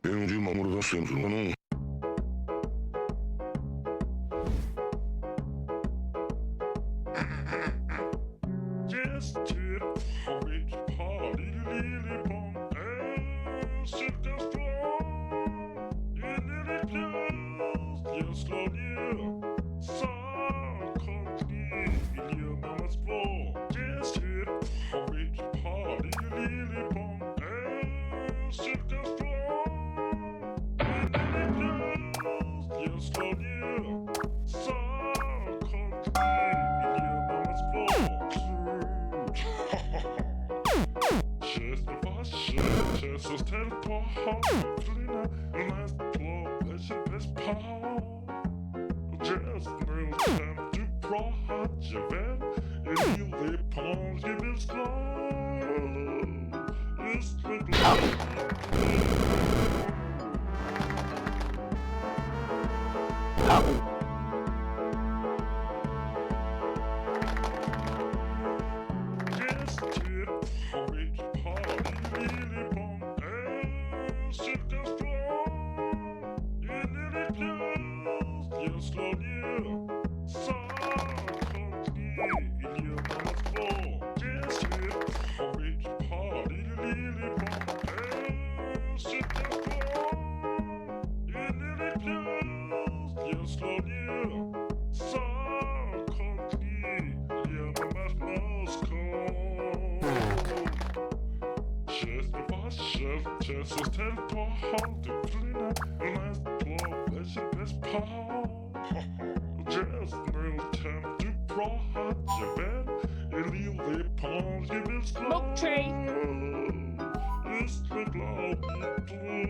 源氏守る合戦するもの。Just to reach party, lily pong, and shit goes strong. You nearly closed your slow year. So complete in your mama's floor. Just to reach party, lily pong, and shit goes strong. You nearly closed your slow year. So complete in your mama's floor. Jesus teleport, Flina, last claw, passion, best power. Just no time to prod your van, and you lay palms, give his claw. It's the Just to reach party, lily pong, and shit goes strong. You nearly closed your slow year. So complete in your mama's floor. Just to reach party, lily pong, and shit goes strong. You nearly closed your slow year. So complete in your mama's Jesus teleport, Flina, last claw, passion, best power. Just no time to prod your van, and you lay palms, give his claw. Milk tree. It's the cloudy blue.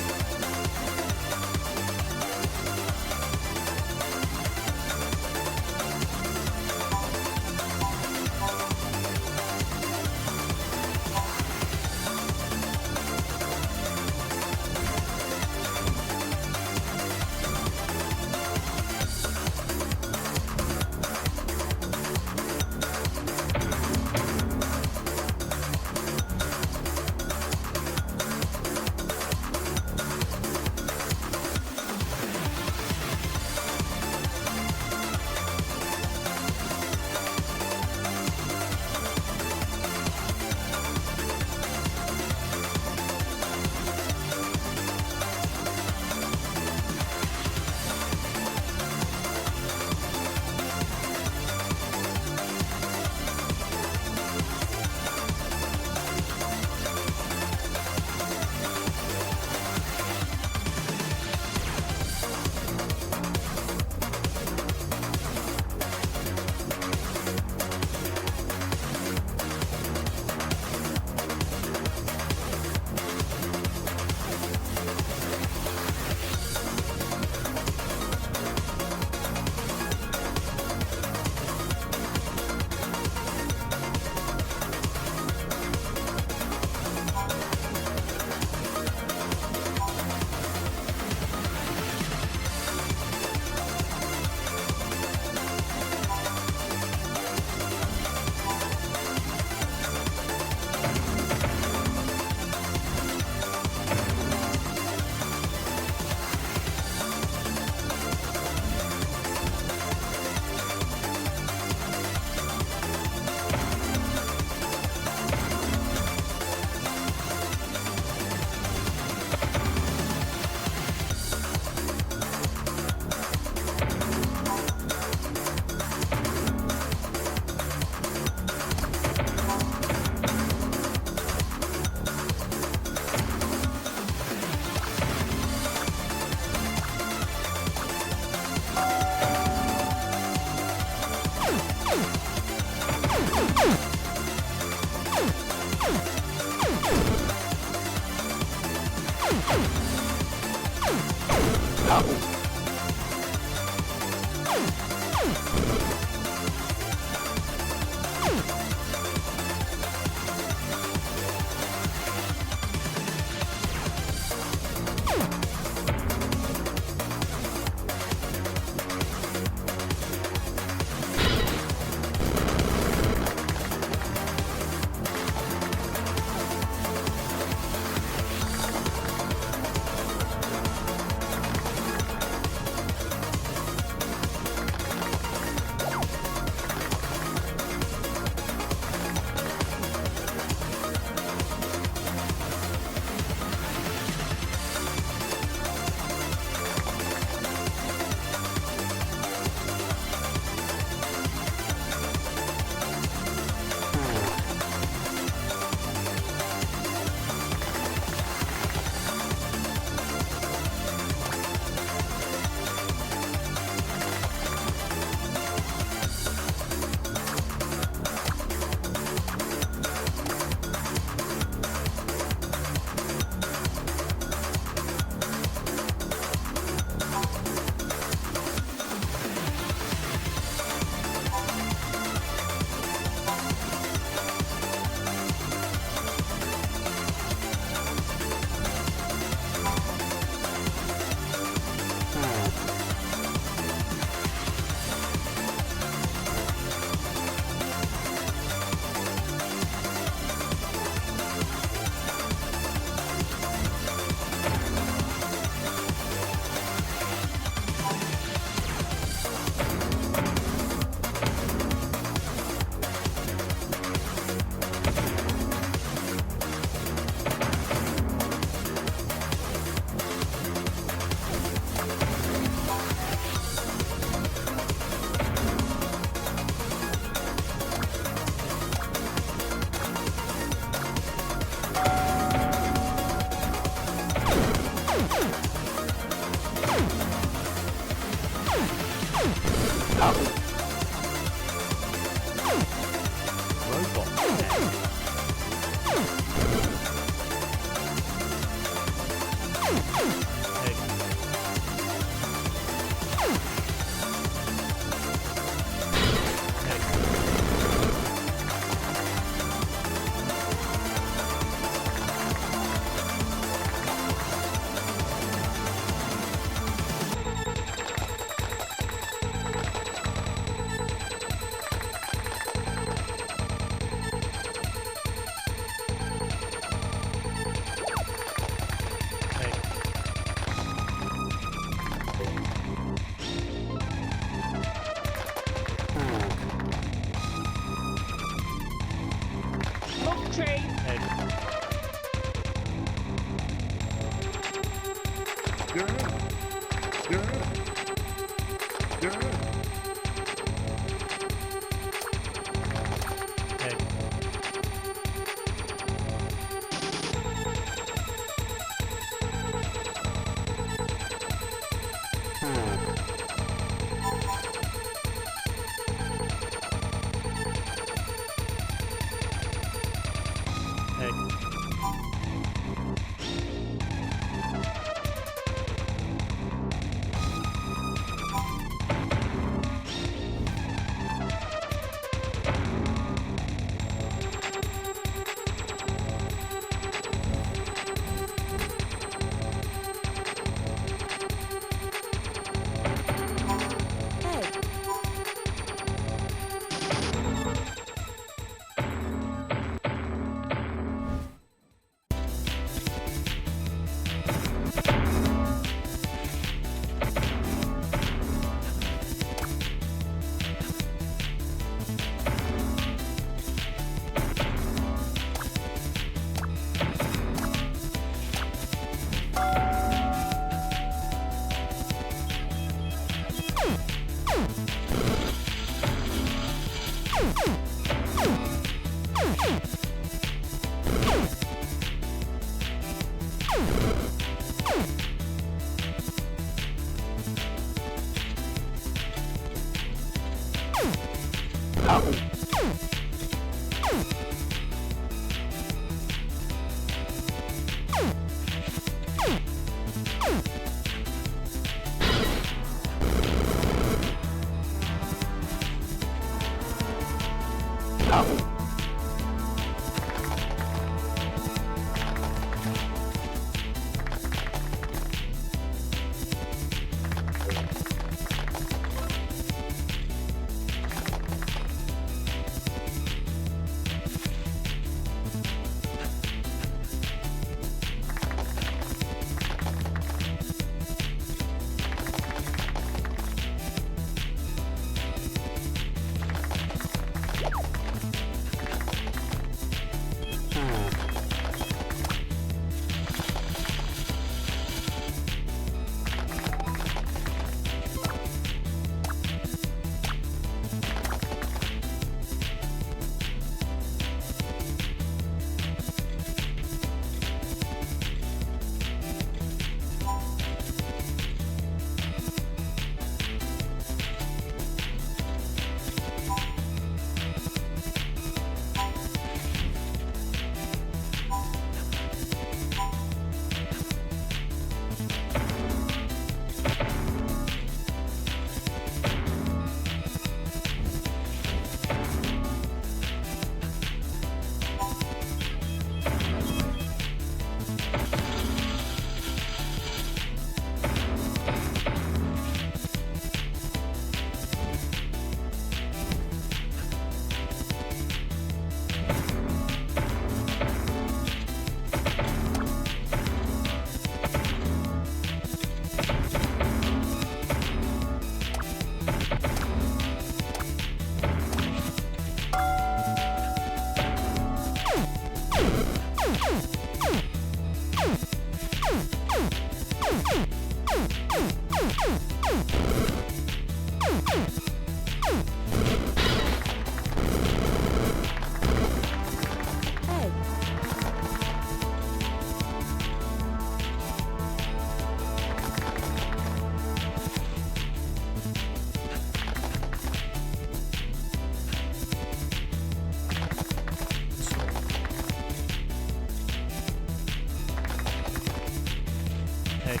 Egg.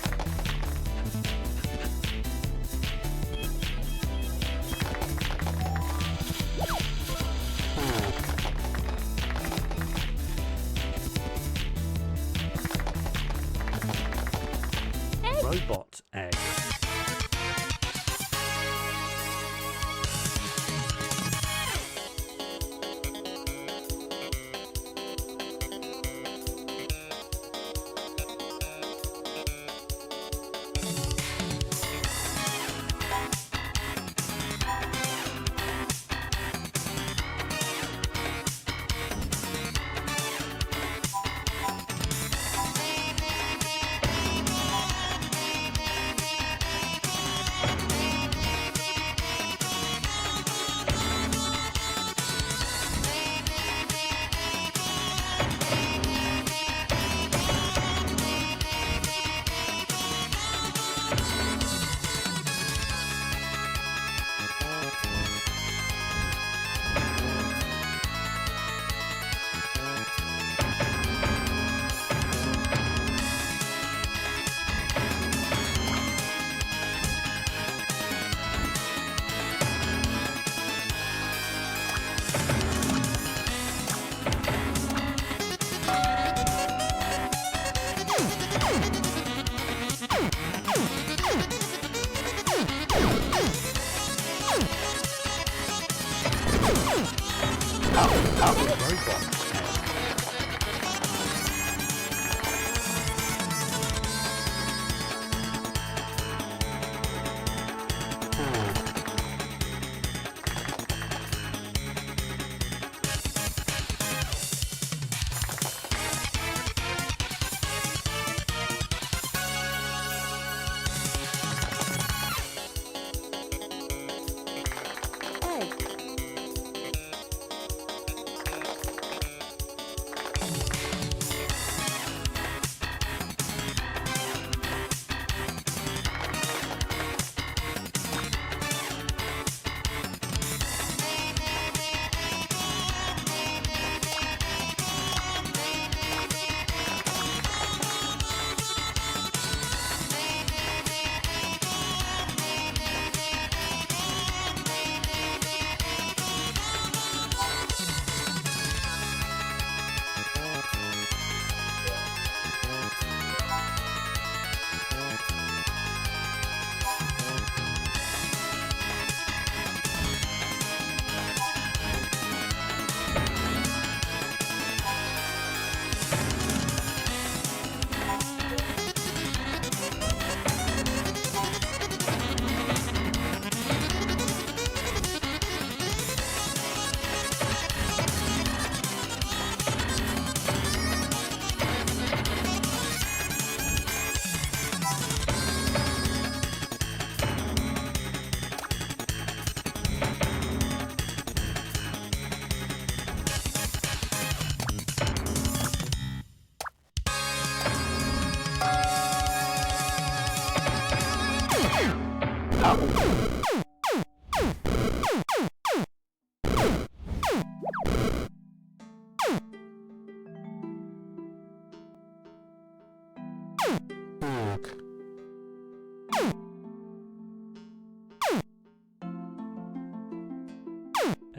Robot egg.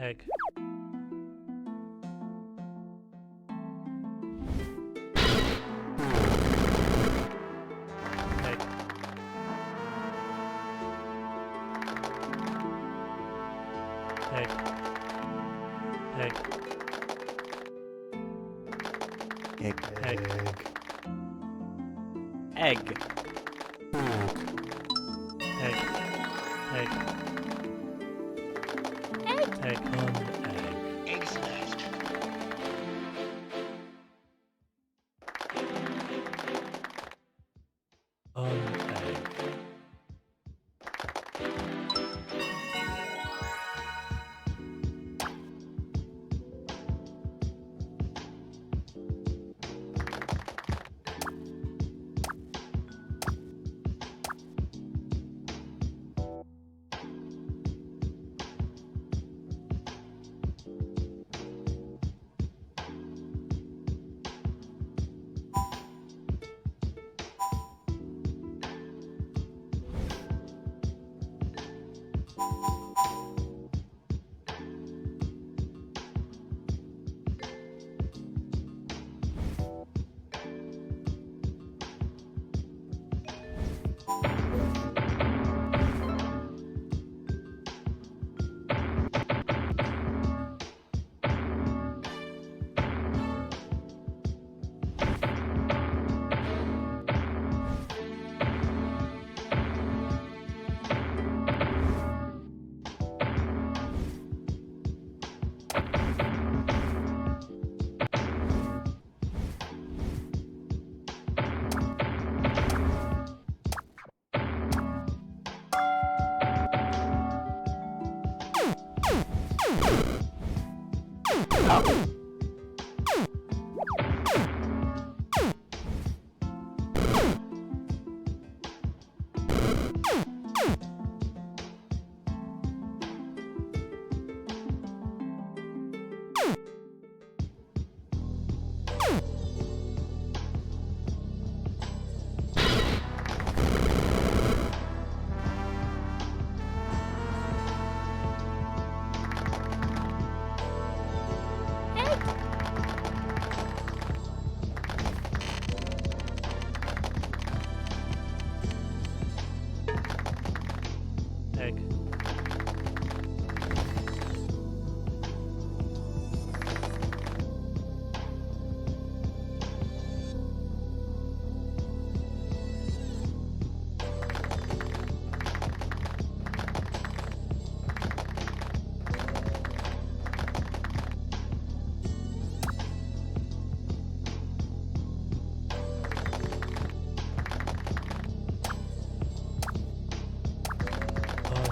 Egg. Egg. Egg. Egg. Egg. Egg. Egg. Egg. Egg. Egg. Egg. Egg's nest. Egg. Egg. An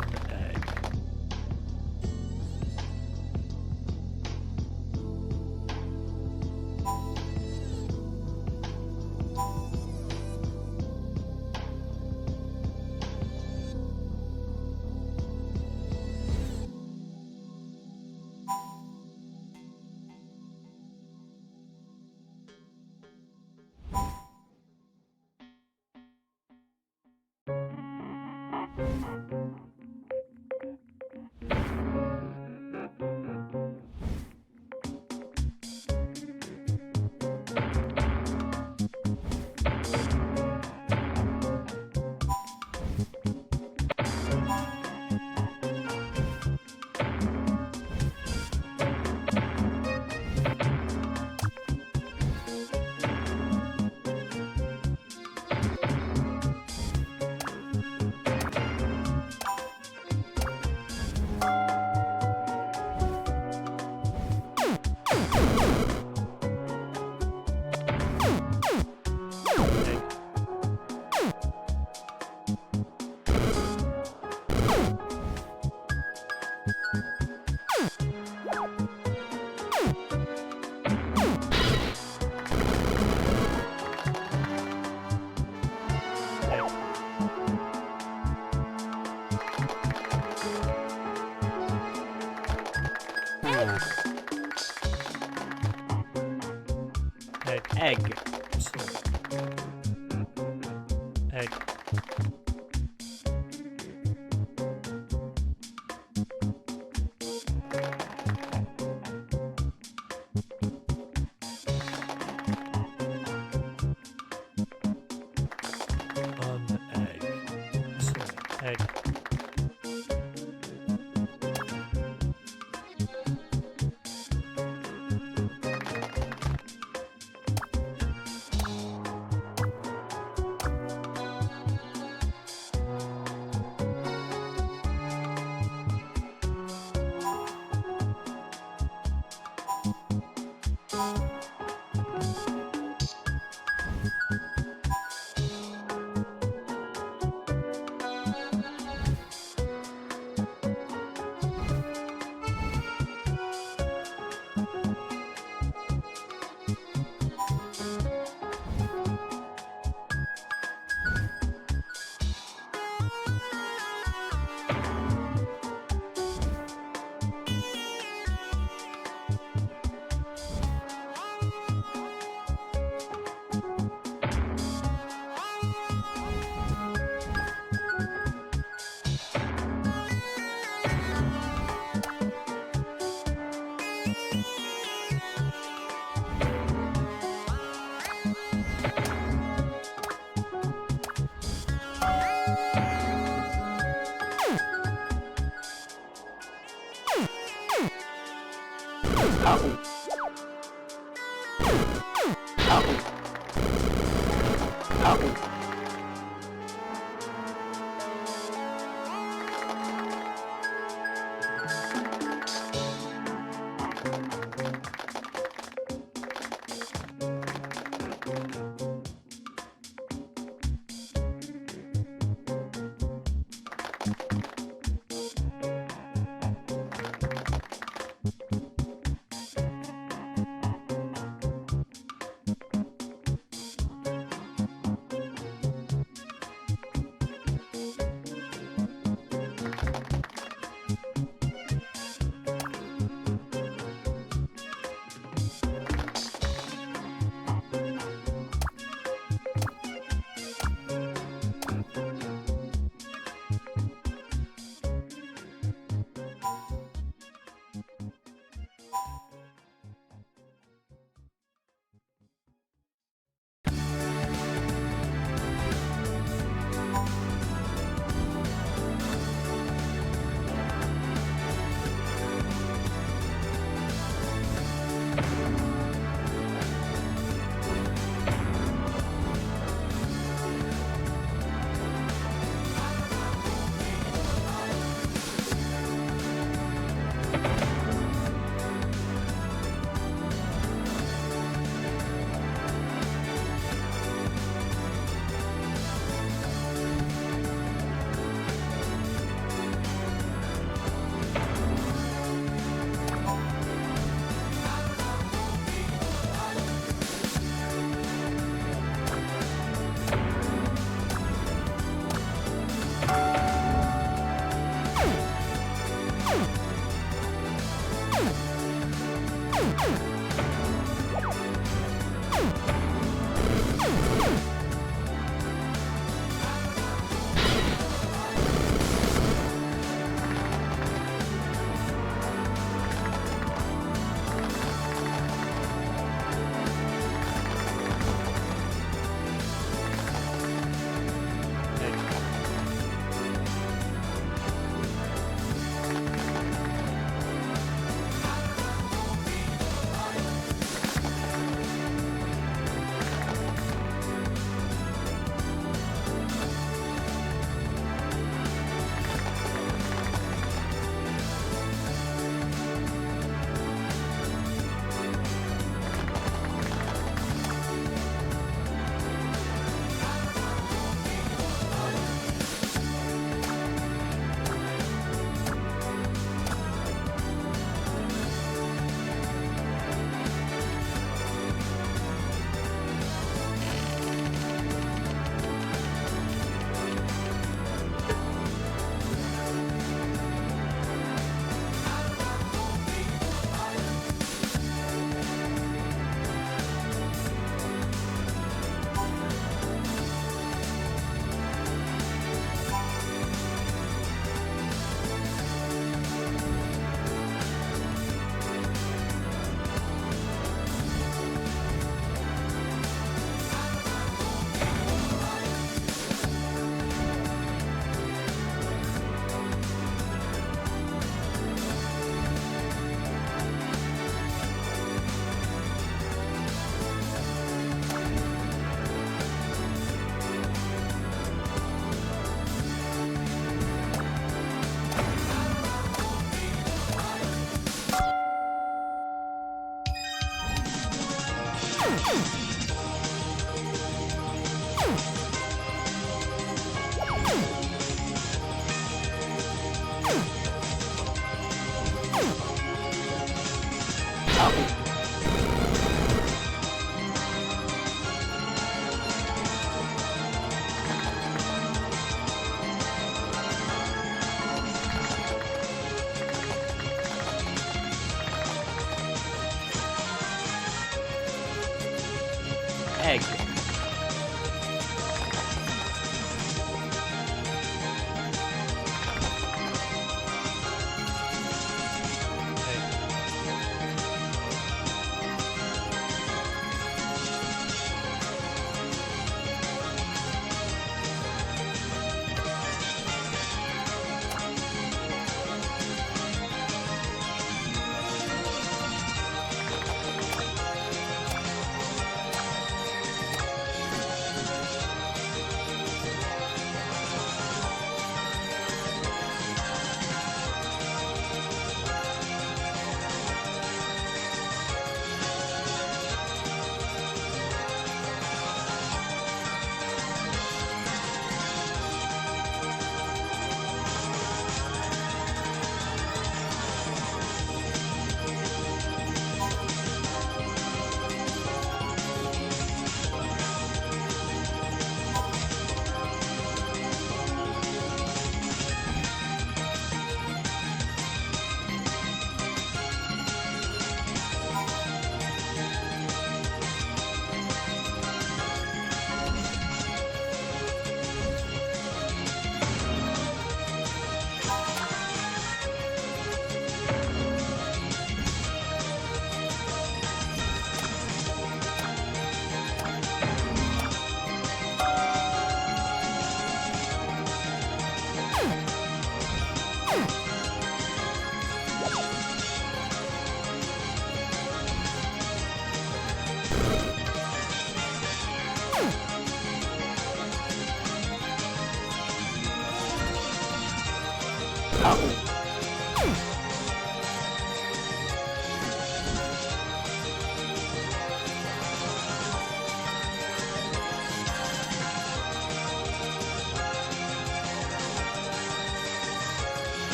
egg. Egg. Egg. An egg. Egg.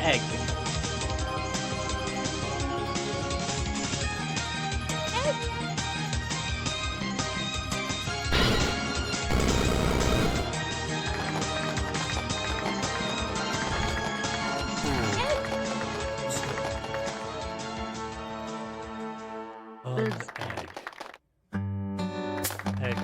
Egg. An egg. Egg. An egg.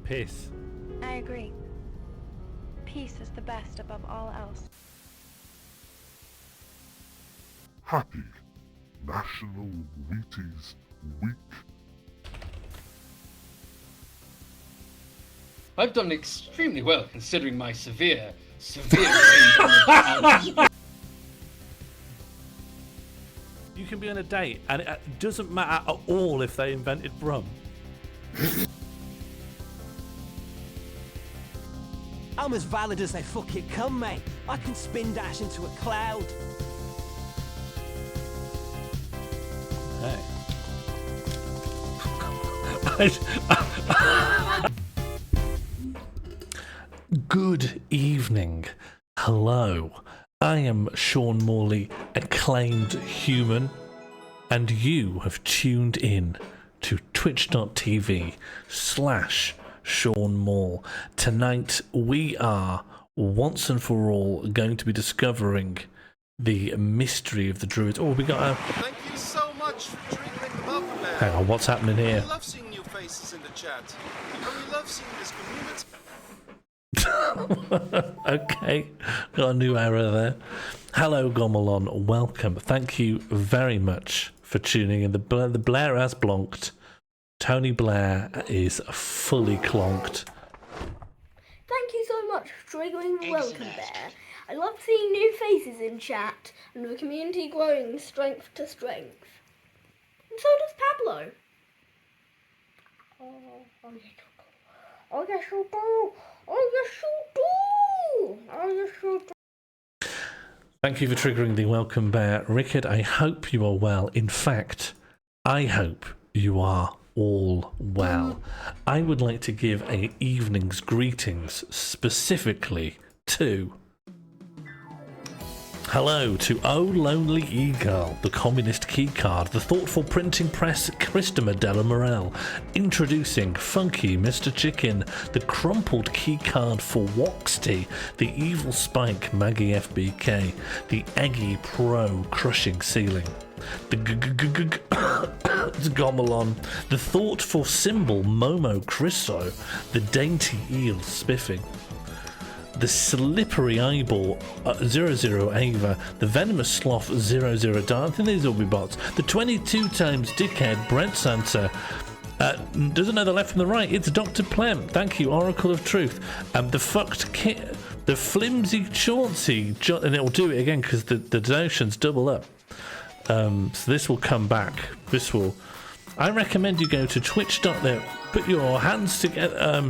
Piss. I agree. Peace is the best above all else. Happy National Wheaties Week. I've done extremely well considering my severe brain damage. You can be on a date and it doesn't matter at all if they invented rum. I'm as valid as they fucking come, mate. I can spin dash into a cloud. Good evening. Hello. I am Sean Morley, acclaimed human, and you have tuned in to twitch.tv/Sean Moore. Tonight we are once and for all going to be discovering the mystery of the Druids. Oh, we got a... Thank you so much for triggering the buffer there. Hang on, what's happening here? We love seeing new faces in the chat. And we love seeing this community. Okay, got a new error there. Hello, Gomelon, welcome. Thank you very much for tuning in. The Blair has blonked. Tony Blair is fully clonked. Thank you so much for triggering the welcome bear. I love seeing new faces in chat and the community growing strength to strength. And so does Pablo. Oh yes you do. Oh yes you do. Oh yes you do. Thank you for triggering the welcome bear. Rickard, I hope you are well. In fact, I hope you are all well. I would like to give an evening's greetings specifically to... Hello to Oh Lonely E-Girl, the Communist Keycard, the Thoughtful Printing Press Christopher Della Morel, introducing Funky Mr. Chicken, the Crumpled Keycard for Woxty, the Evil Spike Maggie FBK, the Eggy Pro Crushing Ceiling, the Gomelon, the Thoughtful Symbol Momo Crisso, the Dainty Eel Spiffing, the Slippery Eyeball 00 Ava, the Venomous Sloth 00 Dart, I think these will be bots, the 22 times Dickhead Brent Santa, doesn't know the left from the right, it's Dr. Plem, thank you, Oracle of Truth, the Fucked Kit, the Flimsy Chauncey, and it will do it again because the donations double up, so this will come back, I recommend you go to twitch.net, put your hands together,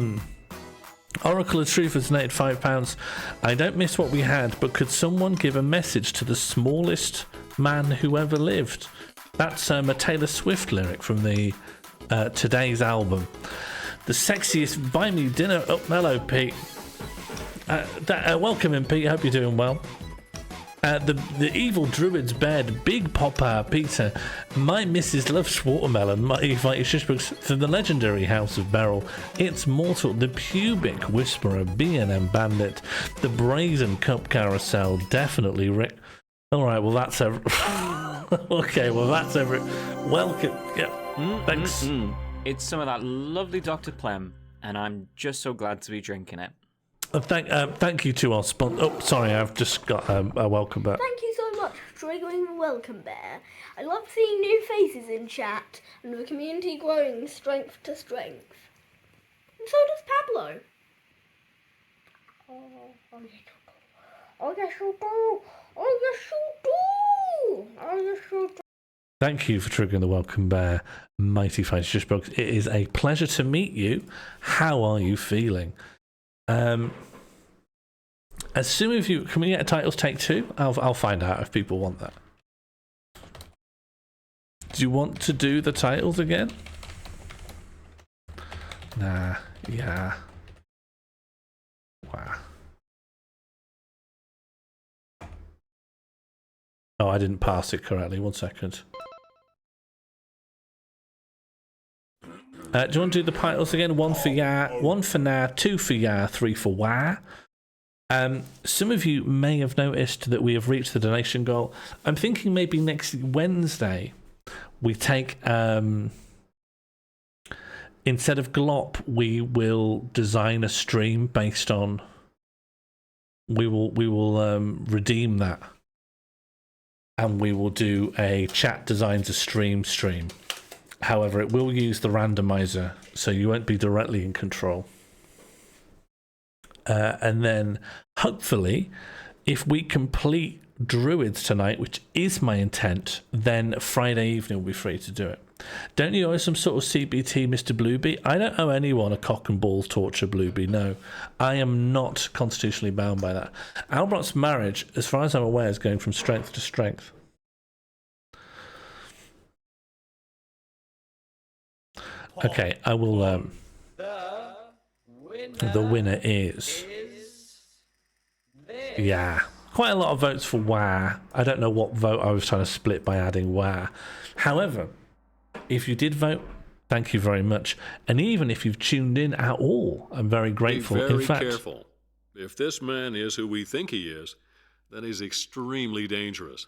Oracle of Truth has donated £5. I don't miss what we had, but could someone give a message to the smallest man who ever lived? That's a Taylor Swift lyric from the today's album. The sexiest buy me dinner. Oh, hello, Pete. Welcome in, Pete. Hope you're doing well. The evil druid's bed, Big Papa Peter, my Mrs. Loves Watermelon, my Invited Shishbooks for the legendary House of Beryl, It's Mortal, the Pubic Whisperer, B&M Bandit, the Brazen Cup Carousel, definitely Rick. Alright, well that's every... okay, well that's every... Welcome. Yeah, thanks. It's some of that lovely Dr. Clem, and I'm just so glad to be drinking it. Thank you to our sponsor. Oh, sorry, I've just got a welcome back. Thank you so much for triggering the welcome bear. I love seeing new faces in chat and the community growing strength to strength. And so does Pablo. Oh, yes you do. Oh, yes you do. Oh, yes you do. Thank you for triggering the welcome bear, Mighty Fighter Just Books. It is a pleasure to meet you. How are you feeling? As soon as can we get a titles take 2? I'll find out if people want that. Do you want to do the titles again? Nah, yeah. Wow. Oh, I didn't pass it correctly. 1 second. Do you want to do the titles again? 1 for ya, 1 for nah, 2 for ya, 3 for wah. Some of you may have noticed that we have reached the donation goal. I'm thinking maybe next Wednesday we take instead of Glop, we will design a stream based on. We will redeem that, and we will do a chat designs a stream. However, it will use the randomizer, so you won't be directly in control. And then, hopefully, if we complete Druids tonight, which is my intent, then Friday evening we'll be free to do it. Don't you owe some sort of CBT, Mr. Blueby? I don't owe anyone a cock and balls torture, Blueby, no. I am not constitutionally bound by that. Albert's marriage, as far as I'm aware, is going from strength to strength. Okay, I will... The winner is... Yeah. Quite a lot of votes for wah. I don't know what vote I was trying to split by adding wah. However, if you did vote, thank you very much. And even if you've tuned in at all, I'm very grateful. Be very in fact, careful. If this man is who we think he is, then he's extremely dangerous.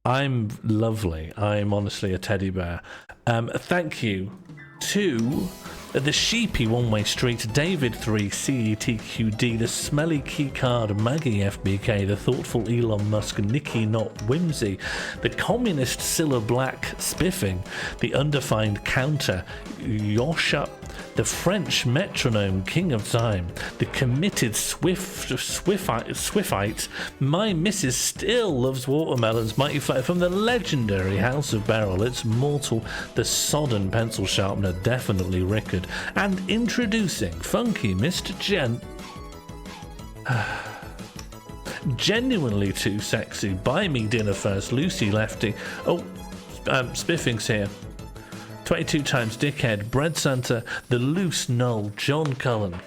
I'm lovely. I'm honestly a teddy bear. Thank you to the Sheepy One-Way Street, David 3, CETQD, the Smelly Keycard, Maggie FBK, the Thoughtful Elon Musk, Nikki Not Whimsy, the Communist Scylla Black Spiffing, the Undefined Counter, Yosha, the French Metronome King of Time, the Committed Swiftite, my Mrs. Still Loves Watermelons, Mighty Flight from the legendary House of Beryl, It's Mortal, the Sodden Pencil Sharpener, definitely Rickard, and introducing Funky Mr. Genuinely Too Sexy, Buy Me Dinner First, Lucy Lefty, Spiffing's here, 22 times Dickhead, Bread Santa, the Loose Null, John Cullen,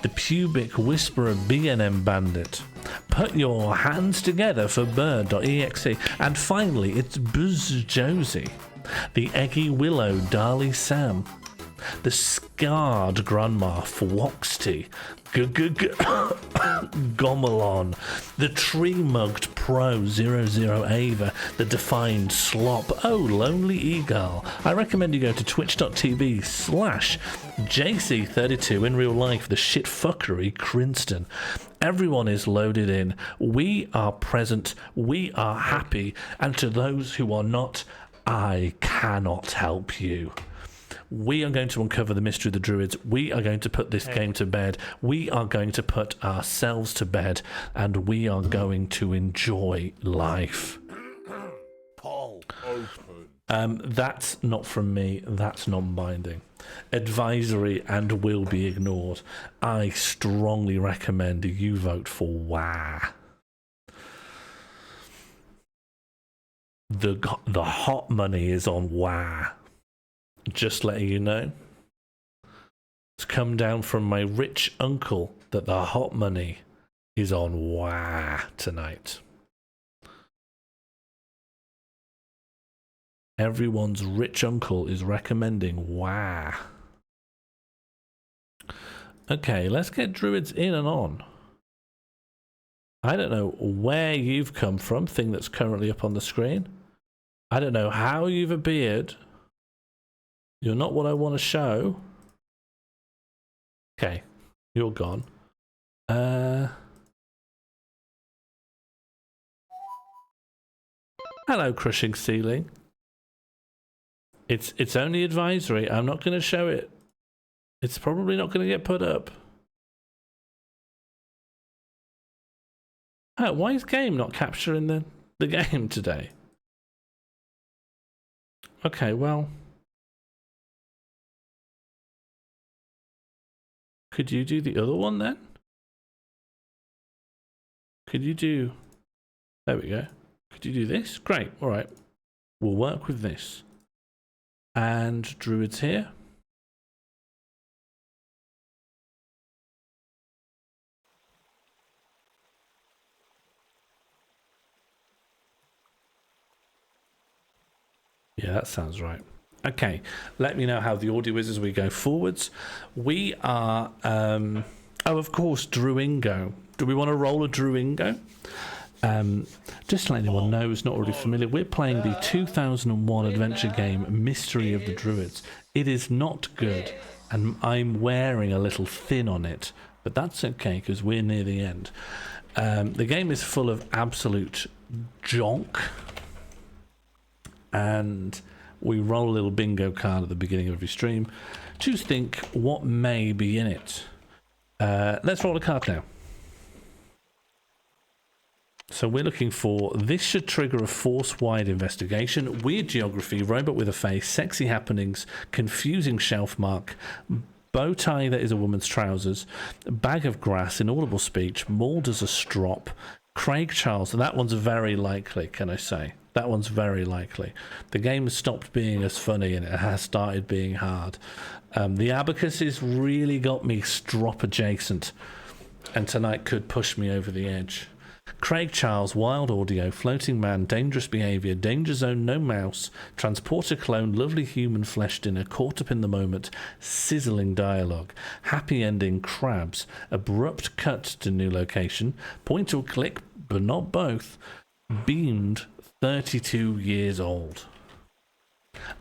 the Pubic Whisperer, B&M Bandit, Put Your Hands Together for Bird.exe, and finally it's Buzz Josie, the Eggy Willow, Darley Sam, the Scarred Grandma, Floxty, Gomelon, the Tree Mugged Pro 00 Ava, the Defined Slop, Lonely Eagle. I recommend you go to twitch.tv/JC32 in real life, the shitfuckery Crinston. Everyone is loaded in. We are present. We are happy. And to those who are not, I cannot help you. We are going to uncover the mystery of the Druids. We are going to put this game to bed. We are going to put ourselves to bed. And we are going to enjoy life. Paul, open. That's not from me. That's non-binding. Advisory and will be ignored. I strongly recommend you vote for wah. The hot money is on wah. Just letting you know. It's come down from my rich uncle that the hot money is on wah tonight. Everyone's rich uncle is recommending WoW. Okay, let's get Druids in and on. I don't know where you've come from, thing that's currently up on the screen. I don't know how you've a beard. You're not what I want to show. Okay, you're gone. Hello, Crushing Ceiling. It's only advisory. I'm not going to show it. It's probably not going to get put up. Oh, why is game not capturing the game today? Okay, well. Could you do the other one then? Could you do... There we go. Could you do this? Great, alright. We'll work with this. And Druids here. Yeah, that sounds right. Okay, let me know how the audio is as we go forwards. We are, oh, of course, Druingo. Do we want to roll a Druingo? Just to let anyone know who's not already familiar, we're playing the 2001 adventure game Mystery of the Druids. It is not good, and I'm wearing a little thin on it, but that's okay because we're near the end. The game is full of absolute jonk, and we roll a little bingo card at the beginning of every stream to think what may be in it. Let's roll a card now. So we're looking for, this should trigger a force-wide investigation, weird geography, robot with a face, sexy happenings, confusing shelf mark, bow tie that is a woman's trousers, bag of grass, inaudible speech, mauled as a strop, Craig Charles. That one's very likely, can I say? That one's very likely. The game has stopped being as funny and it has started being hard. The abacus has really got me strop adjacent, and tonight could push me over the edge. Craig Charles, wild audio, floating man, dangerous behaviour, danger zone, no mouse, transporter clone, lovely human flesh dinner, caught up in the moment, sizzling dialogue, happy ending, crabs, abrupt cut to new location, point or click, but not both, beamed, 32 years old.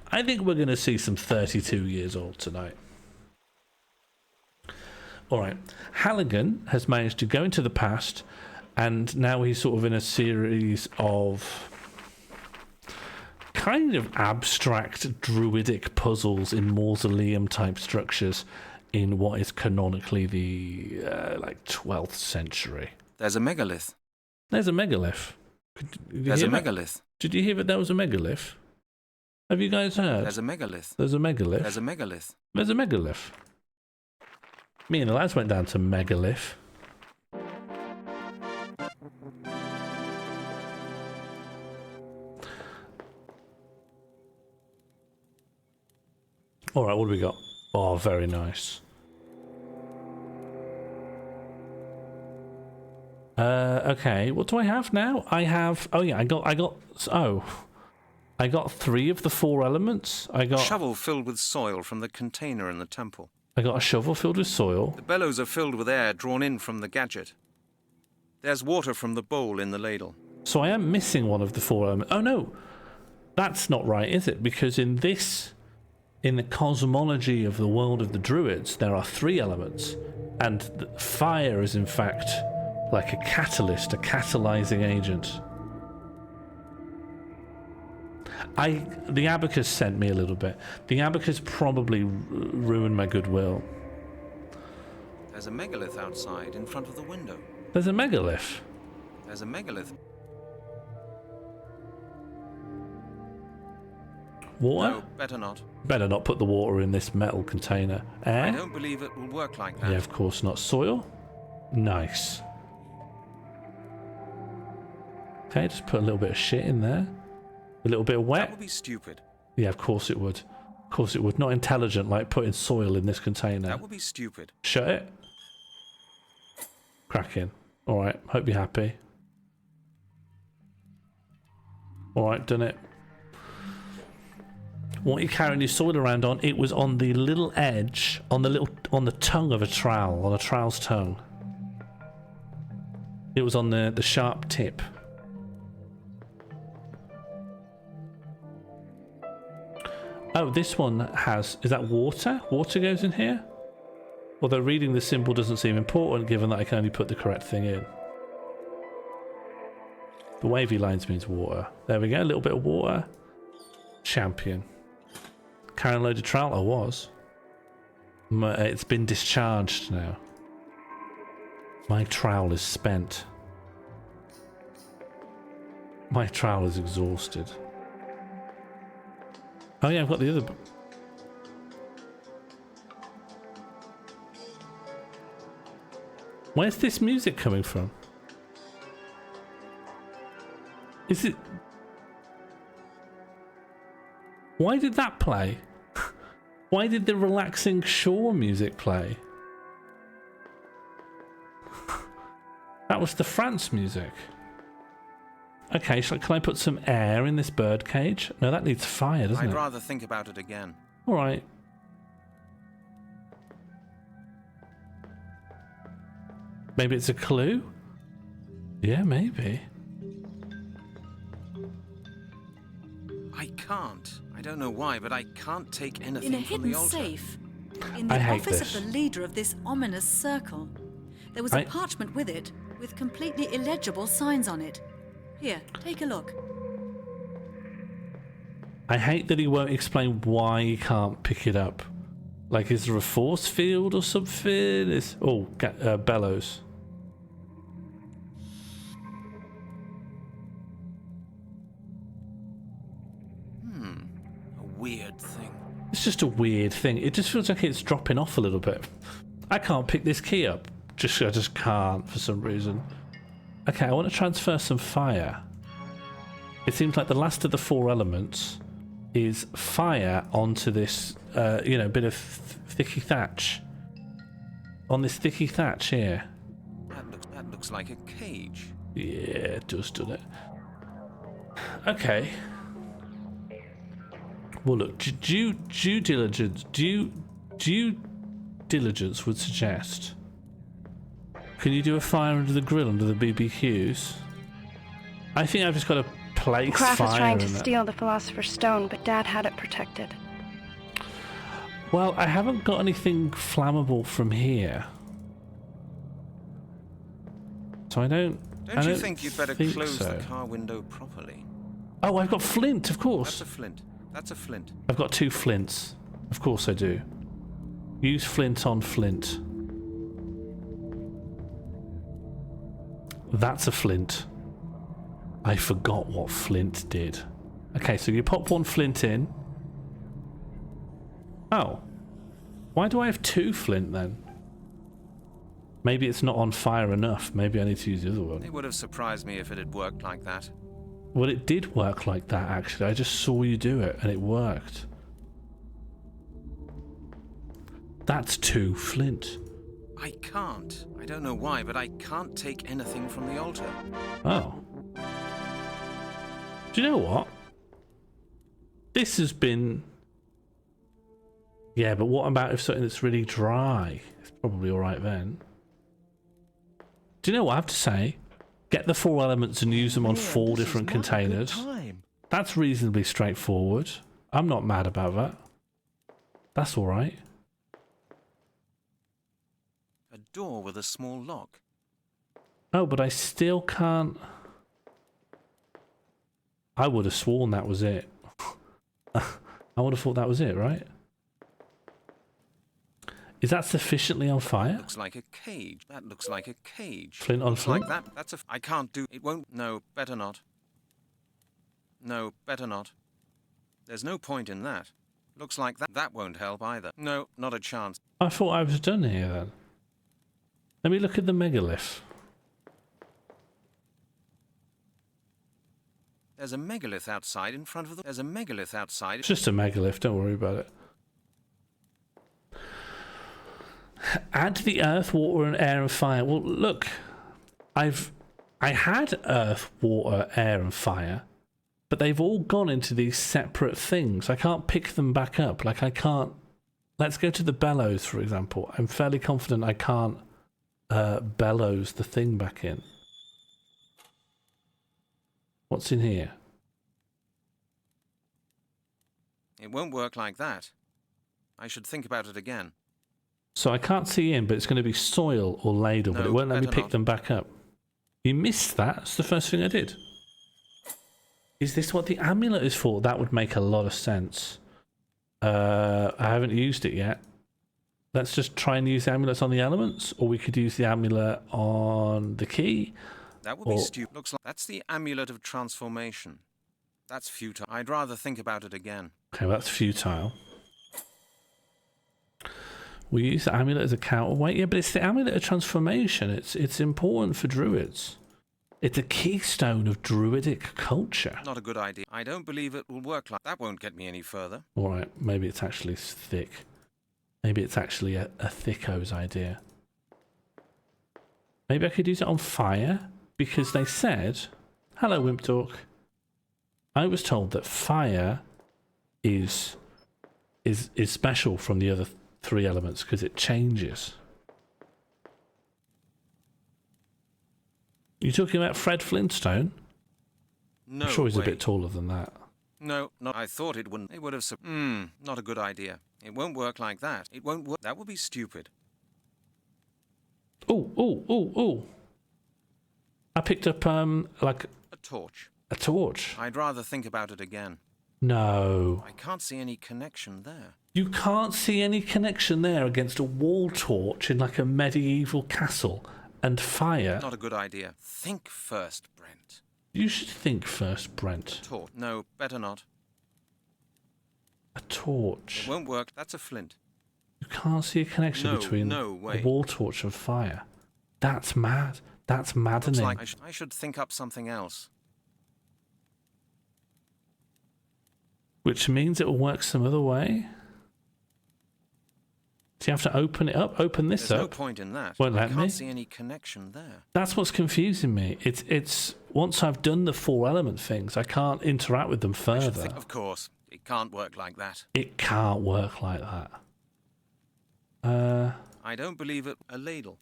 I think we're going to see some 32 years old tonight. Alright, Halligan has managed to go into the past, and now he's sort of in a series of kind of abstract druidic puzzles in mausoleum type structures in what is canonically the like 12th century. There's a megalith. There's a megalith. There's a megalith. Did you hear that there was a megalith? Have you guys heard? There's a megalith. There's a megalith. There's a megalith. There's a megalith. Me and the lads went down to megalith. Alright, what do we got? Oh, very nice. Okay, what do I have now? I have... Oh yeah, I got 3 of the 4 elements. I got... A shovel filled with soil from the container in the temple. I got a shovel filled with soil. The bellows are filled with air drawn in from the gadget. There's water from the bowl in the ladle. So I am missing one of the 4 elements. Oh no! That's not right, is it? Because in this... In the cosmology of the world of the Druids, there are 3 elements. And fire is in fact like a catalyst, a catalyzing agent. The abacus sent me a little bit. The abacus probably ruined my goodwill. There's a megalith outside in front of the window. There's a megalith? There's a megalith. Water? No, better not. Better not put the water in this metal container. Air? I don't believe it will work like that. Yeah, of course not. Soil? Nice. Okay, just put a little bit of shit in there. A little bit of wet. That would be stupid. Yeah, of course it would. Of course it would. Not intelligent like putting soil in this container. That would be stupid. Shut it. Cracking. Alright, hope you're happy. Alright, done it. What you're carrying your sword around on, it was on the little edge, on the tongue of a trowel, on a trowel's tongue. It was on the sharp tip. Oh, this one has... Is that water? Water goes in here? Although reading the symbol doesn't seem important, given that I can only put the correct thing in. The wavy lines means water. There we go, a little bit of water. Champion. Carrying a load of trowel? I was. It's been discharged now. My trowel is spent. My trowel is exhausted. Oh yeah, I've got the other... Where's this music coming from? Is it... Why did that play? Why did the relaxing shore music play? That was the France music. Okay, can I put some air in this bird cage? No, that needs fire, doesn't it? I'd rather think about it again. Alright. Maybe it's a clue? Yeah, maybe. I can't. I don't know why, but I can't take anything In a from the hidden altar. safe, in the office of the leader of this ominous circle, there was a parchment with it, with completely illegible signs on it. Here, take a look. I hate that he won't explain why he can't pick it up. Like, is there a force field or something? Bellows. A weird thing. It's just a weird thing. It just feels like it's dropping off a little bit. I can't pick this key up. I just can't for some reason. Okay, I want to transfer some fire. It seems like the last of the 4 elements is fire onto this, bit of thicky thatch. On this thicky thatch here. That looks like a cage. Yeah, it does, doesn't it? Okay. Well, look, due diligence would suggest. Can you do a fire under the grill, under the BBQs? I think I've just got to place Kraft was fire trying to in it. steal the Philosopher's Stone, but Dad had it protected. Well, I haven't got anything flammable from here. So I don't... Don't you think you'd better close the car window properly? Oh, I've got flint, of course. That's a flint. That's a flint. I've got 2 flints. Of course I do. Use flint on flint. That's a flint. I forgot what flint did. Okay, so you pop 1 flint in. Oh. Why do I have 2 flint then? Maybe it's not on fire enough. Maybe I need to use the other one. It would have surprised me if it had worked like that. Well, it did work like that, actually. I just saw you do it, and it worked. That's 2 flint. I can't. I don't know why, but I can't take anything from the altar. Oh. Do you know what? This has been... Yeah, but what about if something that's really dry? It's probably alright then. Do you know what I have to say? Get the 4 elements and use them on 4 different containers. That's reasonably straightforward. I'm not mad about that. That's alright. A door with a small lock. Oh, but I still can't... I would have sworn that was it. I would have thought that was it, right? Is that sufficiently on fire? That looks like a cage. That looks like a cage. Flint on flint? Like that. That's a... I can't do... It won't... No, better not. No, better not. There's no point in that. Looks like that. That won't help either. No, not a chance. I thought I was done here then. Let me look at the megalith. There's a megalith outside in front of the... There's a megalith outside... It's just a megalith, don't worry about it. Add the earth, water, and air and fire. Well, look, I had earth, water, air, and fire. but they've all gone into these separate things. I can't pick them back up. Like, I can't... Let's go to the bellows, for example. I'm fairly confident I can't bellows the thing back in. What's in here? It won't work like that. I should think about it again. So I can't see in, but it's going to be soil or ladle, but it won't let me pick them back up. You missed that. That's the first thing I did. Is this what the amulet is for? That would make a lot of sense. I haven't used it yet. Let's just try and use the amulets on the elements, or we could use the amulet on the key. That would be stupid. Looks like that's the amulet of transformation. That's futile. I'd rather think about it again. Okay, well, that's futile. We use the amulet as a counterweight. Yeah, but it's the amulet of transformation. It's important for druids. It's a keystone of druidic culture. Not a good idea. I don't believe it will work like that. Won't get me any further. All right, maybe it's actually thick. Maybe it's actually a thicko's idea. Maybe I could use it on fire, because they said... Hello, Wimp Talk. I was told that fire is special from the other three elements because it changes. You talking about Fred Flintstone? No, I'm sure he's way. a bit taller than that. No, I thought it wouldn't. It would have... not a good idea. It won't work like that. It won't work. That would be stupid. Oh. I picked up, like... A torch. A torch? I'd rather think about it again. No. I can't see any connection there. You can't see any connection there against a wall torch in like a medieval castle and fire? Not a good idea. Think first, Brent. You should think first, Brent. A torch. No, better not. A torch? It won't work. That's a flint. You can't see a connection between a wall torch and fire. That's mad. That's maddening. Looks like I should think up something else. Which means it will work some other way? Do you have to open it up? Open this There's up? no point in that. Won't let I me? can't see any connection there. That's what's confusing me. It's once I've done the 4 element things, I can't interact with them further. Of course, it can't work like that. It can't work like that. I don't believe it. A ladle.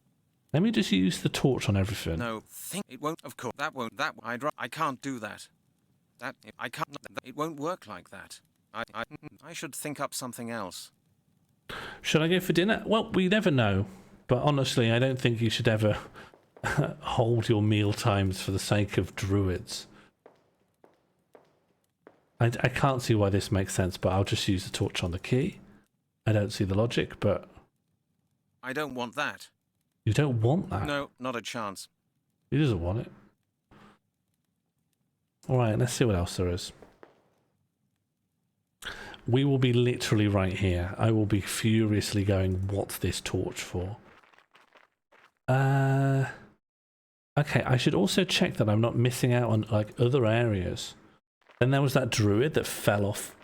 Let me just use the torch on everything. No, it won't. Of course, that won't. I can't do that. I can't. It won't work like that. I should think up something else. Should I go for dinner? Well, we never know. But honestly, I don't think you should ever hold your meal times for the sake of druids. I can't see why this makes sense, but I'll just use the torch on the key. I don't see the logic, but... I don't want that. You don't want that? No, not a chance. He doesn't want it. Alright, let's see what else there is. We will be literally right here. I will be furiously going, what's this torch for? Okay, I should also check that I'm not missing out on like other areas. Then there was that druid that fell off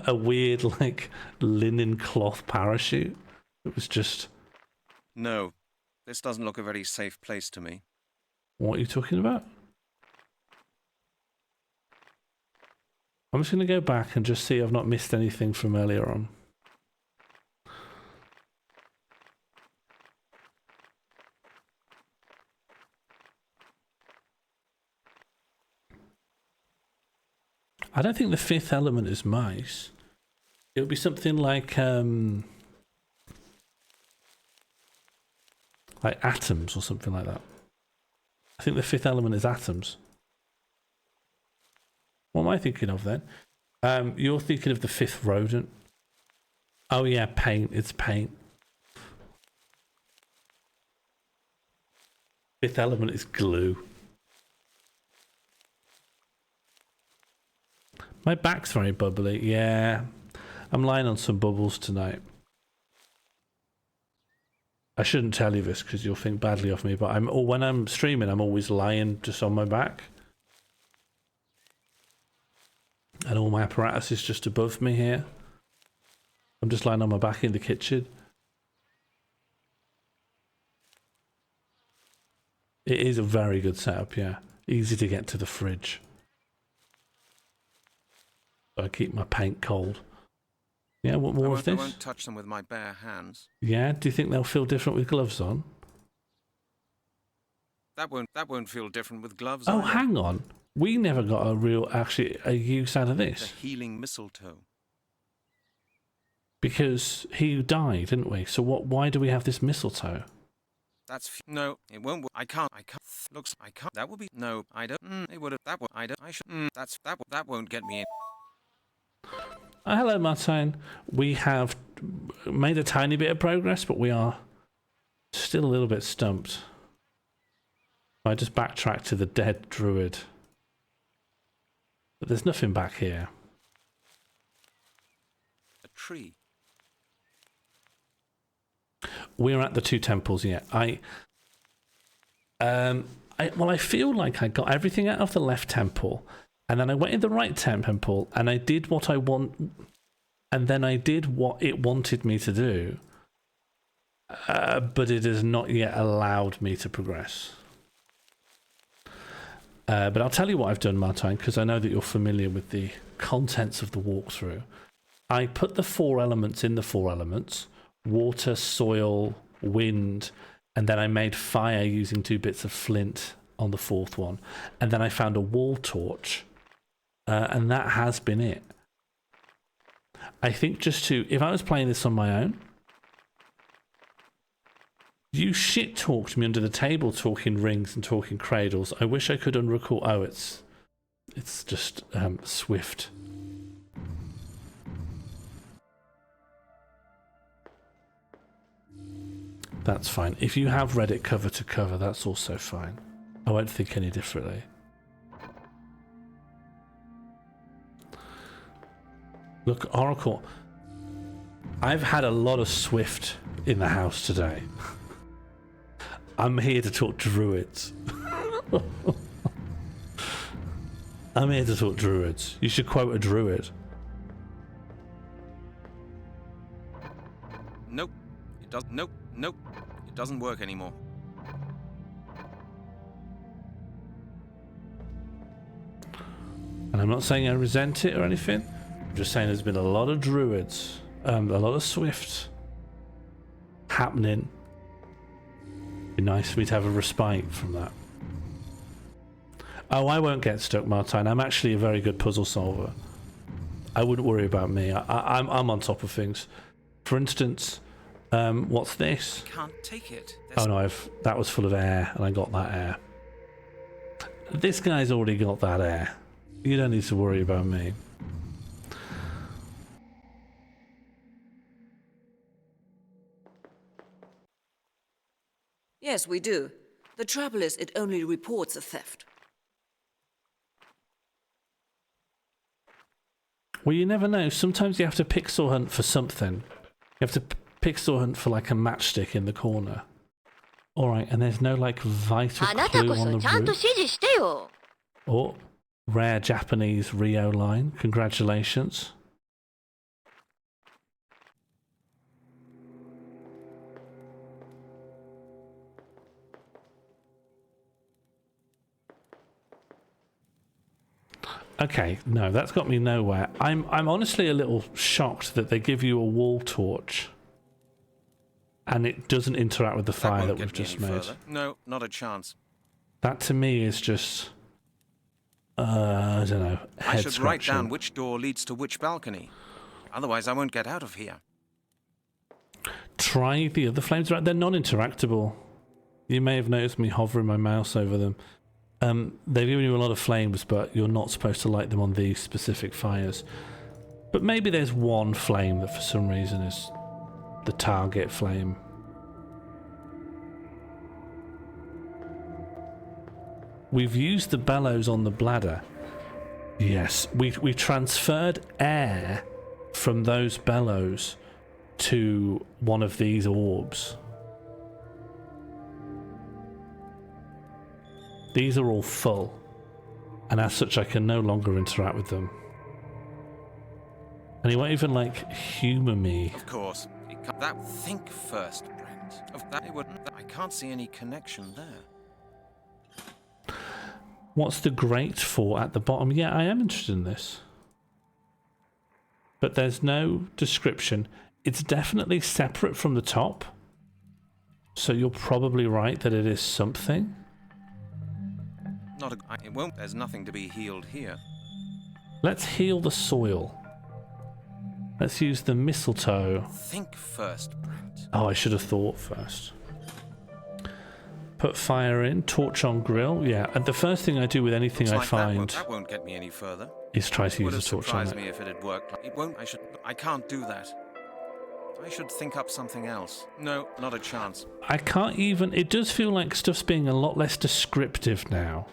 a weird like linen cloth parachute. It was just... No, this doesn't look a very safe place to me. What are you talking about? I'm just going to go back and just see I've not missed anything from earlier on. I don't think the 5th element is mice. It would be something like atoms or something like that. I think the 5th element is atoms. What am I thinking of then? You're thinking of the 5th rodent. Oh yeah, paint. It's paint. 5th element is glue. My back's very bubbly. Yeah, I'm lying on some bubbles tonight. I shouldn't tell you this because you'll think badly of me, but when I'm streaming, I'm always lying just on my back. And all my apparatus is just above me here. I'm just lying on my back in the kitchen. It is a very good setup, yeah. Easy to get to the fridge. I keep my paint cold. Yeah, what more of this? I won't touch them with my bare hands. Yeah, do you think they'll feel different with gloves on? That won't feel different with gloves. Oh, either. hang on. We never got a use out of The this. healing mistletoe. Because he died, didn't we? So why do we have this mistletoe? No, it won't. I can't. Looks. I can't. That would be. No, I don't. It would have. That would. I don't. I should. That won't get me in. Hello, Martin. We have made a tiny bit of progress, but we are still a little bit stumped. I just backtracked to the dead druid. But there's nothing back here. A tree. We're at the 2 temples yet. I feel like I got everything out of the left temple, and then I went in the right temple, and I did what I want, and then I did what it wanted me to do, but it has not yet allowed me to progress. But I'll tell you what I've done, Martine, because I know that you're familiar with the contents of the walkthrough. I put the 4 elements in the 4 elements: water, soil, wind, and then I made fire using 2 bits of flint on the 4th one. And then I found a wall torch, and that has been it. I think if I was playing this on my own, you shit talked me under the table talking rings and talking cradles. I wish I could unrecord. Oh, it's just Swift. That's fine. If you have read it cover to cover, that's also fine. I won't think any differently. Look, Oracle. I've had a lot of Swift in the house today. I'm here to talk Druids. I'm here to talk Druids. You should quote a Druid. Nope. It does. Nope. Nope. It doesn't work anymore. And I'm not saying I resent it or anything. I'm just saying there's been a lot of Druids, a lot of Swift happening. It'd be nice for me to have a respite from that. Oh, I won't get stuck, Martine. I'm actually a very good puzzle solver. I wouldn't worry about me. I'm on top of things. For instance, what's this? Can't take it. Oh no, that was full of air, and I got that air. This guy's already got that air. You don't need to worry about me. Yes, we do. The trouble is, it only reports a theft. Well, you never know. Sometimes you have to pixel hunt for something. You have to pixel hunt for like a matchstick in the corner. Alright, and there's no like vital clue on the roof. Oh, rare Japanese Rio line. Congratulations. Okay, no, that's got me nowhere. I'm honestly a little shocked that they give you a wall torch and it doesn't interact with the fire that we've just made. No, not a chance. That to me is just I don't know. I should write down which door leads to which balcony. Otherwise I won't get out of here. Try the other flames. They're non-interactable. You may have noticed me hovering my mouse over them. They've given you a lot of flames, but you're not supposed to light them on these specific fires. But maybe there's one flame that for some reason is the target flame. We've used the bellows on the bladder. Yes, we transferred air from those bellows to one of these orbs. These are all full, and as such I can no longer interact with them. And he won't even, like, humour me. Of course. Think first, Brent. Of that, I can't see any connection there. What's the grate for at the bottom? Yeah, I am interested in this. But there's no description. It's definitely separate from the top. So you're probably right that it is something. It won't. There's nothing to be healed here. Let's heal the soil. Let's use the mistletoe. Think first, Brent. Oh, I should have thought first. Put fire in, torch on grill. Yeah, and the first thing I do with anything I find that won't get me any further. is try to use a torch on it. It would have surprised me if it had worked. It won't. I can't do that. I should think up something else. No, not a chance. I can't even... It does feel like stuff's being a lot less descriptive now.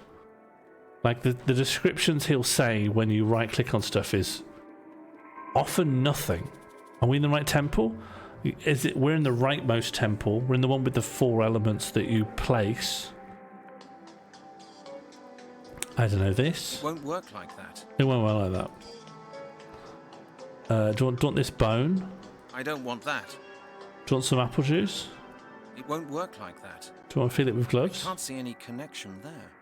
Like the descriptions he'll say when you right click on stuff is often nothing. Are we in the right temple? Is it? We're in the rightmost temple. We're in the one with the 4 elements that you place. I don't know this. It won't work like that. It won't work like that. Do you want this bone? I don't want that. Do you want some apple juice? It won't work like that. Do you want to feel it with gloves? I can't see any connection there.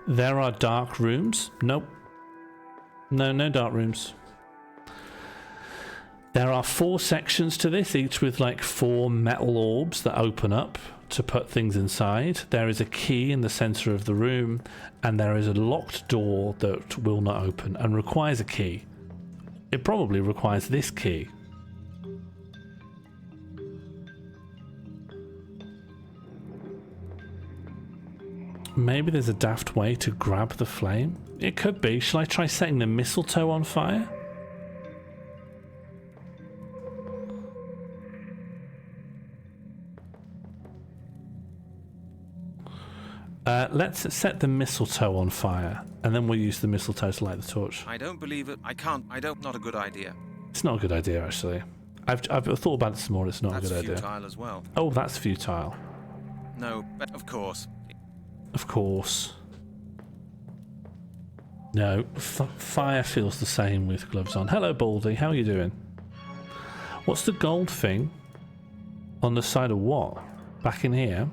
There are dark rooms. Nope. No dark rooms. There are 4 sections to this, each with like 4 metal orbs that open up to put things inside. There is a key in the center of the room, and there is a locked door that will not open and requires a key. It probably requires this key. Maybe there's a daft way to grab the flame. It could be. Shall I try setting the mistletoe on fire? Let's set the mistletoe on fire, and then we'll use the mistletoe to light the torch. I don't believe it. I can't. Not a good idea. It's not a good idea, actually. I've thought about it some more. It's not a good idea. That's futile as well. Oh, that's futile. No, but of course. Of course. No, fire feels the same with gloves on. Hello, Baldy. How are you doing? What's the gold thing on the side of what? Back in here?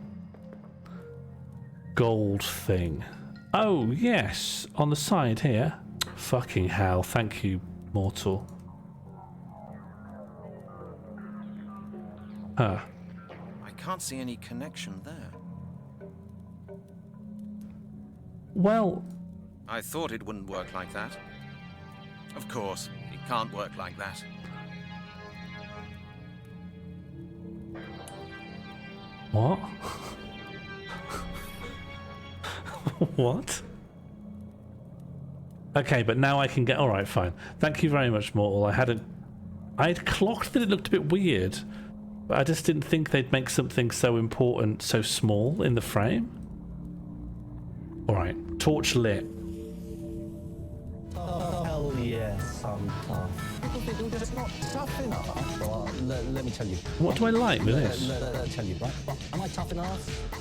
Gold thing. Oh, yes. On the side here. Fucking hell. Thank you, mortal. Huh. I can't see any connection there. Well... I thought it wouldn't work like that. Of course, it can't work like that. What? What? Okay, but now I can get... Alright, fine. Thank you very much, Mortal. I'd clocked that it looked a bit weird, but I just didn't think they'd make something so important so small in the frame. Alright, torch lit. Oh, hell yes, I'm tough. People think it's not tough enough. Well, let me tell you. What do I like with this? Let me tell you, right? Am I tough enough?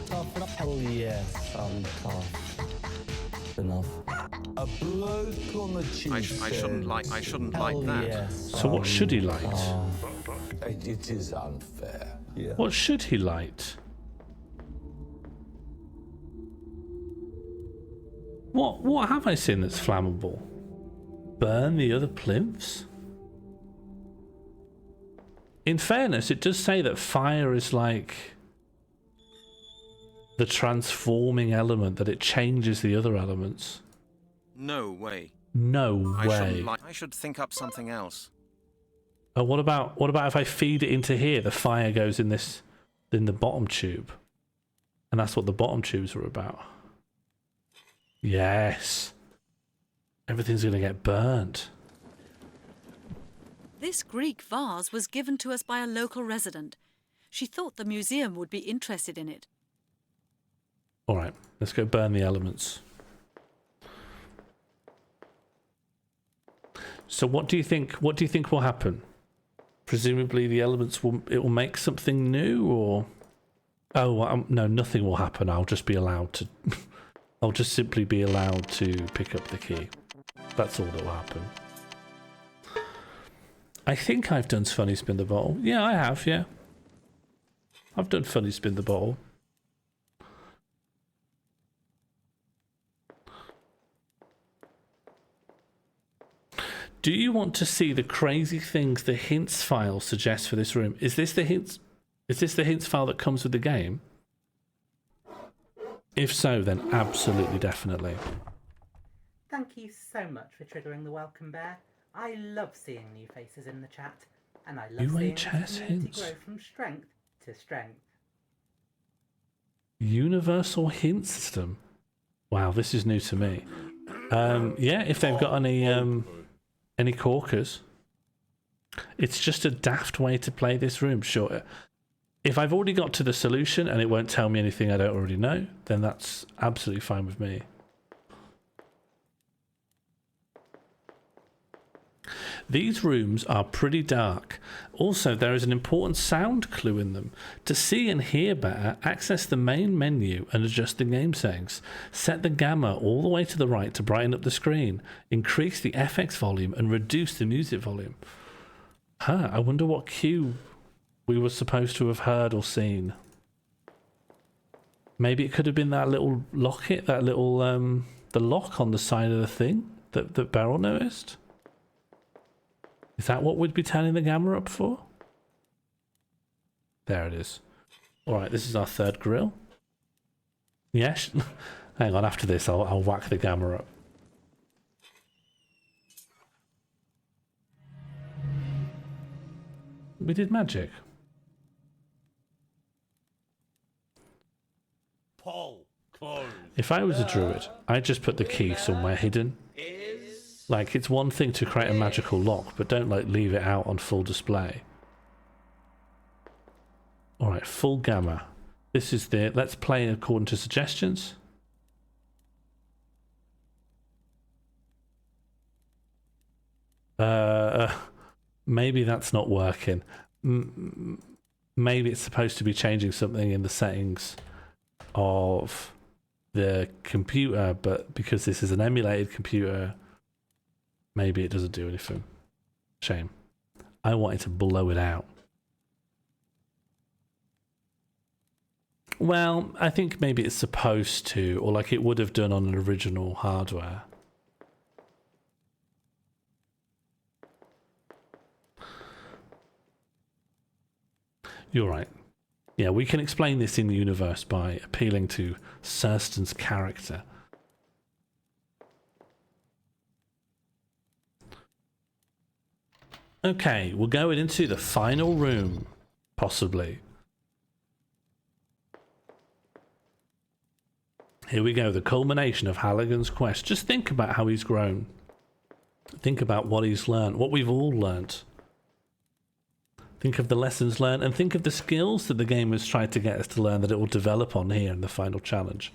Tough enough? Hell yes, I'm tough enough. A bloke on the cheek. I shouldn't like that. Yes, so what should he light? It is unfair. Yeah. What should he light? What have I seen that's flammable? Burn the other plinths? In fairness, it does say that fire is like the transforming element, that it changes the other elements. No way. No way. I should think up something else. Oh, what about if I feed it into here? The fire goes in the bottom tube, and that's what the bottom tubes are about. Yes. Everything's going to get burnt. This Greek vase was given to us by a local resident. She thought the museum would be interested in it. All right, let's go burn the elements. So what do you think will happen? Presumably the elements will make something new, or... Oh, no, nothing will happen. I'll just be allowed to... I'll just simply be allowed to pick up the key. That's all that will happen. I think I've done Funny Spin the Bottle. Yeah, I have, yeah. I've done funny spin the bottle. Do you want to see the crazy things the hints file suggests for this room? Is this the hints? Is this the hints file that comes with the game? If so, then absolutely, definitely. Thank you so much for triggering the welcome bear. I love seeing new faces in the chat, and I love seeing UHS this community hints. grow from strength to strength. Universal hint system. Wow, this is new to me. Yeah, if they've got any corkers, it's just a daft way to play this room. Sure, if I've already got to the solution and it won't tell me anything I don't already know, then that's absolutely fine with me. These rooms are pretty dark. Also, there is an important sound clue in them. To see and hear better, access the main menu and adjust the game settings. Set the gamma all the way to the right to brighten up the screen. Increase the FX volume and reduce the music volume. I wonder what cue we were supposed to have heard or seen. Maybe it could have been that little locket, that little, the lock on the side of the thing that Beryl noticed. Is that what we'd be turning the gamma up for? There it is. Alright, this is our third grill. Yes? Hang on, after this I'll whack the gamma up. We did magic. Paul, close. If I was a druid, I'd just put the key somewhere hidden. Like, it's one thing to create a magical lock, but don't, like, leave it out on full display. Alright, full gamma. This is the... Let's play according to suggestions. Maybe that's not working. Maybe it's supposed to be changing something in the settings of the computer, but because this is an emulated computer... Maybe it doesn't do anything. Shame. I wanted to blow it out. Well, I think maybe it's supposed to, or like it would have done on an original hardware. You're right. Yeah, we can explain this in the universe by appealing to Surstan's character. Okay, we're going into the final room, possibly. Here we go, the culmination of Halligan's quest. Just think about how he's grown. Think about what he's learned, what we've all learnt. Think of the lessons learned, and think of the skills that the game has tried to get us to learn that it will develop on here in the final challenge.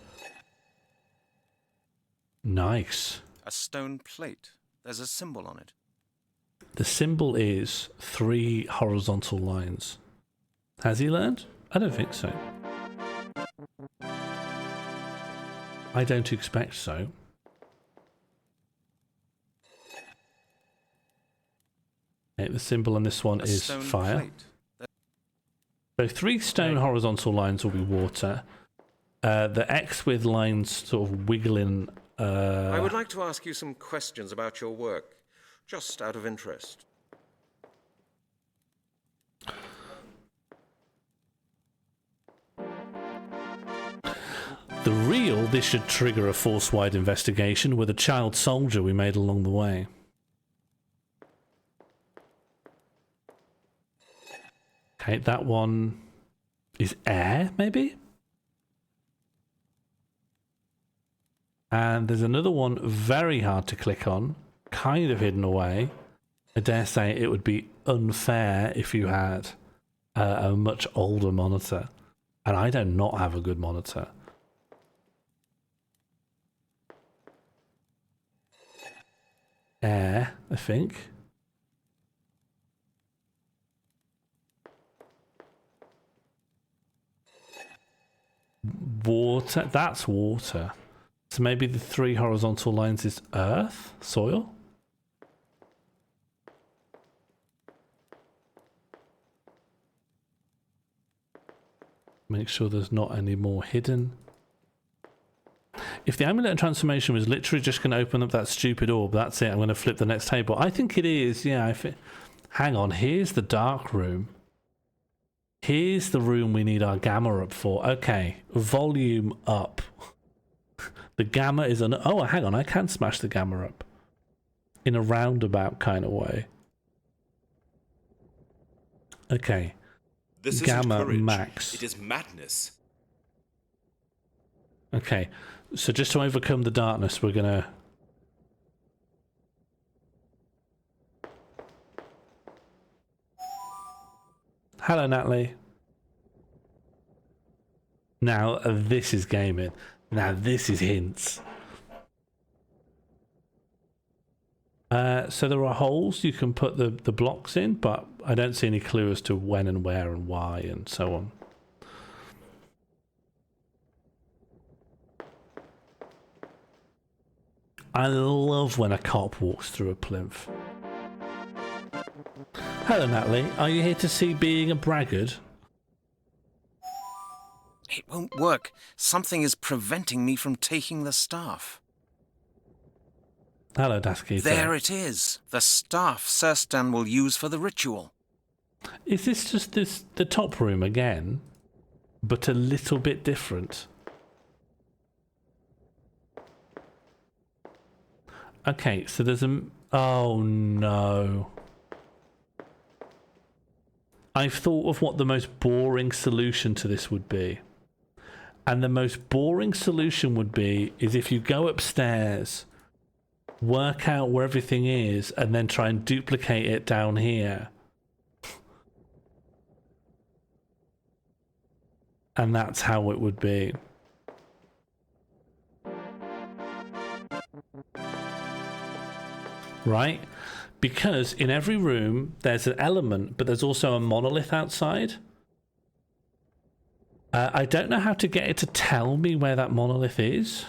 Nice. A stone plate. There's a symbol on it. The symbol is 3 horizontal lines. Has he learned? I don't think so. I don't expect so. Okay, the symbol on this one is fire. So 3 stone horizontal lines will be water. The X with lines sort of wiggling. I would like to ask you some questions about your work. Just out of interest. The real, this should trigger a force-wide investigation with a child soldier we made along the way. Okay, that one is air, maybe? And there's another one very hard to click on. Kind of hidden away. I dare say it would be unfair if you had a much older monitor. And I do not have a good monitor. Air, I think. Water, that's water. So maybe the 3 horizontal lines is earth, soil? Make sure there's not any more hidden. If the amulet transformation was literally just going to open up that stupid orb, that's it. I'm going to flip the next table. I think it is, yeah. Hang on, here's the dark room. Here's the room we need our gamma up for. Okay, volume up. The gamma is an... Oh, hang on, I can smash the gamma up. In a roundabout kind of way. Okay. This gamma isn't courage. max. It is madness. Okay, so just to overcome the darkness, we're gonna... Hello, Natalie. Now, this is gaming. Now, this is hints. So there are holes you can put the blocks in, but I don't see any clue as to when and where and why and so on. I love when a cop walks through a plinth. Hello, Natalie. Are you here to see Being a Braggart? It won't work. Something is preventing me from taking the staff. Hello, Daskita. There it is. The staff Sirstan will use for the ritual. Is this just the top room again, but a little bit different? Okay, so there's a... Oh, no. I've thought of what the most boring solution to this would be. And the most boring solution would be is if you go upstairs, work out where everything is, and then try and duplicate it down here. And that's how it would be. Right? Because in every room there's an element, but there's also a monolith outside. I don't know how to get it to tell me where that monolith is.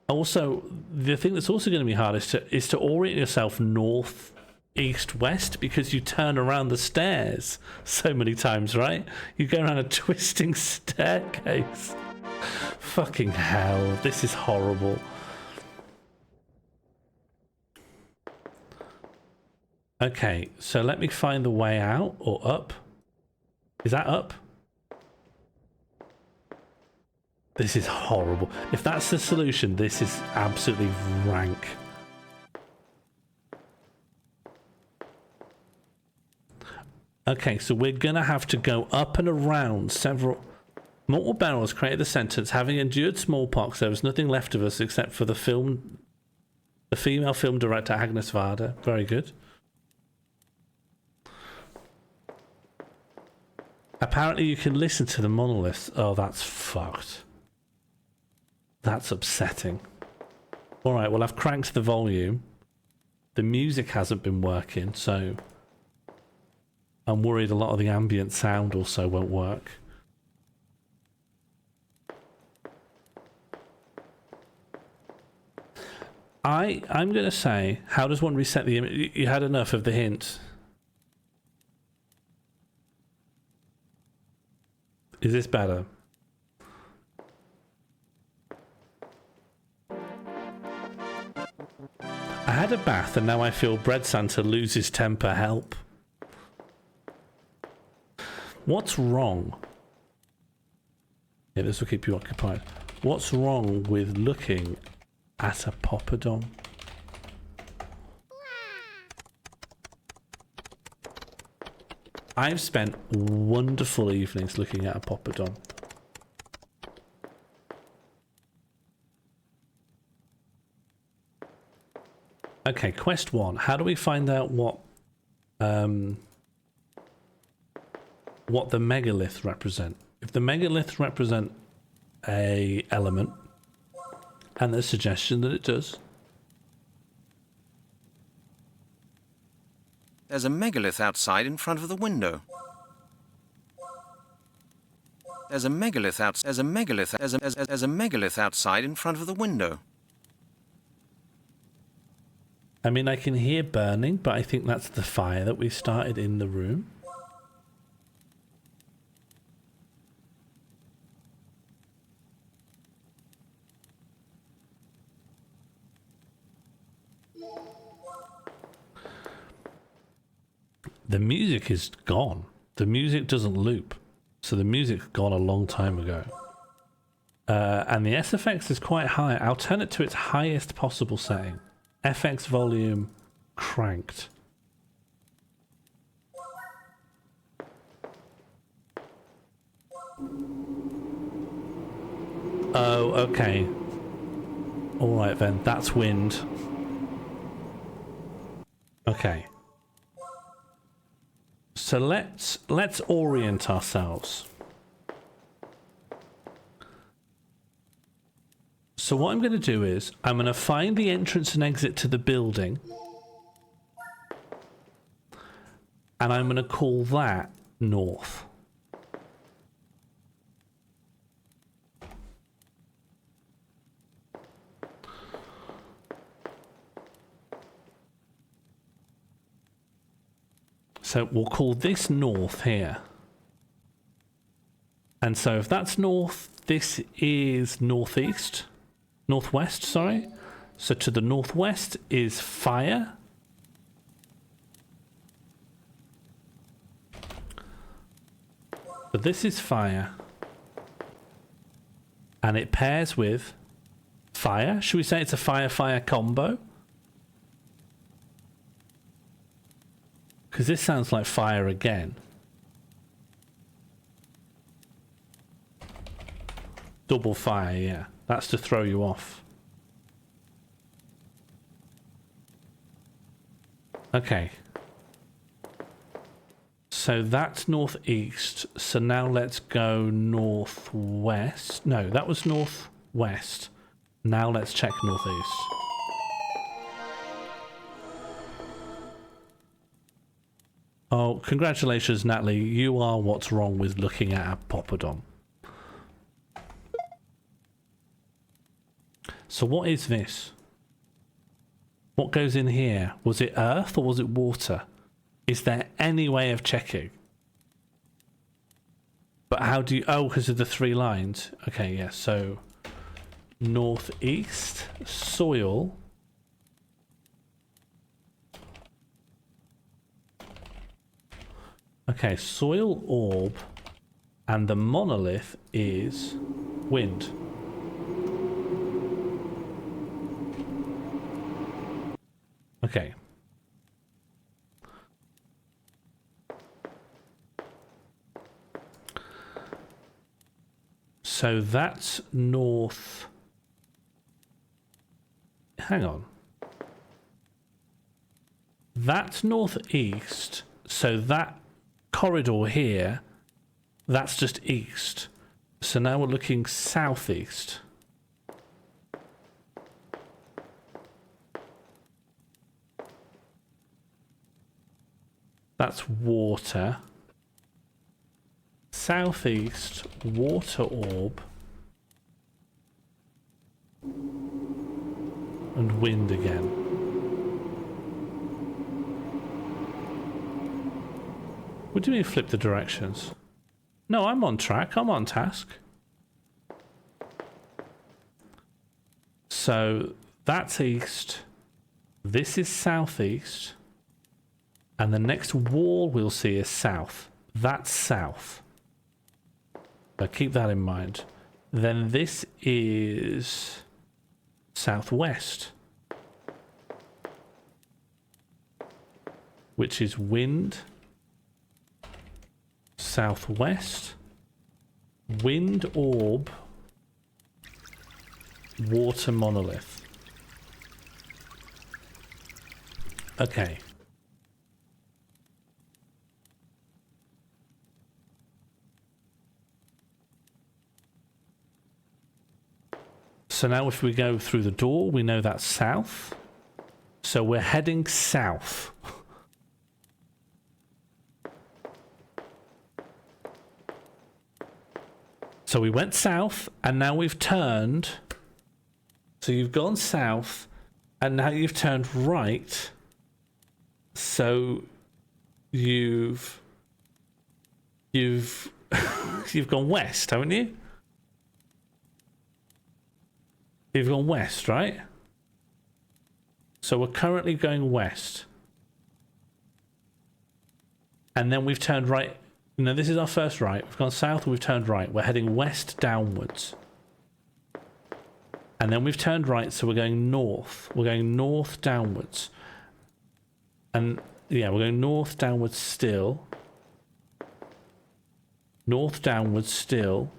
Also, the thing that's also going to be hard is to orient yourself north, east, west, because you turn around the stairs so many times, right? You go around a twisting staircase. Fucking hell, this is horrible. Okay, so let me find the way out, or up. Is that up? This is horrible. If that's the solution, this is absolutely rank. Okay, so we're gonna have to go up and around several... Mortal Barrels created the sentence, having endured smallpox, there was nothing left of us except for the female film director Agnes Varda. Very good. Apparently you can listen to the monoliths. Oh, that's fucked. That's upsetting. Alright, well I've cranked the volume. The music hasn't been working, so... I'm worried a lot of the ambient sound also won't work. I'm going to say, how does one reset the image? You had enough of the hint. Is this better? I had a bath and now I feel Bread Santa loses temper. Help. What's wrong? Yeah, this will keep you occupied. What's wrong with looking at a poppadom? I've spent wonderful evenings looking at a poppadom. Okay, quest 1. How do we find out what the megaliths represent? If the megaliths represent a element, and there's suggestion that it does. There's a megalith outside in front of the window. There's a megalith outside in front of the window. I mean, I can hear burning, but I think that's the fire that we started in the room. The music is gone. The music doesn't loop. So the music's gone a long time ago. And the SFX is quite high. I'll turn it to its highest possible setting. FX volume cranked. Oh, okay. Alright then, that's wind. Okay. So let's orient ourselves. So what I'm going to do is I'm going to find the entrance and exit to the building, and I'm going to call that north. So we'll call this north here. And so if that's north, this is northeast. Northwest, sorry. So to the northwest is fire. So this is fire. And it pairs with fire. Should we say it's a fire-fire combo? Because this sounds like fire again. Double fire, yeah. That's to throw you off. Okay. So that's northeast. So now let's go northwest. No, that was northwest. Now let's check northeast. Oh, congratulations, Natalie. You are what's wrong with looking at a poppadom. So what is this? What goes in here? Was it earth or was it water? Is there any way of checking? But how do you... Oh, because of the 3 lines. Okay, yeah, so... Northeast, soil... Okay, soil orb, and the monolith is wind. Okay. So that's north. Hang on. That's northeast, so that corridor here, that's just east. So now we're looking southeast. That's water. Southeast, water orb. And wind again. What do you mean flip the directions? No, I'm on track. I'm on task. So that's east. This is southeast. And the next wall we'll see is south. That's south. But keep that in mind. Then this is southwest, which is wind. Southwest, wind orb, water monolith. Okay. So now if we go through the door, we know that's south. So we're heading south. So we went south, and now we've turned. So you've gone south, and now you've turned right. So you've you've gone west, haven't you? You've gone west, right? So we're currently going west. And then we've turned right. No, this is our first right. We've gone south and we've turned right. We're heading west downwards. And then we've turned right, so we're going north. We're going north downwards. And yeah, we're going north downwards still. North downwards still.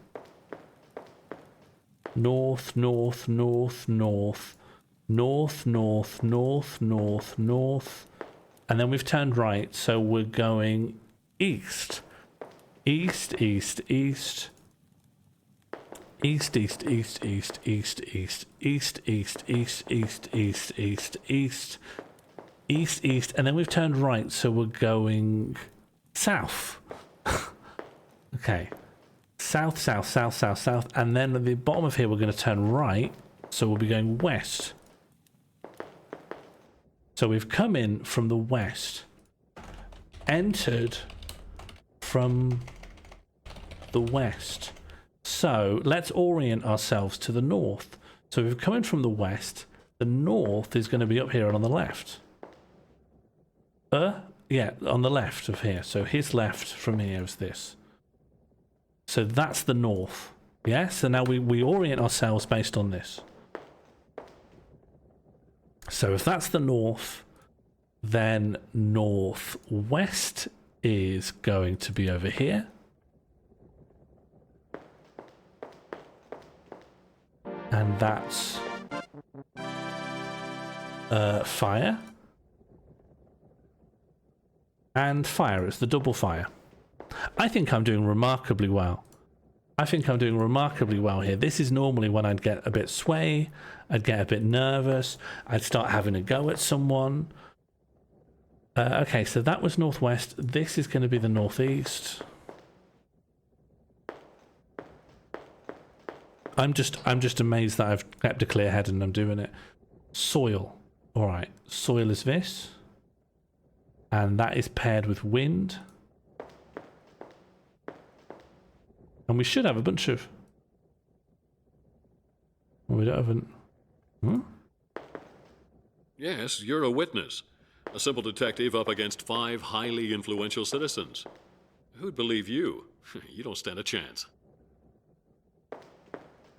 North, north, north, north. North, north, north, north, north. And then we've turned right, so we're going east. East, east, east. East, east, east, east, east, east, east, east, east, east, east, east, east, east, east, and then we've turned right, so we're going south. Okay, south, south, south, south, south, and then at the bottom of here we're going to turn right, so we'll be going west. So we've come in from the west, entered from the west. So let's orient ourselves to the north. So we've come in from the west. The north is going to be up here and on the left. Yeah, on the left of here. So his left from here is this. So that's the north. Yeah, so now we orient ourselves based on this. So if that's the north, then northwest is going to be over here. And that's fire. And fire is the double fire. I think I'm doing remarkably well. I think I'm doing remarkably well here. This is normally when I'd get a bit sway, I'd get a bit nervous, I'd start having a go at someone. Okay, so that was northwest. This is going to be the northeast. I'm just amazed that I've kept a clear head and I'm doing it. Soil. All right, soil is this. And that is paired with wind. And we should have a bunch of... Well, we don't have an... Hmm? Yes, you're a witness. A simple detective up against 5 highly influential citizens. Who'd believe you? You don't stand a chance.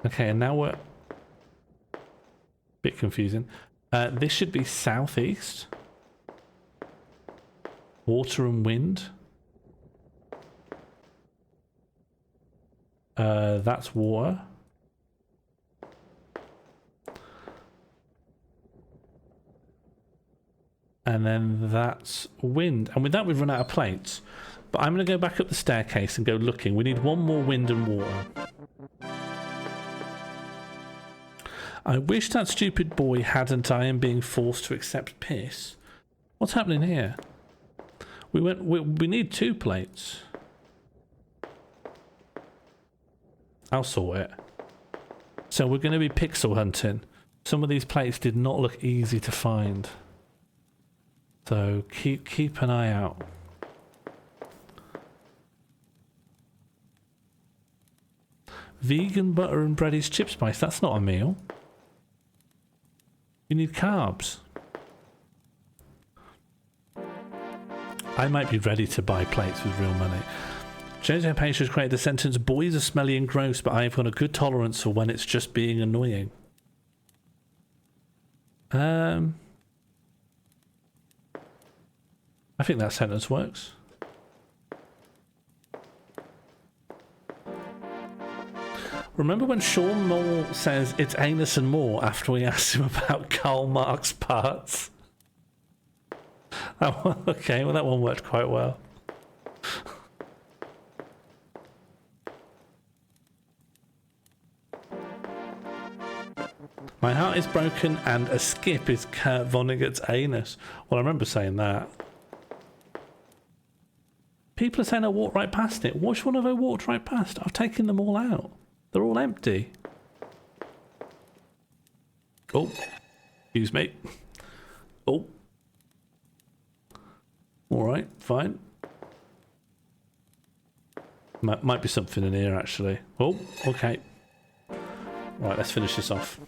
Okay, and now we're... Bit confusing. This should be southeast. Water and wind. That's water. And then that's wind. And with that we've run out of plates. But I'm going to go back up the staircase and go looking. We need one more wind and water. I wish that stupid boy hadn't. I am being forced to accept piss. What's happening here? We need 2 plates. I'll sort it. So we're going to be pixel hunting. Some of these plates did not look easy to find. So keep an eye out. Vegan butter and bread is chip spice. That's not a meal. You need carbs. I might be ready to buy plates with real money. JJ Page has created the sentence, boys are smelly and gross, but I've got a good tolerance for when it's just being annoying. I think that sentence works. Remember when Sean Moore says it's anus and more after we asked him about Karl Marx parts? That one, okay, well that one worked quite well. My heart is broken and a skip is Kurt Vonnegut's anus. Well, I remember saying that. People are saying I walked right past it. Which one have I walked right past? I've taken them all out. They're all empty. Oh, excuse me. Oh. Alright, fine. Might be something in here, actually. Oh, okay. Right, let's finish this off.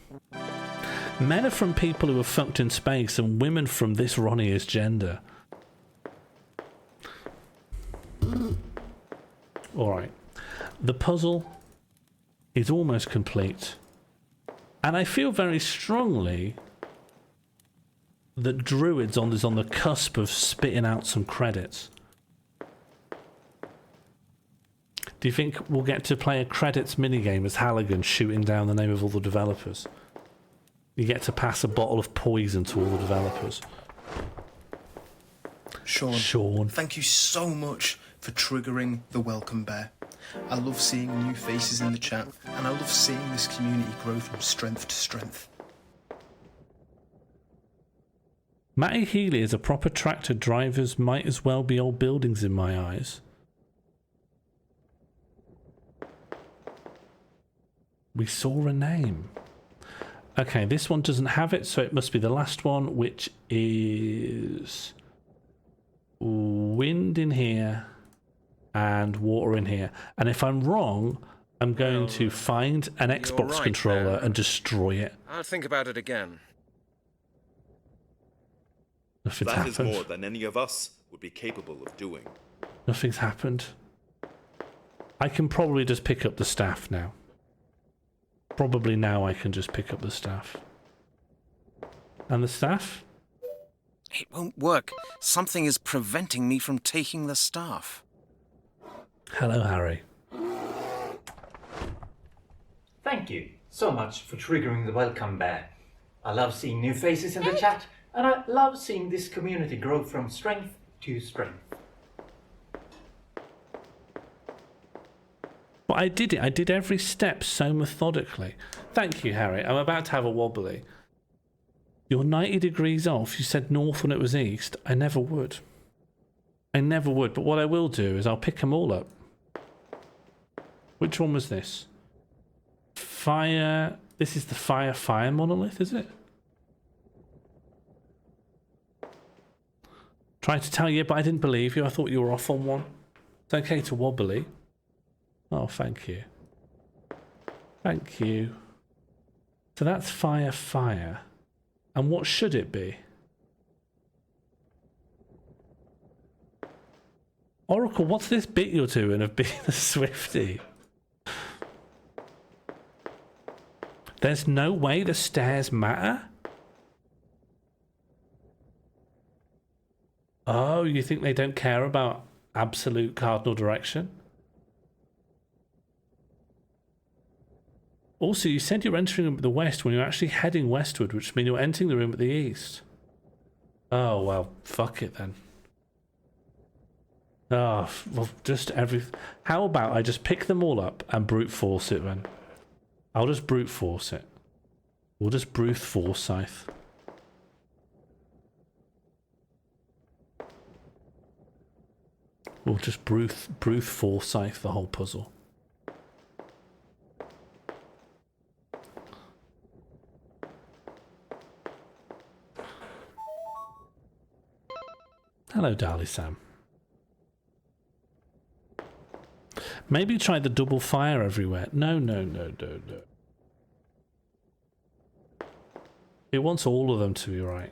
Men are from people who are fucked in space, and women from this Ronnie is gender. Alright. The puzzle is almost complete. And I feel very strongly that Druids is on the cusp of spitting out some credits. Do you think we'll get to play a credits minigame as Halligan shooting down the name of all the developers? You get to pass a bottle of poison to all the developers. Sean, thank you so much for triggering the welcome bear. I love seeing new faces in the chat, and I love seeing this community grow from strength to strength. Matty Healy is a proper tractor. Drivers might as well be old buildings in my eyes. We saw a name. Okay, this one doesn't have it, so it must be the last one, which is wind in here and water in here. And if I'm wrong, I'm going to find an Xbox right controller there. and destroy it. I'll think about it again. Nothing's That is happened. more than any of us would be capable of doing. Nothing's happened. I can probably just pick up the staff now. Probably now I can just pick up the staff. And the staff? It won't work. Something is preventing me from taking the staff. Hello, Harry. Thank you so much for triggering the welcome bear. I love seeing new faces in the chat, and I love seeing this community grow from strength to strength. But I did it. I did every step so methodically. Thank you, Harry. I'm about to have a wobbly. You're 90 degrees off. You said north when it was east. I never would. I never would. But what I will do is I'll pick them all up. Which one was this? Fire. This is the fire monolith, is it? Tried to tell you, but I didn't believe you. I thought you were off on one. It's okay to wobbly. Oh, thank you. Thank you. So that's fire. And what should it be? Oracle, what's this bit you're doing of being a Swiftie? There's no way the stairs matter? Oh, you think they don't care about absolute cardinal direction? Also, you said you're entering the room at the west when you're actually heading westward, which means you're entering the room at the east. Oh, well, fuck it then. Oh, well, just every... How about I just pick them all up and brute force it then? I'll just brute force it. We'll just brute forsyth. We'll just brute forsyth the whole puzzle. Hello, Darly Sam. Maybe try the double fire everywhere. No. It wants all of them to be right.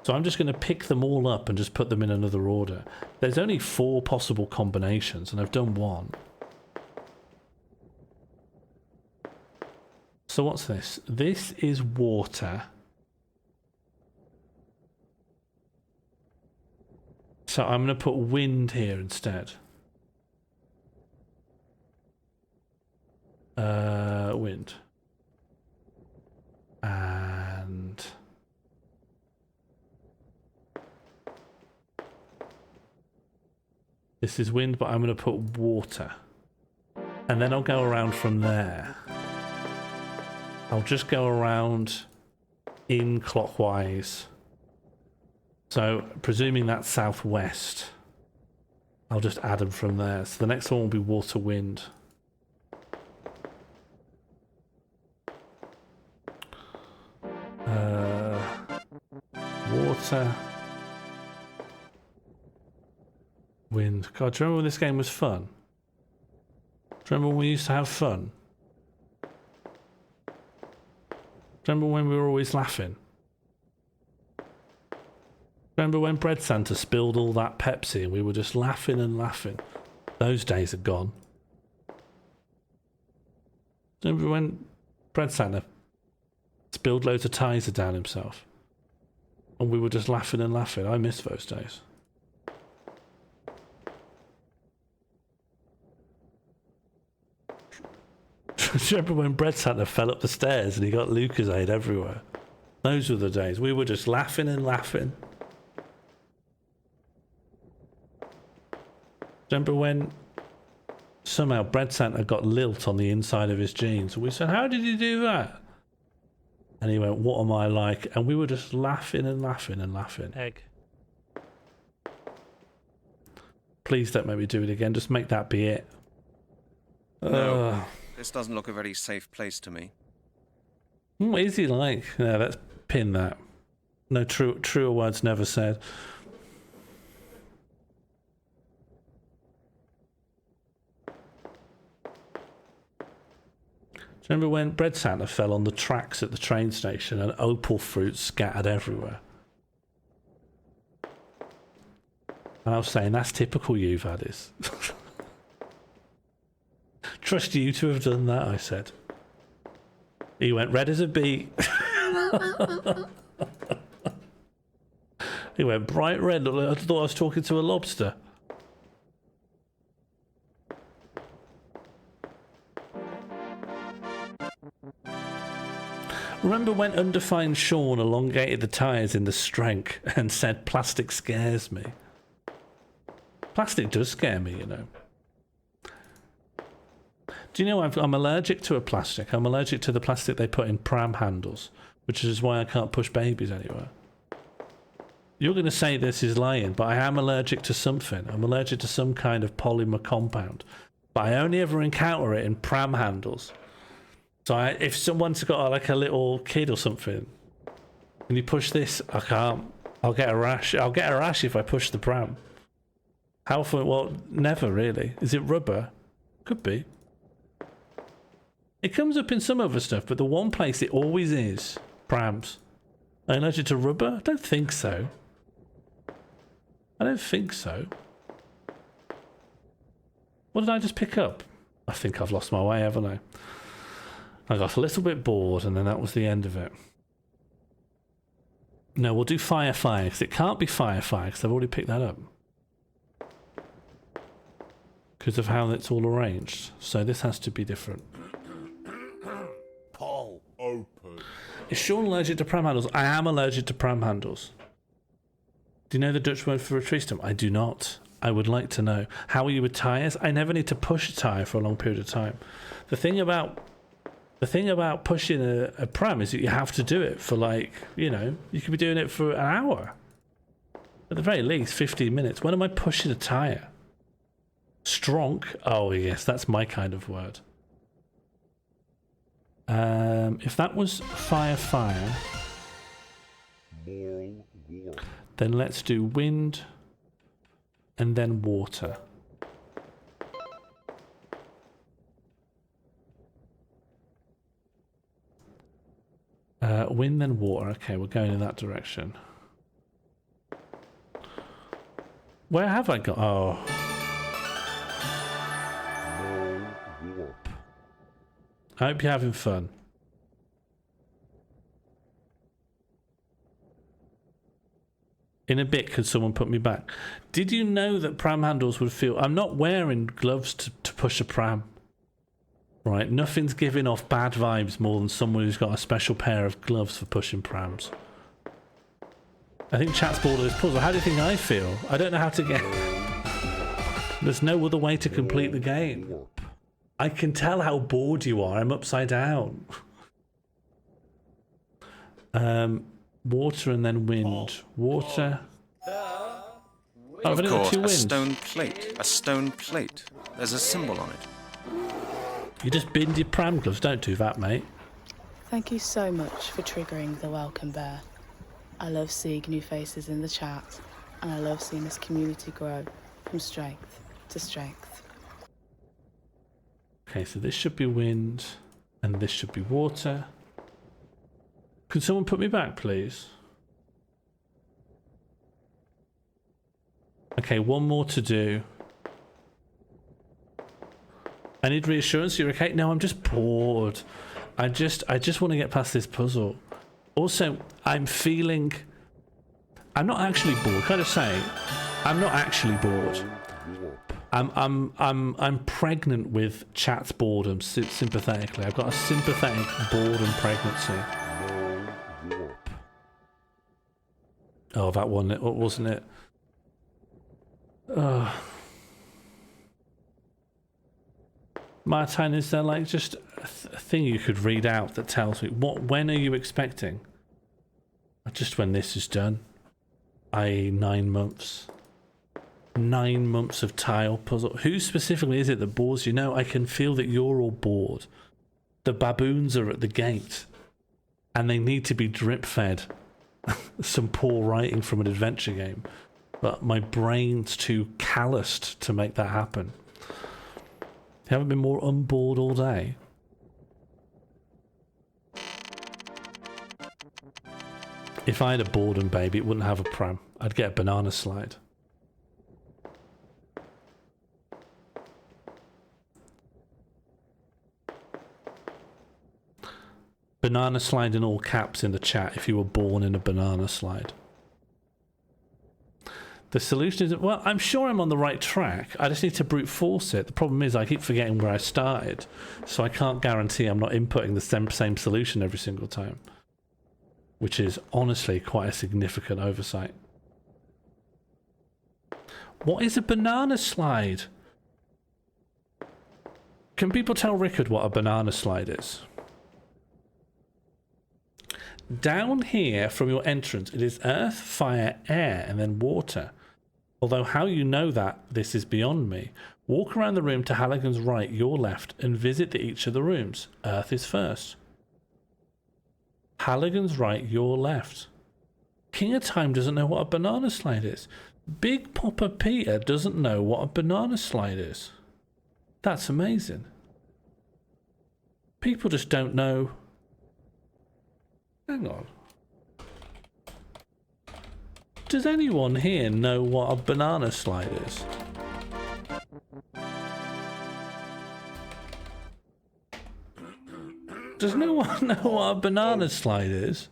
So I'm just going to pick them all up and just put them in another order. There's only 4 possible combinations, and I've done 1. So what's this? This is water. So I'm going to put wind here instead. Wind. And... This is wind, but I'm going to put water. And then I'll go around from there. I'll just go around in clockwise. So, presuming that's southwest, I'll just add them from there. So the next one will be water, wind. Water. Wind. God, do you remember when this game was fun? Do you remember when we used to have fun? Do you remember when we were always laughing? Remember when Bread Santa spilled all that Pepsi and we were just laughing and laughing? Those days are gone. Remember when Bread Santa spilled loads of Tizer down himself? And we were just laughing and laughing. I miss those days. Remember when Bread Santa fell up the stairs and he got Lucozade everywhere? Those were the days. We were just laughing and laughing. Remember when somehow Bread Santa got lilt on the inside of his jeans? And we said, how did you do that? And he went, what am I like? And we were just laughing and laughing and laughing. Egg. Please don't make me do it again. Just make that be it. No, this doesn't look a very safe place to me. What is he like? No, let's pin that. No, truer words never said. Do you remember when Bread Santa fell on the tracks at the train station and opal fruit scattered everywhere? And I was saying, that's typical you, Vadis. Trust you to have done that, I said. He went red as a beet. He went bright red. I thought I was talking to a lobster. Remember when Undefined Sean elongated the tyres in the strength and said plastic scares me? Plastic does scare me, you know. Do you know I'm allergic to a plastic? I'm allergic to the plastic they put in pram handles, which is why I can't push babies anywhere. You're going to say this is lying, but I am allergic to something. I'm allergic to some kind of polymer compound, but I only ever encounter it in pram handles. So if someone's got like a little kid or something, and you push this, I can't. I'll get a rash. I'll get a rash if I push the pram. How often? Well, never really. Is it rubber? Could be. It comes up in some other stuff, but the one place it always is, prams. Are you allergic to rubber? I don't think so. I don't think so. What did I just pick up? I think I've lost my way, haven't I? I got a little bit bored and then that was the end of it. No, we'll do fire because it can't be fire because I've already picked that up. Because of how it's all arranged. So this has to be different. Paul, open. Is Sean allergic to pram handles? I am allergic to pram handles. Do you know the Dutch word for a tree stump? I do not. I would like to know. How are you with tyres? I never need to push a tyre for a long period of time. The thing about pushing a pram is that you have to do it for, like, you know, you could be doing it for an hour. At the very least, 15 minutes. When am I pushing a tyre? Stronk? Oh, yes, that's my kind of word. If that was fire, then let's do wind and then water. Wind then water. Okay, we're going in that direction. Where have I got? Oh. I hope you're having fun. In a bit, could someone put me back? Did you know that pram handles would feel... I'm not wearing gloves to push a pram. Right, nothing's giving off bad vibes more than someone who's got a special pair of gloves for pushing prams. I think chat's bored of this puzzle. How do you think I feel? I don't know how to get... There's no other way to complete the game. I can tell how bored you are. I'm upside down. Water and then wind. Water. Oh, I've only got two winds. A stone plate. A stone plate. There's a symbol on it. You just binned your pram gloves. Don't do that, mate. Thank you so much for triggering the welcome bear. I love seeing new faces in the chat, and I love seeing this community grow from strength to strength. Okay, so this should be wind, and this should be water. Could someone put me back, please? Okay, one more to do. I need reassurance. You're okay? No, I'm just bored. I just want to get past this puzzle. Also, I'm not actually bored. Can I just say, I'm not actually bored. I'm pregnant with chat's boredom sympathetically. I've got a sympathetic boredom pregnancy. Oh, that one, wasn't it? Martine, is there like just a thing you could read out that tells me when are you expecting? Just when this is done, i.e. 9 months. 9 months of tile puzzle. Who specifically is it that bores you? No, I can feel that you're all bored. The baboons are at the gate, and they need to be drip fed some poor writing from an adventure game. But my brain's too calloused to make that happen. You haven't been more unbored all day. If I had a boredom baby, it wouldn't have a pram. I'd get a banana slide. Banana slide in all caps in the chat if you were born in a banana slide. The solution is, well, I'm sure I'm on the right track. I just need to brute force it. The problem is I keep forgetting where I started, so I can't guarantee I'm not inputting the same solution every single time, which is honestly quite a significant oversight. What is a banana slide? Can people tell Rickard what a banana slide is? Down here from your entrance, it is earth, fire, air, and then water. Although how you know that, this is beyond me. Walk around the room to Halligan's right, your left, and visit each of the rooms. Earth is first. Halligan's right, your left. King of Time doesn't know what a banana slide is. Big Papa Peter doesn't know what a banana slide is. That's amazing. People just don't know. Hang on. Does anyone here know what a banana slide is? Does no one know what a banana slide is?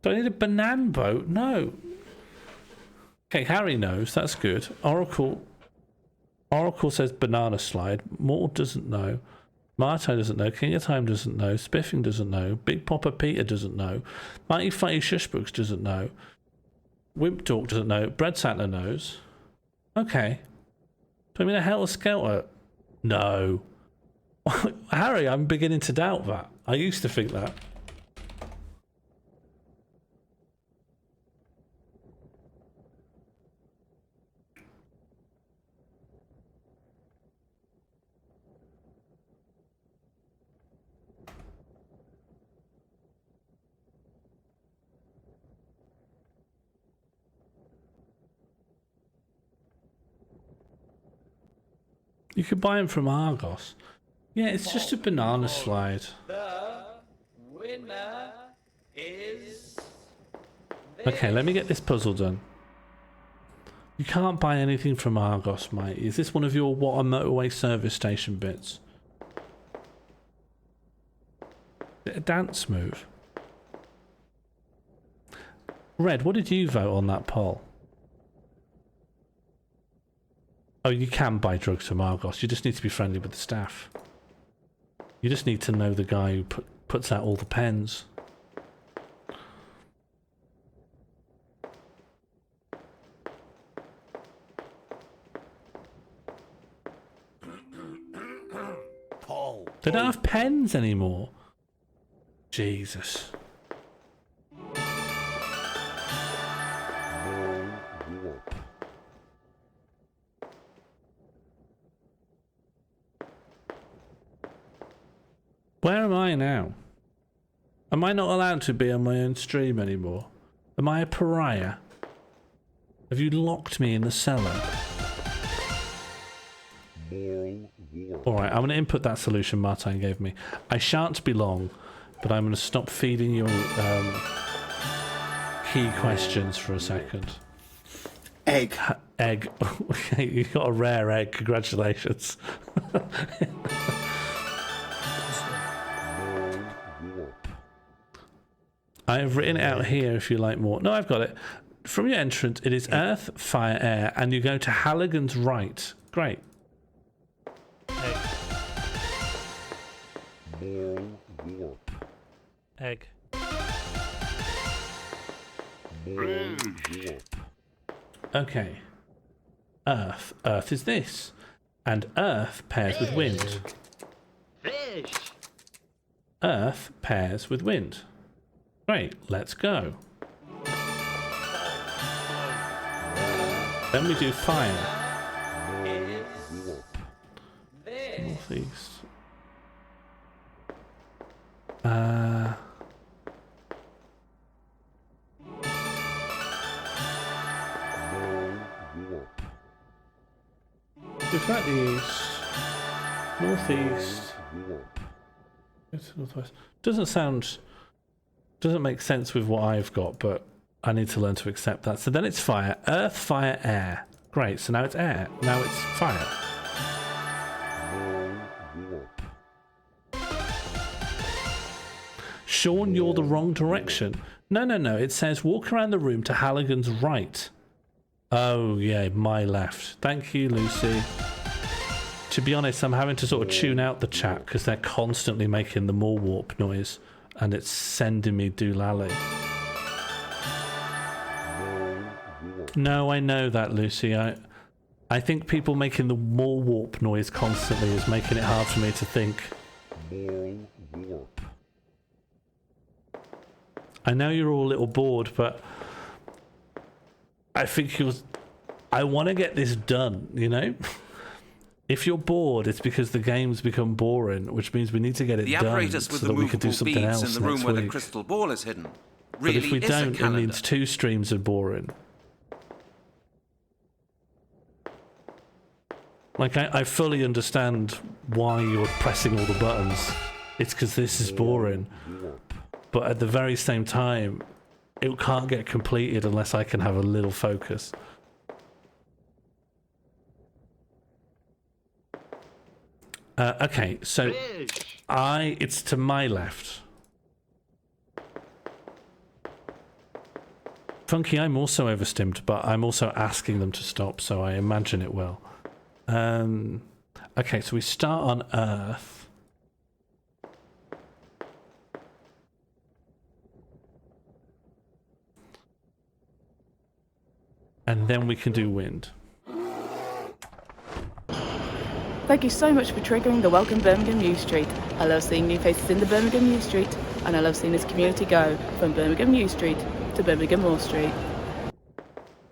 Do I need a banana boat? No. Okay, Harry knows. That's good. Oracle says banana slide. Maud doesn't know. Martine doesn't know. King of Time doesn't know. Spiffing doesn't know. Big Papa Peter doesn't know. Mighty Fighty Shushbooks doesn't know. Wimp Talk doesn't know. Bread Santa knows. Okay. Do I mean a Helter Skelter? No. Harry, I'm beginning to doubt that. I used to think that. You could buy them from Argos. Yeah, it's just a banana slide. The winner is... Okay, let me get this puzzle done. You can't buy anything from Argos, mate. Is this one of your what a motorway service station bits? Is it a dance move? Red, what did you vote on that poll? Oh, you can buy drugs from Argos. You just need to be friendly with the staff. You just need to know the guy who puts out all the pens. Paul. They don't have pens anymore. Jesus. Where am I now? Am I not allowed to be on my own stream anymore? Am I a pariah? Have you locked me in the cellar? Alright, I'm going to input that solution Martine gave me. I shan't be long, but I'm going to stop feeding you key questions for a second. Egg. Egg. Okay, you got a rare egg. Congratulations. I have written it out here if you like more. No, I've got it. From your entrance, it is earth, fire, air, and you go to Halligan's right. Great. Egg. Moral warp. Egg. Moral warp. Okay. Earth. Earth is this. And earth pairs with wind. Fish. Earth pairs with wind. Great, let's go. Then we do fire. Northeast. We've got the east, northeast, northwest. Doesn't make sense with what I've got, but I need to learn to accept that. So then it's fire, earth, fire, air. Great, so now it's air, now it's fire. Sean, you're the wrong direction. No, it says walk around the room to Halligan's right. Oh, yeah, my left. Thank you, Lucy. To be honest, I'm having to sort of tune out the chat because they're constantly making the more warp noise and it's sending me doolally. No, I know that, Lucy. I think people making the more warp noise constantly is making it hard for me to think. Moral warp. I know you're all a little bored, but I think I want to get this done, you know? If you're bored, it's because the game's become boring, which means we need to get it The done apparatus with so the that we could do movable something beads else in the room next where week. the crystal ball is hidden But really if we is don't, a it calendar. means 2 streams of boring. Like, I fully understand why you're pressing all the buttons. It's because this is boring. But at the very same time, it can't get completed unless I can have a little focus. Okay, so it's to my left. Funky, I'm also overstimmed, but I'm also asking them to stop, so I imagine it will. Okay, so we start on Earth. And then we can do wind. Thank you so much for triggering the Welcome Birmingham New Street. I love seeing new faces in the Birmingham New Street, and I love seeing this community go from Birmingham New Street to Birmingham Moor Street.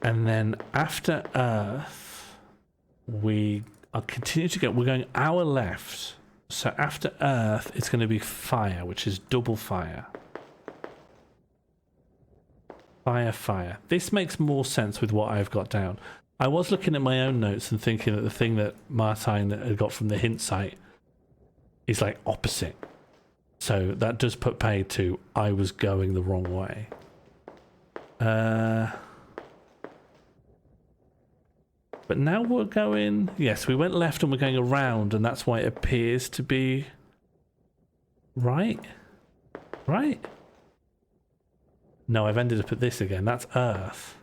And then after Earth, we are continue to go. We're going our left. So after Earth, it's going to be fire, which is double fire. Fire, fire. This makes more sense with what I've got down. I was looking at my own notes and thinking that the thing that Martine had got from the hint site is like opposite. So that does put paid to I was going the wrong way. But now we're going... Yes, we went left and we're going around, and that's why it appears to be... Right? Right? No, I've ended up at this again. That's Earth.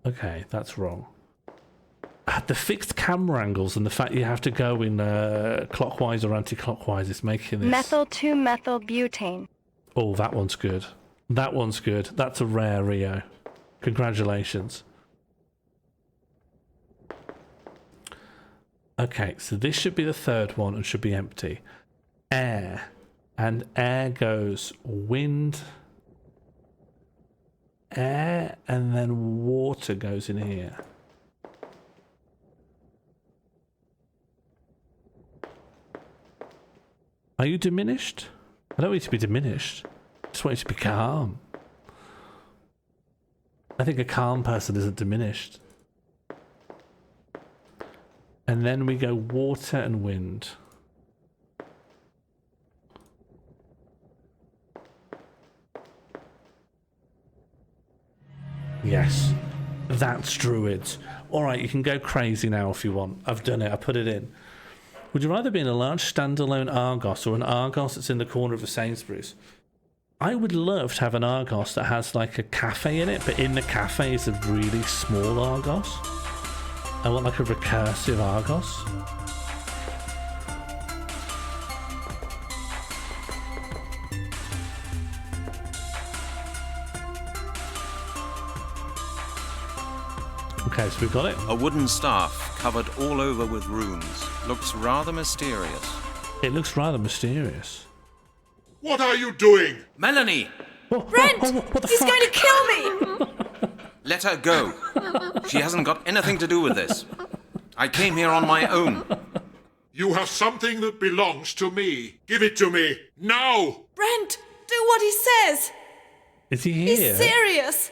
Okay, that's wrong. The fixed camera angles and the fact you have to go in clockwise or anti-clockwise is making this... Methyl 2-methylbutane. Oh, that one's good. That one's good. That's a rare Rio. Congratulations. Okay, so this should be the third one and should be empty. Air. And air goes wind... Air, and then water goes in here. Are you diminished? I don't want you to be diminished. I just want you to be calm. I think a calm person isn't diminished. And then we go water and wind. Yes. That's Druids. Alright, you can go crazy now if you want. I've done it, I put it in. Would you rather be in a large standalone Argos or an Argos that's in the corner of a Sainsbury's? I would love to have an Argos that has like a cafe in it, but in the cafe is a really small Argos. I want like a recursive Argos. Okay, so we've got it. A wooden staff covered all over with runes. Looks rather mysterious. It looks rather mysterious. What are you doing? Melanie! Brent! What the He's fuck? going to kill me! Let her go. She hasn't got anything to do with this. I came here on my own. You have something that belongs to me. Give it to me, now! Brent, do what he says! Is he here? He's serious!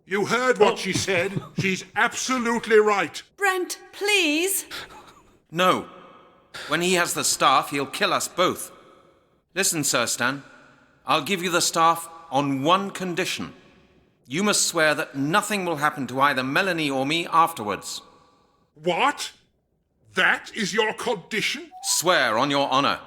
You heard what she said. She's absolutely right. Brent, please! No. When he has the staff, he'll kill us both. Listen, Sir Stan. I'll give you the staff on one condition. You must swear that nothing will happen to either Melanie or me afterwards. What? That is your condition? Swear on your honor.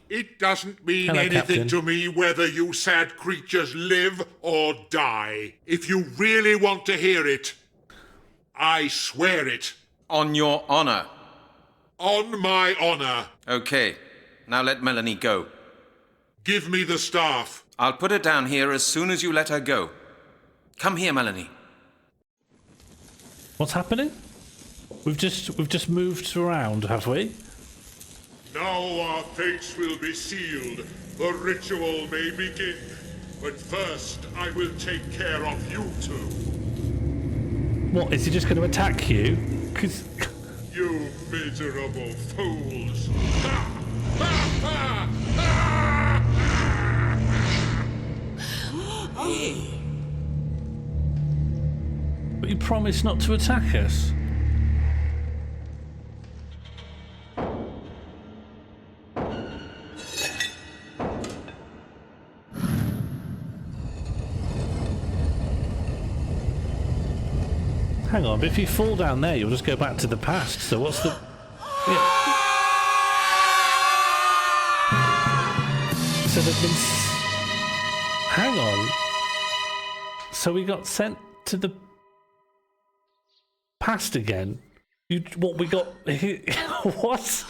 It doesn't mean Hello, anything Captain. to me whether you sad creatures live or die. If you really want to hear it, I swear it. On your honor. On my honor. Okay. Now let Melanie go. Give me the staff. I'll put her down here as soon as you let her go. Come here, Melanie. What's happening? We've just moved around, have we? Now our fates will be sealed. The ritual may begin. But first, I will take care of you two. What, is he just going to attack you? 'Cause... You miserable fools. But you promised not to attack us. Hang on, but if you fall down there, you'll just go back to the past. So what's the... Yeah. So there's been... Hang on. So we got sent to the past again. What we got? What?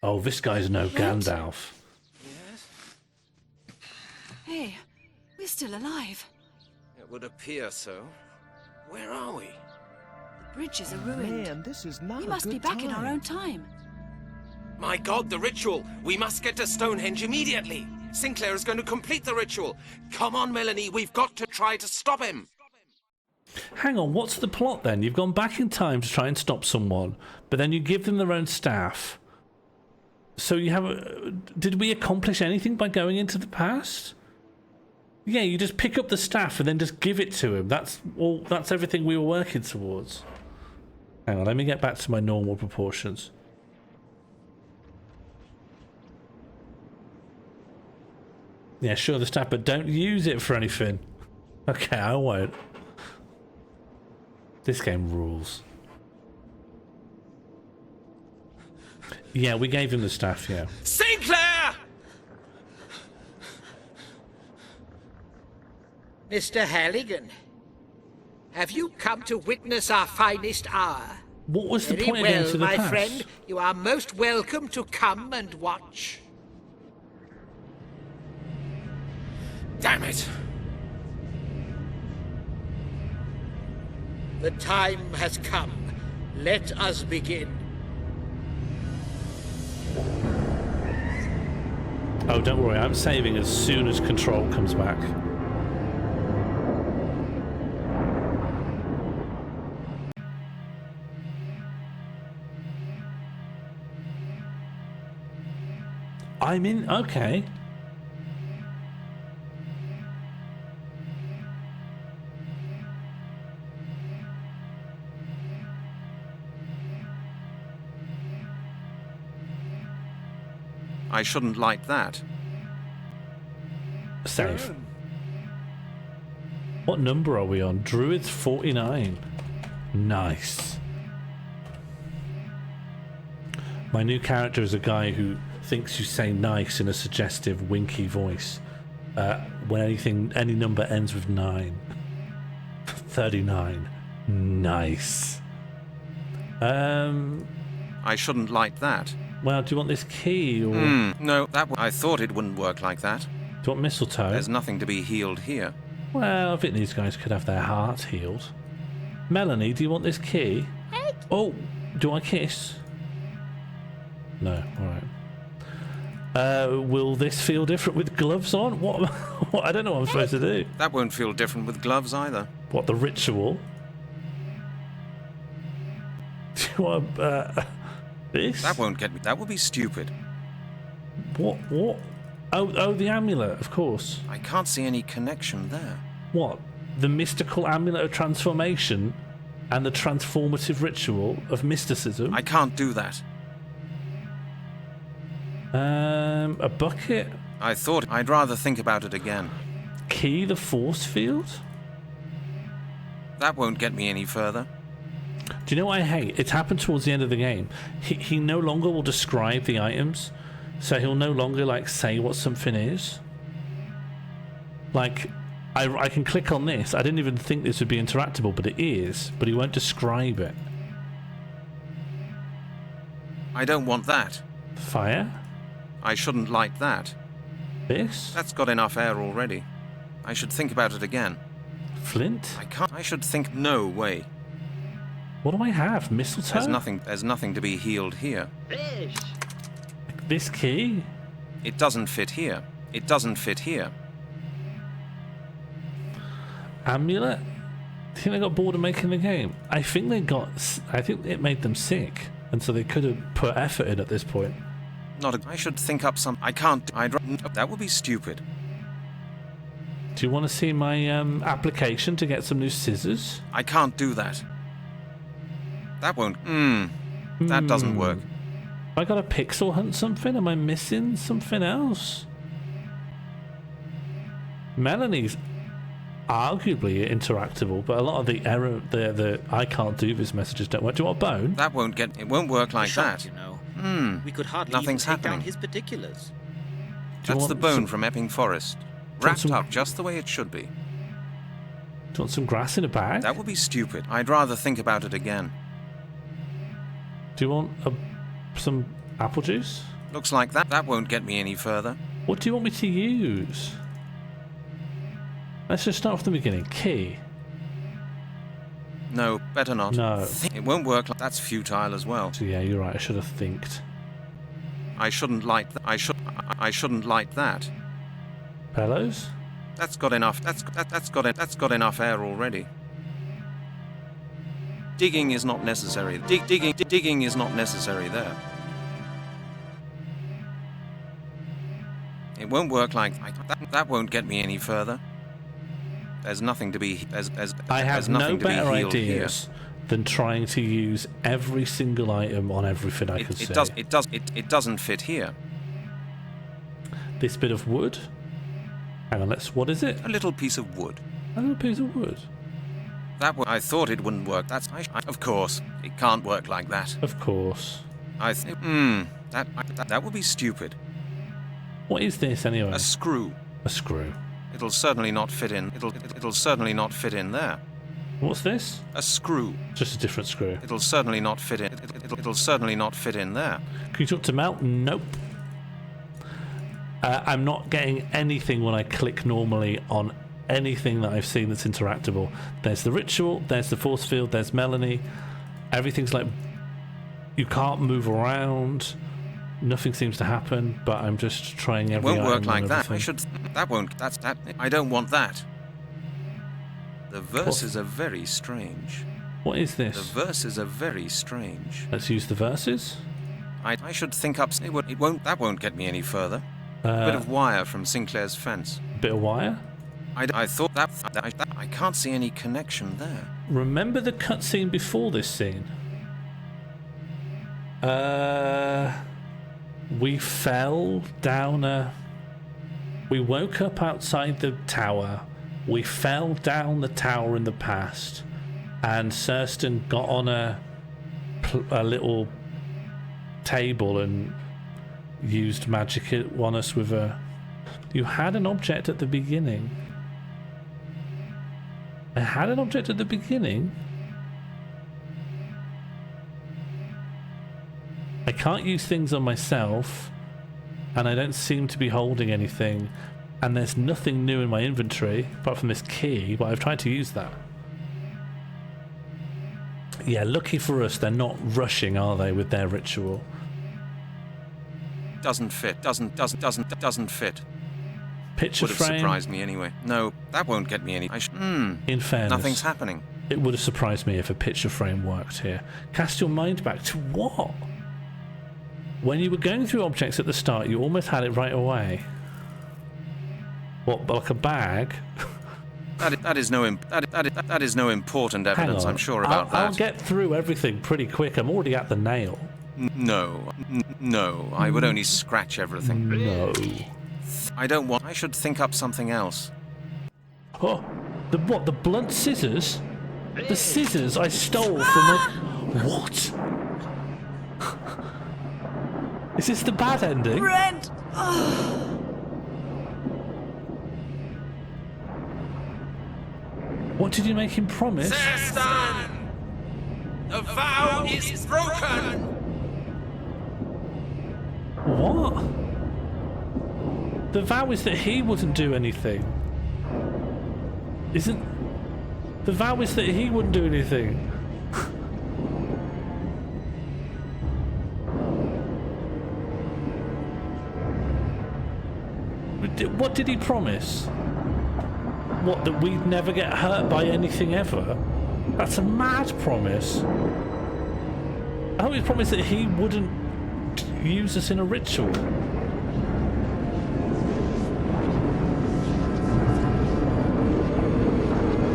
Oh, this guy's no Gandalf. Hey, we're still alive. It would appear so. Where are we? The bridges are ruined. Man, this is not We a must good be back in our time. own time. My God, the ritual! We must get to Stonehenge immediately! Sinclair is going to complete the ritual! Come on, Melanie, we've got to try to stop him! Hang on, what's the plot then? You've gone back in time to try and stop someone, but then you give them their own staff. So you have... Did we accomplish anything by going into the past? Yeah, you just pick up the staff and then just give it to him. That's everything we were working towards. Hang on, let me get back to my normal proportions. Yeah, sure, the staff, but don't use it for anything. Okay, I won't. This game rules. Yeah, we gave him the staff, yeah. Sinclair! Mr. Halligan, have you come to witness our finest hour? What was the Very point of going well, to the my past? friend. You are most welcome to come and watch. Damn it! The time has come. Let us begin. Oh, don't worry, I'm saving as soon as Control comes back. I'm in... Okay. I shouldn't like that. Save. 10. What number are we on? Druids 49. Nice. My new character is a guy who thinks you say nice in a suggestive, winky voice. When any number ends with 9. 39. Nice. I shouldn't like that. Well, do you want this key or... No, I thought it wouldn't work like that. Do you want mistletoe? There's nothing to be healed here. Well, I think these guys could have their hearts healed. Melanie, do you want this key? Oh, do I kiss? No, alright. Will this feel different with gloves on? What? I don't know what I'm supposed to do. That won't feel different with gloves either. What, the ritual? Do you want this? That won't get me. That would be stupid. What? Oh, the amulet, of course. I can't see any connection there. What? The mystical amulet of transformation and the transformative ritual of mysticism? I can't do that. A bucket? I thought I'd rather think about it again. Key the force field? That won't get me any further. Do you know what I hate? It's happened towards the end of the game. He no longer will describe the items, so he'll no longer like say what something is. Like, I can click on this. I didn't even think this would be interactable, but it is. But he won't describe it. I don't want that. Fire? I shouldn't like that. This? That's got enough air already. I should think about it again. Flint? I can't. I should think. No way. What do I have? Mistletoe? There's nothing to be healed here. Fish. This key? It doesn't fit here. It doesn't fit here. Amulet? I think they got bored of making the game. I think it made them sick, and so they could have put effort in at this point. I should think up some. I can't. That would be stupid. Do you want to see my application to get some new scissors? I can't do that. That won't. That doesn't work. Have I got to pixel hunt something? Am I missing something else? Melanie's arguably interactable, but a lot of the error, the I can't do this messages don't work. Do you want a bone? That won't get. It won't work like that. You know. We could hardly Nothing's even take happening. down his particulars. That's the bone from Epping Forest. Wrapped up just the way it should be. Do you want some grass in a bag? That would be stupid. I'd rather think about it again. Do you want some apple juice? Looks like that won't get me any further. What do you want me to use? Let's just start from the beginning. Key. No, better not. No. It won't work. That's futile as well. So yeah, you're right. I should have thinked. I shouldn't like that. I shouldn't like that. Bellows? That's got enough. That's got enough air already. Digging is not necessary. Digging is not necessary there. It won't work like that. Won't get me any further. There's nothing to be. I have no better ideas here. than trying to use every single item on everything I can see. It doesn't fit here. This bit of wood. Hang on. What is it? A little piece of wood. A little piece of wood. I thought it wouldn't work. Of course, it can't work like that. Of course. That would be stupid. What is this anyway? A screw. A screw. It'll certainly not fit in. It'll certainly not fit in there. What's this? A screw. Just a different screw. It'll certainly not fit in. It'll certainly not fit in there. Can you talk to Mel? Nope. I'm not getting anything when I click normally on anything that I've seen that's interactable. There's the ritual, there's the force field, there's Melanie. Everything's like you can't move around. Nothing seems to happen, but I'm just trying every item. It won't work like that. I don't want that. The verses are very strange. What is this? The verses are very strange. Let's use the verses. I should think up. That won't get me any further. A bit of wire from Sinclair's fence. A bit of wire? I thought that I can't see any connection there. Remember the cutscene before this scene? We fell down a We woke up outside the tower. We fell down the tower in the past, and Surston got on a little table and used magic on us with a... You had an object at the beginning. I had an object at the beginning? I can't use things on myself, and I don't seem to be holding anything, and there's nothing new in my inventory apart from this key, but I've tried to use that. Yeah, lucky for us, they're not rushing, are they, with their ritual? Doesn't fit. Doesn't fit. Picture would have frame. surprised me anyway. No, that won't get me any. In fairness, nothing's happening. It would have surprised me if a picture frame worked here. Cast your mind back to what? When you were going through objects at the start, you almost had it right away. What, like a bag? That is no important evidence. I'm sure about that. I'll get through everything pretty quick. I'm already at the nail. No, I would only scratch everything. No. I don't want. I should think up something else. Oh, the what? The blunt scissors? The scissors I stole from my... What? Is this the bad ending? Brent! What did you make him promise? Surston! The vow is broken! What? The vow is that he wouldn't do anything. Isn't... The vow is that he wouldn't do anything. What did he promise? What, that we'd never get hurt by anything ever? That's a mad promise. I thought he promised that he wouldn't use us in a ritual.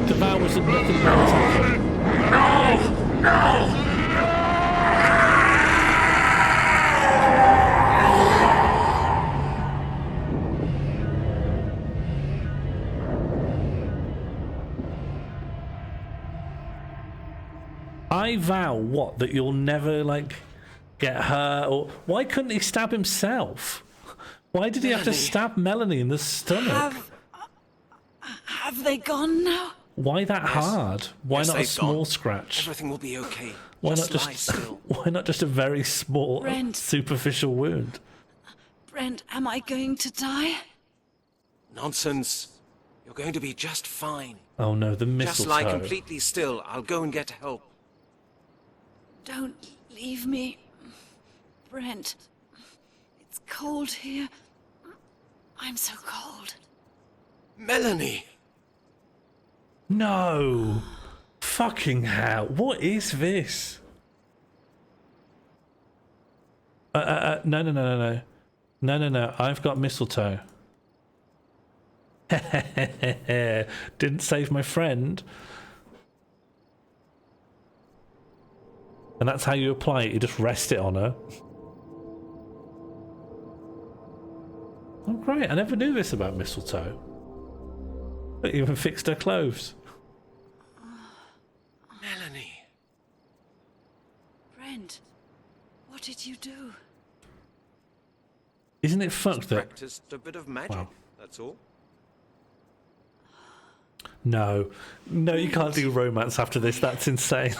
The vow was that nothing bad would happen. No! I vow what? That you'll never, like, get hurt? Or why couldn't he stab himself? Why did he have to stab Melanie in the stomach? Have they gone now? Why that hard? Why not a small scratch? Everything will be okay. Why Just not lie just still. why not just a very small Brent. superficial wound? Brent, am I going to die? Nonsense. You're going to be just fine. Oh no, the mistletoe. Just lie completely still. I'll go and get help. Don't leave me. Brent, it's cold here. I'm so cold. Melanie! No! Fucking hell. What is this? No. No. I've got mistletoe. Didn't save my friend. And that's how you apply it. You just rest it on her. Oh, great. I never knew this about mistletoe. It even fixed her clothes. Melanie. Brent, what did you do? Isn't it fucked that... Practiced a bit of magic, Wow. that's all. No, you can't do romance after this. That's insane.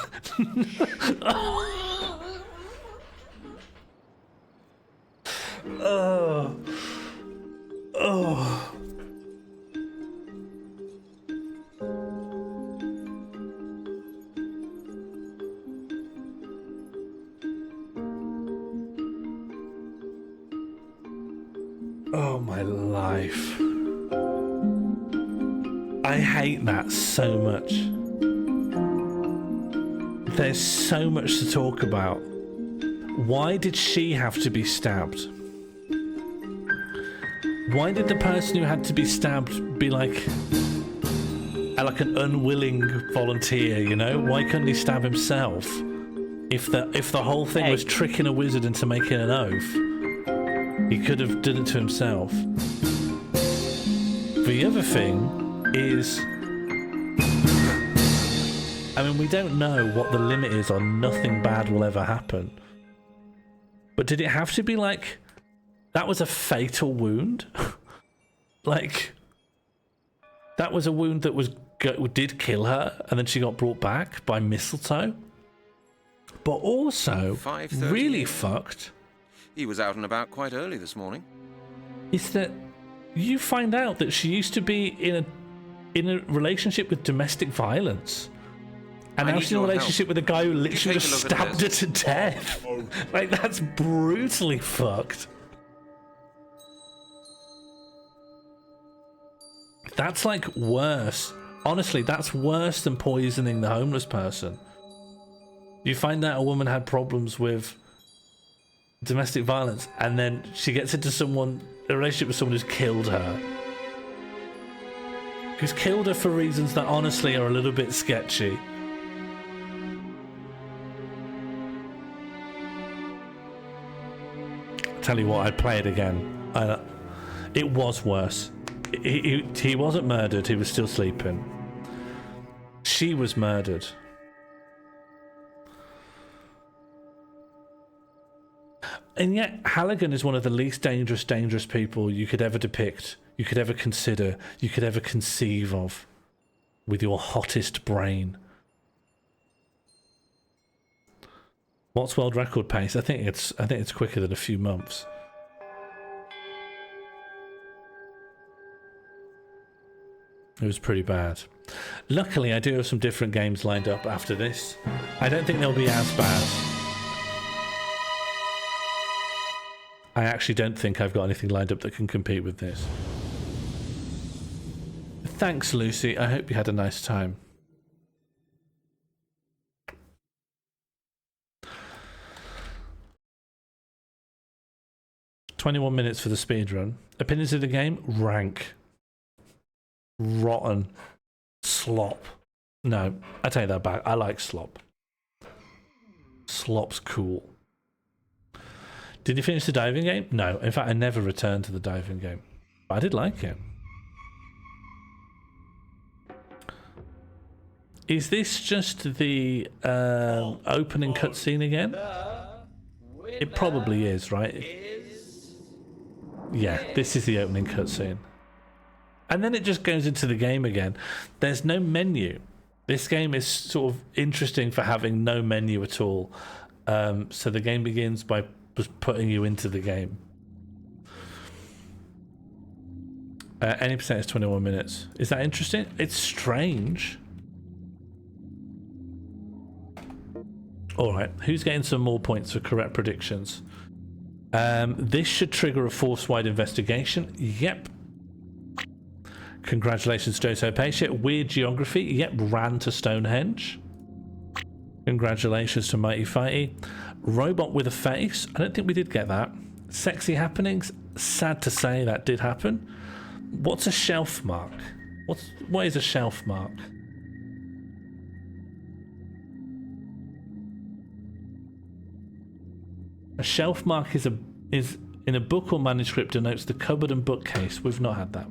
Oh. Oh, my life. I hate that so much. There's so much to talk about. Why did she have to be stabbed? Why did the person who had to be stabbed be like an unwilling volunteer, you know? Why couldn't he stab himself? If the whole thing was tricking a wizard into making an oath, he could have done it to himself. The other thing is, I mean, we don't know what the limit is on nothing bad will ever happen. But did it have to be like, that was a fatal wound? Like, that was a wound that did kill her, and then she got brought back by mistletoe? But also, 5:30 really fucked, He was out and about quite early this morning. is that you find out that she used to be in a relationship with domestic violence. And now she's in a relationship with a guy who literally just stabbed her to death. Like, that's brutally fucked. That's like worse. Honestly, that's worse than poisoning the homeless person. You find out a woman had problems with domestic violence, and then she gets into a relationship with someone who's killed her. Who's killed her for reasons that honestly are a little bit sketchy. Tell you what, I'd play it again. It was worse. He wasn't murdered, he was still sleeping. She was murdered. And yet, Halligan is one of the least dangerous people you could ever depict, you could ever consider, you could ever conceive of with your hottest brain. What's world record pace? I think it's quicker than a few months. It was pretty bad. Luckily, I do have some different games lined up after this. I don't think they'll be as bad. I actually don't think I've got anything lined up that can compete with this. Thanks, Lucy. I hope you had a nice time. "21 minutes for the speedrun. Opinions of the game? Rank. Rotten. Slop. No, I take that back. I like slop. Slop's cool. Did you finish the diving game? No. In fact, I never returned to the diving game. But I did like it. Is this just the opening cutscene again? It probably is, right? Yeah, this is the opening cutscene. And then it just goes into the game again. There's no menu. This game is sort of interesting for having no menu at all. So the game begins by just putting you into the game. Any percent is 21 minutes. Is that interesting? It's strange. Alright, who's getting some more points for correct predictions? This should trigger a force-wide investigation. Yep. Congratulations, Joso Pacia. Weird geography. Yep, ran to Stonehenge. Congratulations to Mighty Fighty. Robot with a face. I don't think we did get that. Sexy happenings. Sad to say that did happen. What's a shelf mark? What is a shelf mark? A shelf mark is in a book or manuscript denotes the cupboard and bookcase. We've not had that.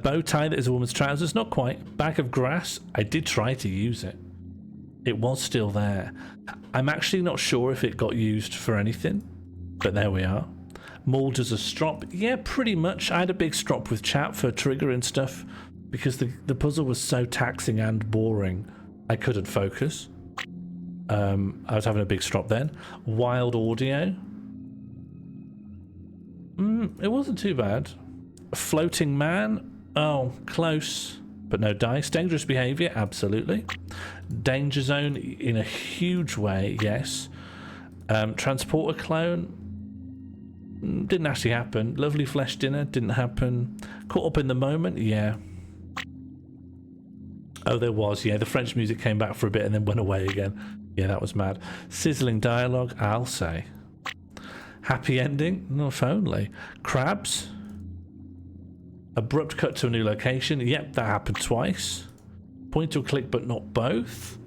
Bow tie that is a woman's trousers. Not quite. Bag of grass. I did try to use it. It was still there. I'm actually not sure if it got used for anything, but there we are. Mauled as a strop. Yeah, pretty much. I had a big strop with chat for triggering stuff because the puzzle was so taxing and boring. I couldn't focus. I was having a big strop then. Wild audio. It wasn't too bad. A floating man. Oh, close. But no dice. Dangerous behaviour. Absolutely. Danger zone in a huge way. Yes. Transporter clone. Didn't actually happen. Lovely flesh dinner. Didn't happen. Caught up in the moment. Yeah. Oh, there was. Yeah, the French music came back for a bit and then went away again. Yeah, that was mad. Sizzling dialogue, I'll say. Happy ending? No, if only. Crabs. Abrupt cut to a new location. Yep, that happened twice. Point or click, but not both.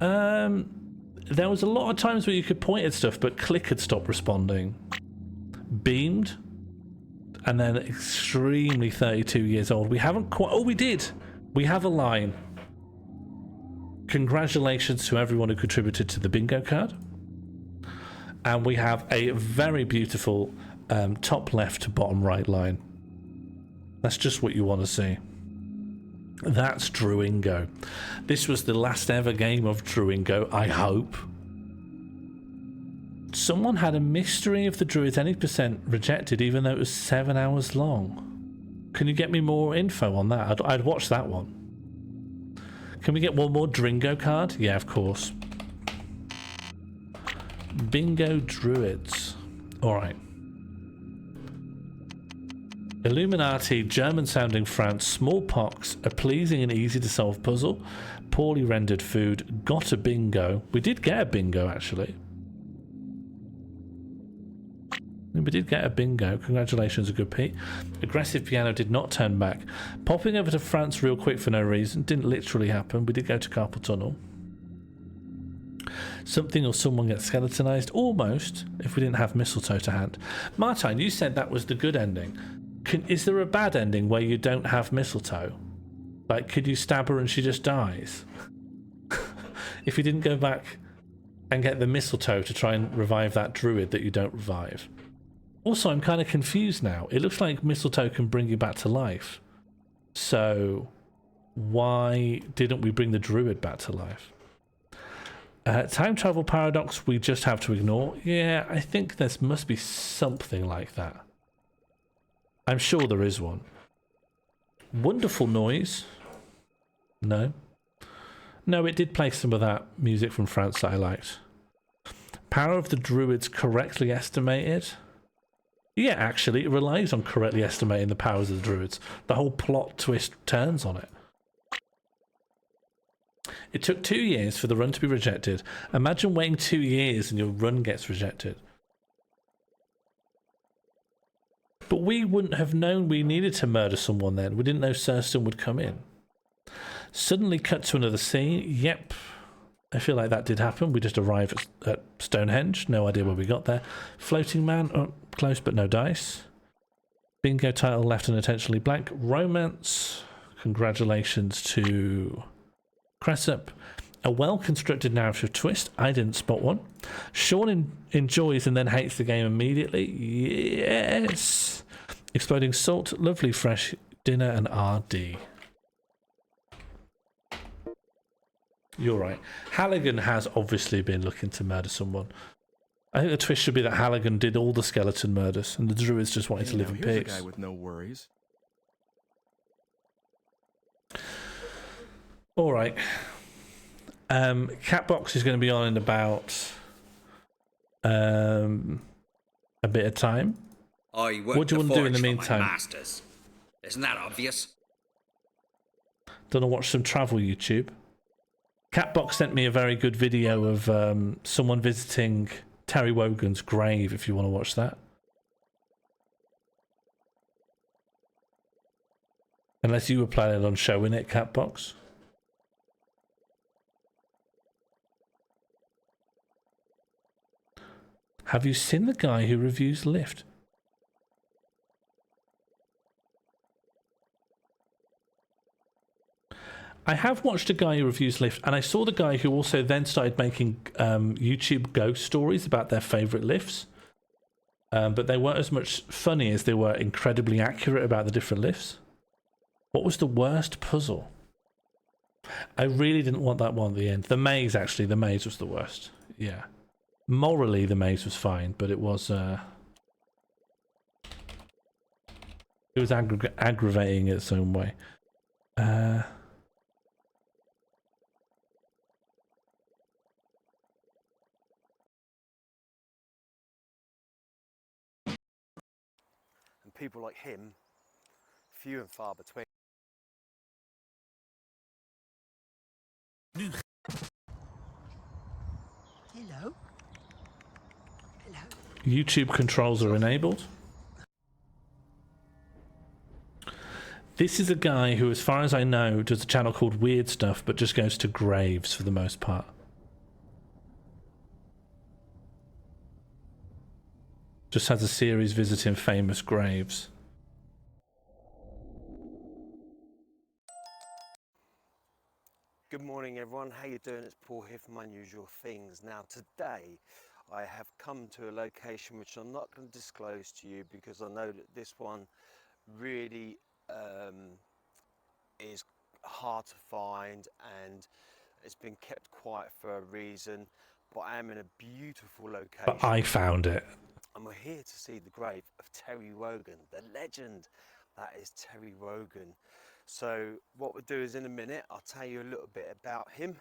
There was a lot of times where you could point at stuff, but click had stopped responding. beamed, and then extremely 32 years old. We haven't quite... Oh, we did! We have a line. Congratulations to everyone who contributed to the bingo card. And we have a very beautiful top left to bottom right line. That's just what you want to see. That's Druingo. This was the last ever game of Druingo, I hope. Someone had a mystery of the Druids any percent rejected, even though it was 7 hours long. Can you get me more info on that? I'd watch that one. Can we get one more Dringo card? Yeah, of course. Bingo Druids. Alright. Illuminati, German-sounding France, smallpox, a pleasing and easy-to-solve puzzle, poorly rendered food, got a bingo. We did get a bingo, actually. We did get a bingo. Congratulations, a good Pete. Aggressive piano did not turn back. Popping over to France real quick for no reason. Didn't literally happen. We did go to Carpal Tunnel. Something or someone gets skeletonized. Almost, if we didn't have mistletoe to hand. Martine, you said that was the good ending. Is there a bad ending where you don't have mistletoe? Like, could you stab her and she just dies? If you didn't go back and get the mistletoe to try and revive that druid that you don't revive. Also, I'm kind of confused now. It looks like mistletoe can bring you back to life. So, why didn't we bring the druid back to life? Time travel paradox we just have to ignore. Yeah, I think there must be something like that. I'm sure there is one. Wonderful noise. No. No, it did play some of that music from France that I liked. Power of the Druids correctly estimated. Yeah, actually, it relies on correctly estimating the powers of the Druids. The whole plot twist turns on it. It took 2 years for the run to be rejected. Imagine waiting 2 years and your run gets rejected. But we wouldn't have known we needed to murder someone then. We didn't know Surston would come in. Suddenly cut to another scene. Yep. I feel like that did happen. We just arrived at Stonehenge. No idea where we got there. Floating man. Oh, close but no dice. Bingo title left unintentionally blank. Romance. Congratulations to Cressup. A well-constructed narrative twist. I didn't spot one. Sean enjoys and then hates the game immediately. Yes. Exploding salt. Lovely fresh dinner and RD. You're right. Halligan has obviously been looking to murder someone. I think the twist should be that Halligan did all the skeleton murders and the Druids just wanted to live in peace. Here's a guy with no worries. All right. Catbox is going to be on in about a bit of time. I work What do you want to do in the for my meantime? masters. Isn't that obvious? Don't know, watch some travel YouTube. Catbox sent me a very good video of someone visiting Terry Wogan's grave, if you want to watch that. Unless you were planning on showing it, Catbox. Have you seen the guy who reviews Lift? I have watched a guy who reviews Lift, and I saw the guy who also then started making YouTube ghost stories about their favourite lifts. But they weren't as much funny as they were incredibly accurate about the different lifts. What was the worst puzzle? I really didn't want that one at the end. The maze, actually. The maze was the worst. Yeah. Morally, the maze was fine, but it was... it was aggravating in its own way. And people like him, few and far between. Hello? YouTube controls are enabled. This is a guy who, as far as I know, does a channel called Weird Stuff, but just goes to graves for the most part. Just has a series visiting famous graves. Good morning, everyone. How you doing? It's Paul here from Unusual Things. Now, today I have come to a location which I'm not going to disclose to you because I know that this one really is hard to find and it's been kept quiet for a reason. But I am in a beautiful location. But I found it. And we're here to see the grave of Terry Wogan, the legend that is Terry Wogan. So what we'll do is in a minute I'll tell you a little bit about him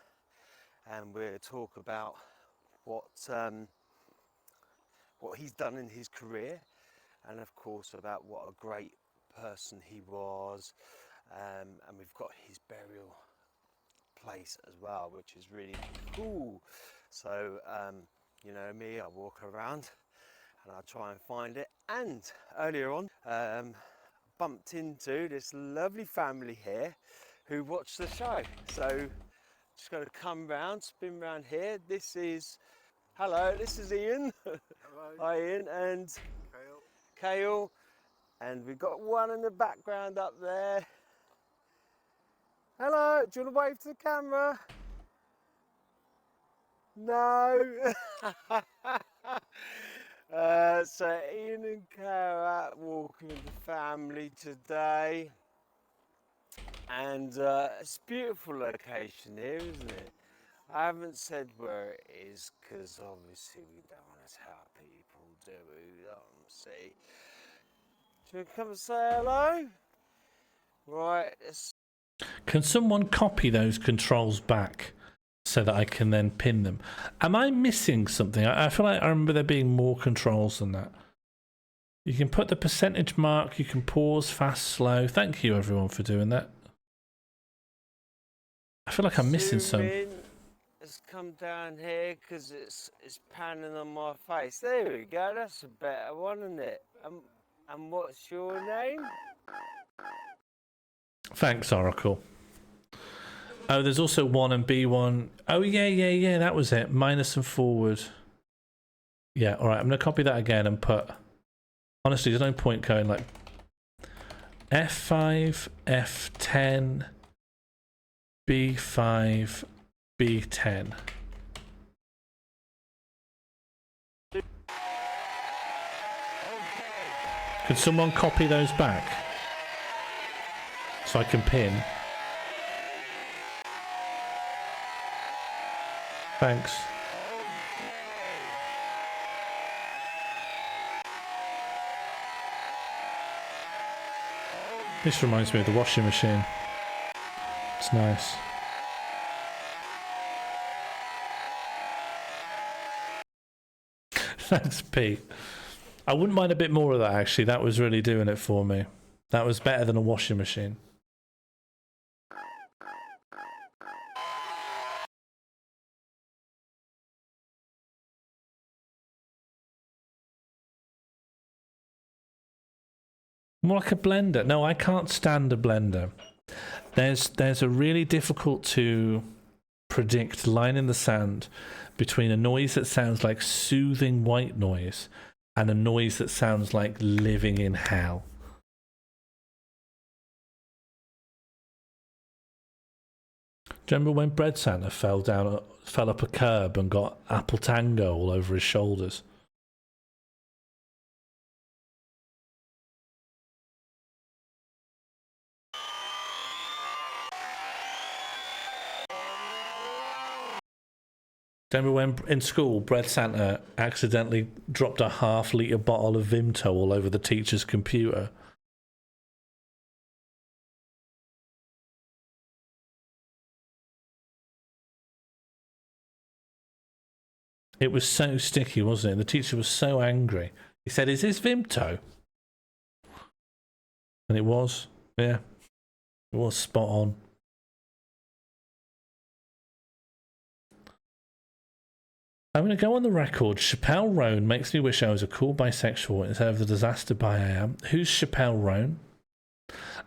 and we'll talk about what he's done in his career and of course about what a great person he was, and we've got his burial place as well, which is really cool. So you know me, I walk around and I try and find it, and earlier on bumped into this lovely family here who watched the show. So just going to come round, spin round here. This is, hello, this is Ian. Hello. Hi Ian, and Kale. And we've got one in the background up there. Hello, do you want to wave to the camera? No. So Ian and Kale out walking with the family today. And it's a beautiful location here, isn't it? I haven't said where it is because obviously we don't want to tell people, do we? We don't want to see. Should we come and say hello? Right. Can someone copy those controls back so that I can then pin them? Am I missing something? I feel like I remember there being more controls than that. You can put the percentage mark, you can pause, fast, slow. Thank you everyone for doing that. I feel like I'm missing some. Let's come down here because it's panning on my face. There we go, that's a better one, isn't it? And what's your name? Thanks, Oracle. Oh, there's also 1 and B1. Oh, yeah, that was it. Minus and forward. Yeah, alright, I'm going to copy that again and put... Honestly, there's no point going like... F5, F10, B5, B10. Could someone copy those back? So I can pin. Thanks. This reminds me of the washing machine. It's nice. Thanks, Pete. I wouldn't mind a bit more of that, actually. That was really doing it for me. That was better than a washing machine. More like a blender. No, I can't stand a blender. There's a really difficult to predict line in the sand between a noise that sounds like soothing white noise and a noise that sounds like living in hell. Do you remember when Bread Santa fell up a curb and got apple tango all over his shoulders? Do you remember when in school Bread Santa accidentally dropped a half-litre bottle of Vimto all over the teacher's computer? It was so sticky, wasn't it? The teacher was so angry. He said, "Is this Vimto?" And it was. Yeah. It was spot on. I'm going to go on the record. Chappelle Roan makes me wish I was a cool bisexual instead of the disaster bi I am. Who's Chappelle Roan?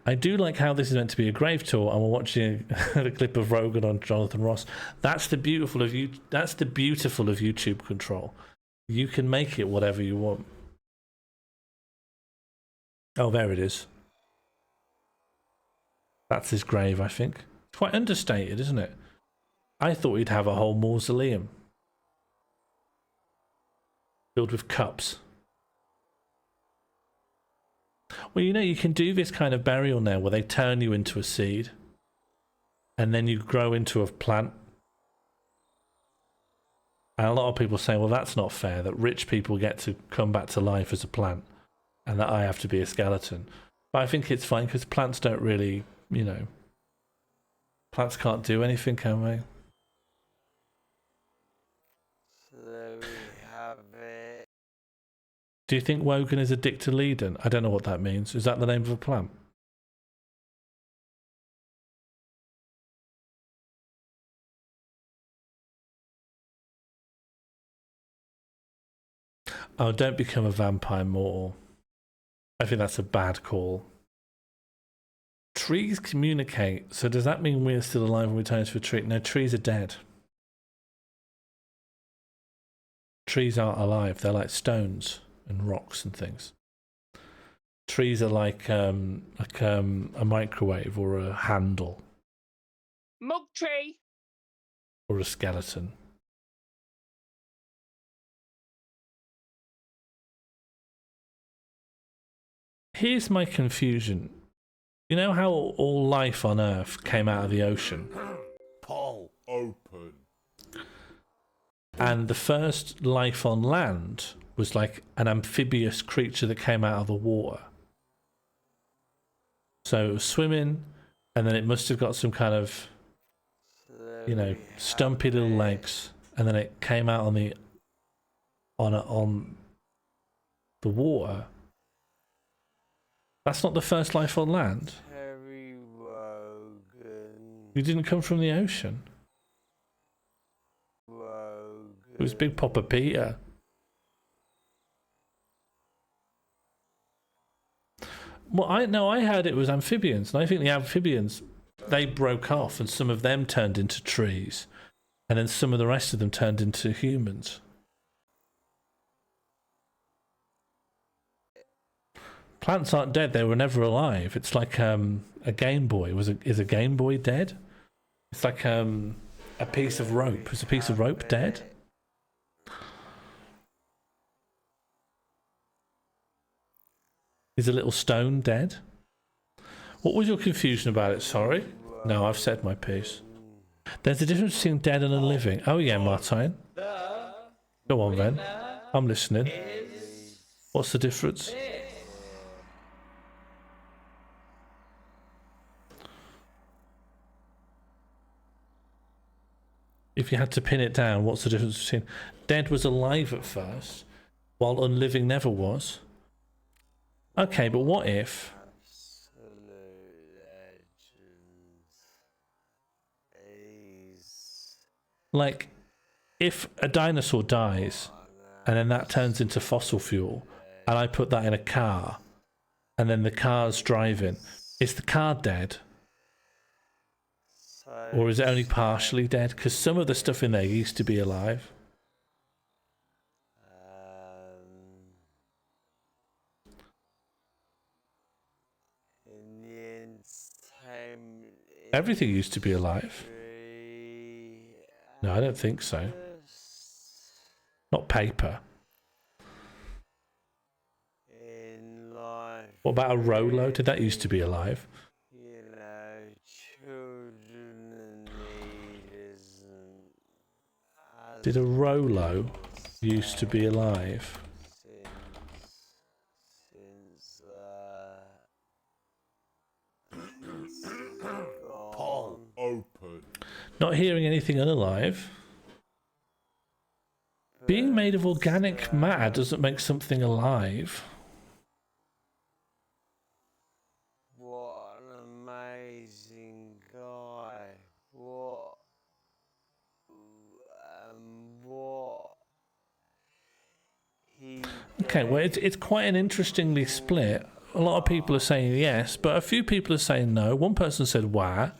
I do like how this is meant to be a grave tour, and we're watching the clip of Rogan on Jonathan Ross. That's the beautiful of you. That's the beautiful of YouTube control. You can make it whatever you want. Oh, there it is. That's his grave, I think. It's quite understated, isn't it? I thought he'd have a whole mausoleum filled with cups. Well, you know, you can do this kind of burial now where they turn you into a seed and then you grow into a plant. And a lot of people say, well, that's not fair, that rich people get to come back to life as a plant and that I have to be a skeleton. But I think it's fine because plants don't really, you know, plants can't do anything, can they? So we have it. Do you think Wogan is a dictyledon? I don't know what that means. Is that the name of a plant? Oh, don't become a vampire mortal. I think that's a bad call. Trees communicate. So does that mean we're still alive when we turn into a tree? No, trees are dead. Trees aren't alive. They're like stones and rocks and things. Trees are like a microwave or a handle. Mug tree. Or a skeleton. Here's my confusion. You know how all life on Earth came out of the ocean? Paul, open. And the first life on land was like an amphibious creature that came out of the water. So it was swimming, and then it must have got some kind of, you know, stumpy little legs, and then it came out on the water. That's not the first life on land. Terry Wogan. You didn't come from the ocean. Wogan. It was Big Papa Peter. Well, I heard it was amphibians, and I think the amphibians, they broke off, and some of them turned into trees, and then some of the rest of them turned into humans. Plants aren't dead; they were never alive. It's like a Game Boy. Is a Game Boy dead? It's like a piece of rope. Is a piece of rope dead? Is a little stone dead? What was your confusion about it? Sorry. No, I've said my piece. There's a difference between dead and a living. Oh yeah, Martine. Go on then. I'm listening. What's the difference? If you had to pin it down, what's the difference between dead was alive at first, while unliving never was? Okay, but what if? Like, if a dinosaur dies, and then that turns into fossil fuel, and I put that in a car, and then the car's driving, is the car dead? Or is it only partially dead? Because some of the stuff in there used to be alive. Everything used to be alive. No, I don't think so. Not paper. What about a Rolo? Did that used to be alive? Did a Rolo used to be alive? Paul, open. Not hearing anything unalive. Being made of organic matter doesn't make something alive. What an amazing guy. What he... Okay, well, it's quite an interestingly split. A lot of people are saying yes, but a few people are saying no. One person said why.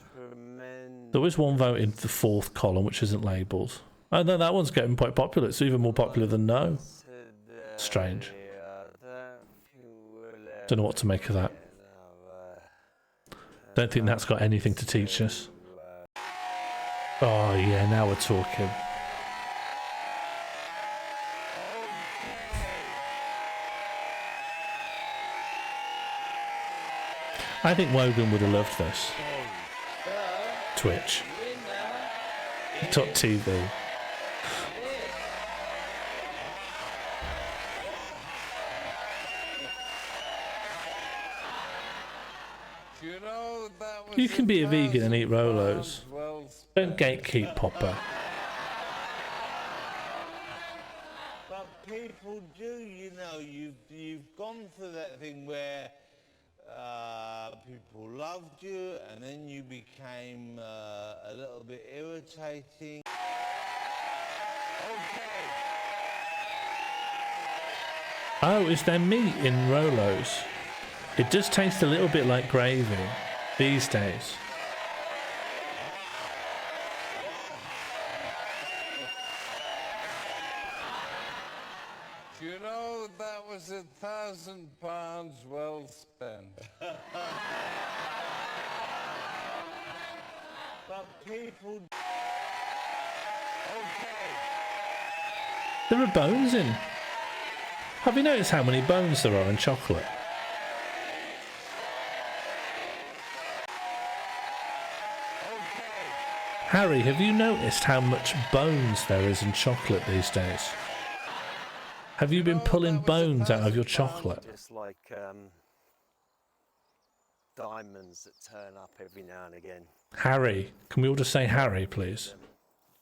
There was one vote in the fourth column, which isn't labelled. Oh no, that one's getting quite popular. It's even more popular than no. Strange. Don't know what to make of that. Don't think that's got anything to teach us. Oh yeah, now we're talking. I think Wogan would have loved this. Twitch. .tv. You can be a vegan and eat Rolos. Don't gatekeep, Popper. But people do, you know, you've gone through that thing where people loved you and then you became a little bit irritating. Oh, is there meat in Rolos? It does taste a little bit like gravy these days. You know, that was £1,000 well spent. But people... There are bones in. Have you noticed how many bones there are in chocolate? Harry, have you noticed how much bones there is in chocolate these days? Have you been pulling bones out of your chocolate? Just like diamonds that turn up every now and again. Harry, can we all just say Harry, please?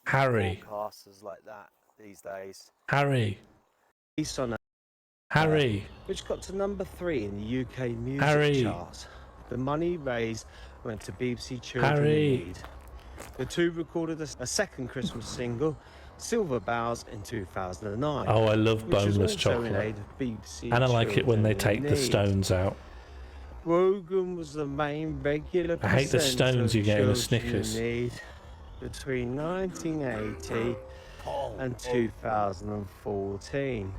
Harry. Broadcasters like that these days. Harry. Harry. Which got to number 3 in the UK music Harry. chart. The money raised went to BBC Children Harry. in Need. The two recorded a second Christmas single, Silver Boughs, in 2009. Oh, I love which was boneless also in chocolate. aid of BBC And I like it when they Children take in the Need. stones out. Wogan was the main regular I hate the presenter stones you of get in a Children Snickers. in Need between 1980 and 2014.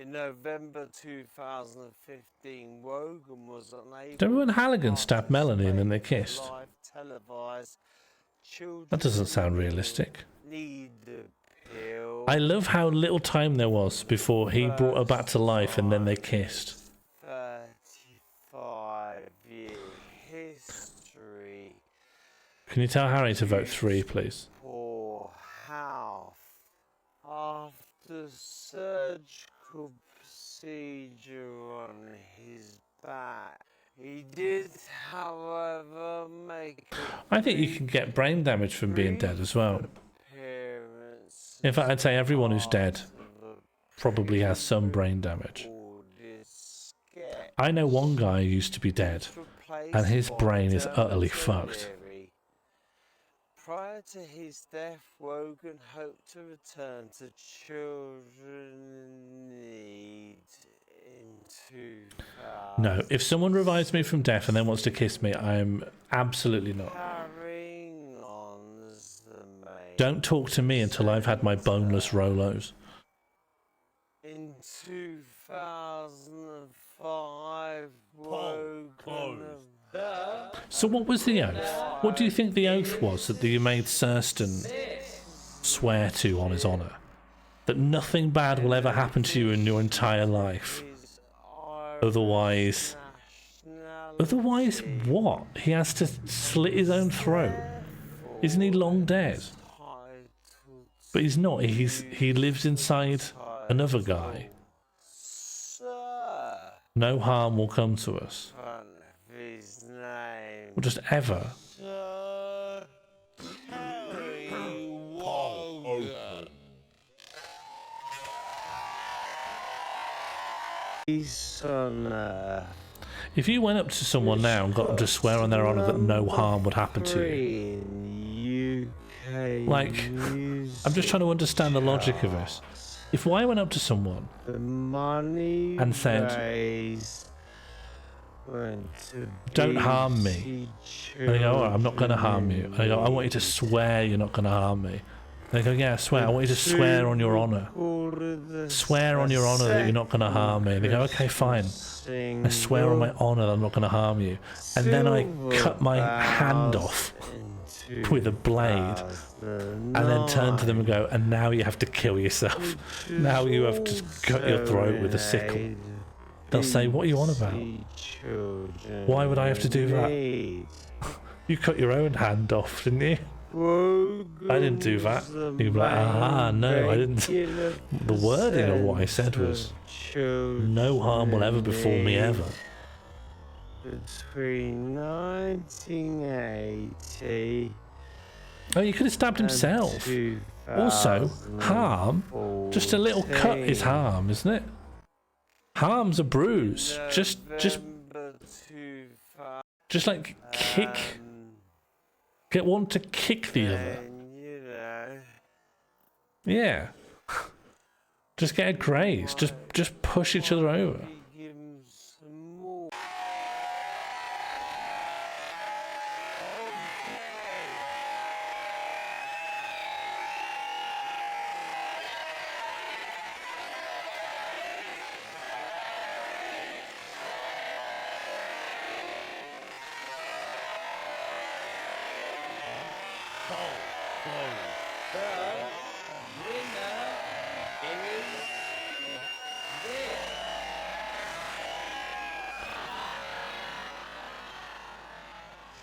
In November 2015, Wogan was unable. Do you remember when Halligan stabbed Melanie and then they kissed? Live televised children That doesn't sound realistic. need the pill. I love how little time there was before he brought her back to life and then they kissed. 35-year history. Can you tell Harry to vote 3, please? Poor Half. After surgical procedure on his back, he did, however, make I think you can get brain damage from being dead as well. appearance. In fact, I'd say everyone who's dead probably has some brain damage. I know one guy who used to be dead, and his brain is utterly fucked. Prior to his death, Wogan hoped to return to Children in Need in 2000. No, if someone revives me from death and then wants to kiss me, I'm absolutely not. Carrying on as the main. Don't talk to me until I've had my boneless Rolos. In 2005, Wogan. So what was the oath? What do you think the oath was that you made Thurston swear to on his honour? That nothing bad will ever happen to you in your entire life. Otherwise what? He has to slit his own throat. Isn't he long dead? But he's not. He lives inside another guy. No harm will come to us. Or just ever. If you went up to someone now and got them to swear on their honour that no harm would happen to you, like, I'm just trying to understand the logic of this. If I went up to someone and said, don't harm me, and they go, oh, I'm not going to harm you, and I go, I want you to swear you're not going to harm me, They go, yeah, I swear. I want you to swear on your honour. Swear on your honour that you're not going to harm me. They go, okay, fine. I swear on my honour that I'm not going to harm you. And then I cut my hand off with a blade and then turn to them and go, and now you have to kill yourself. Now you have to cut your throat with a sickle. They'll say, what are you on about? Why would I have to do that? You cut your own hand off, didn't you? I didn't do that. You'd be like, ah, no, I didn't. The wording of what I said was, no harm will ever befall me ever. Between 1980. Oh, you could have stabbed himself. Also, harm, just a little cut is harm, isn't it? Harm's a bruise. Just like kick. Get one to kick the other. Yeah. Just get a graze. Just push each other over.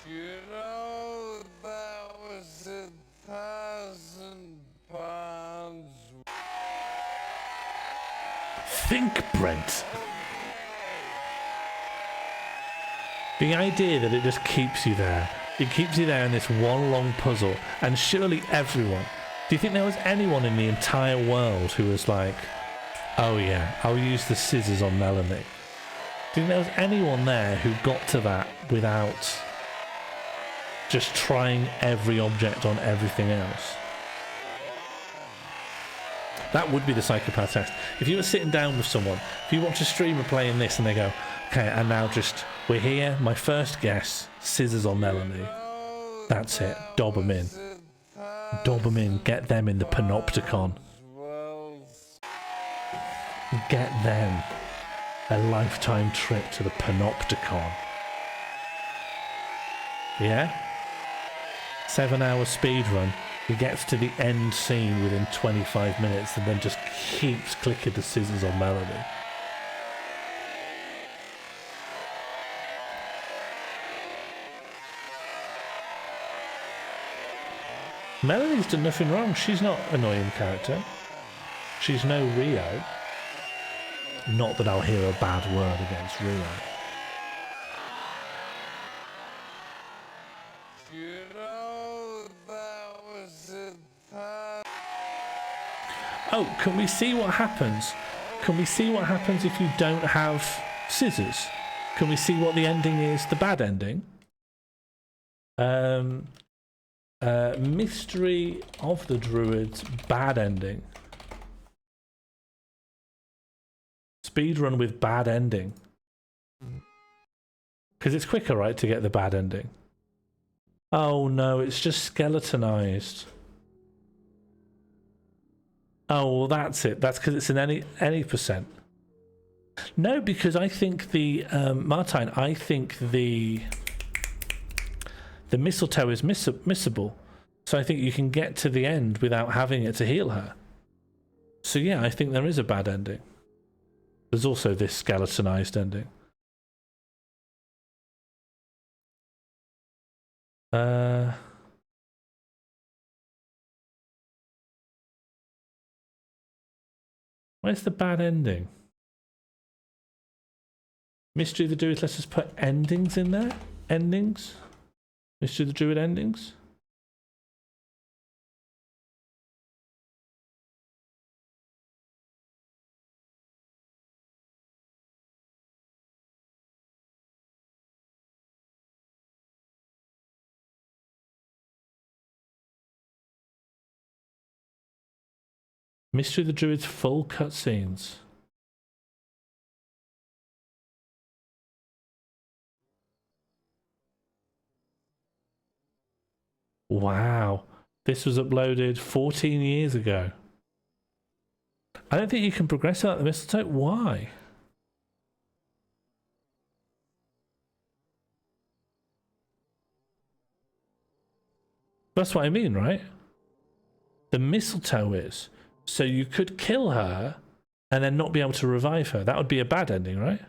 You know that was £1,000. Think, Brent. The idea that it just keeps you there. It keeps you there in this one long puzzle. And surely everyone... Do you think there was anyone in the entire world who was like, oh yeah, I'll use the scissors on Melanie? Do you think there was anyone there who got to that without just trying every object on everything else? That would be the psychopath test. If you were sitting down with someone, if you watch a streamer playing this and they go, okay, and now just, we're here, my first guess, scissors on Melanie. That's it, dob them in. Dob them in, get them in the panopticon. Get them a lifetime trip to the panopticon. Yeah? 7-hour speed run. He gets to the end scene within 25 minutes and then just keeps clicking the scissors on Melanie. Melanie's done nothing wrong. She's not an annoying character. She's no Rio. Not that I'll hear a bad word against Rio. Oh, can we see what happens? Can we see what happens if you don't have scissors? Can we see what the ending is, the bad ending? Mystery of the Druids, bad ending. Speedrun with bad ending. Because it's quicker, right, to get the bad ending. Oh no, it's just skeletonized. Oh, well, that's it. That's because it's in any percent. No, because I think the Martine, I think the mistletoe is missable. So I think you can get to the end without having it to heal her. So yeah, I think there is a bad ending. There's also this skeletonized ending. Where's the bad ending? Mystery of the Druid, let's just put endings in there. Endings? Mystery of the Druid endings? Mystery of the Druid's full cutscenes. Wow. This was uploaded 14 years ago. I don't think you can progress without the mistletoe. Why? That's what I mean, right? The mistletoe is. So you could kill her and then not be able to revive her. That would be a bad ending, right?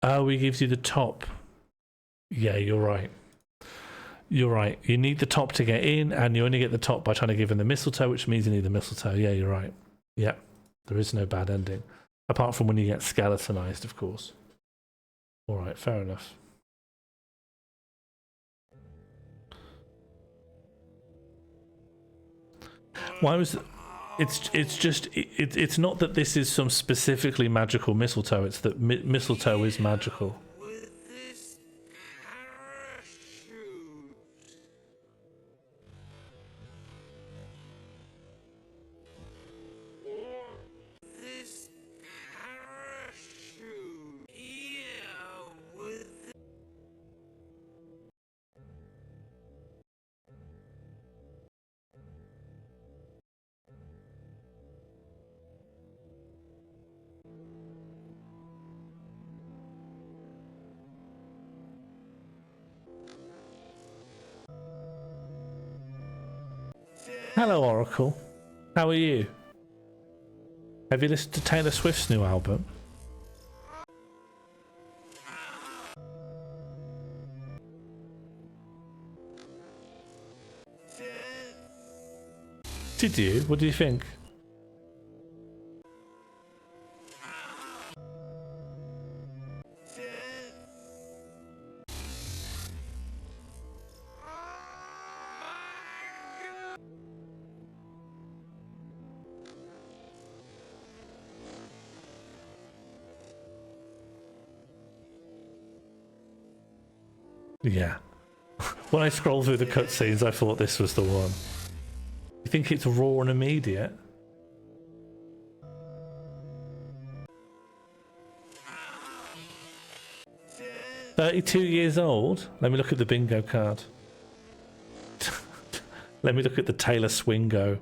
Oh, he gives you the top. Yeah, you're right. You're right. You need the top to get in, and you only get the top by trying to give him the mistletoe, which means you need the mistletoe. Yeah, you're right. Yeah, there is no bad ending. Apart from when you get skeletonized, of course. All right, fair enough. Why was it's not that this is some specifically magical mistletoe, it's that mistletoe is magical. Hello, Oracle. How are you? Have you listened to Taylor Swift's new album? Did you? What do you think? Yeah. When I scrolled through the cutscenes, I thought this was the one. You think it's raw and immediate? $32 old? Let me look at the bingo card. Let me look at the Taylor Swingo.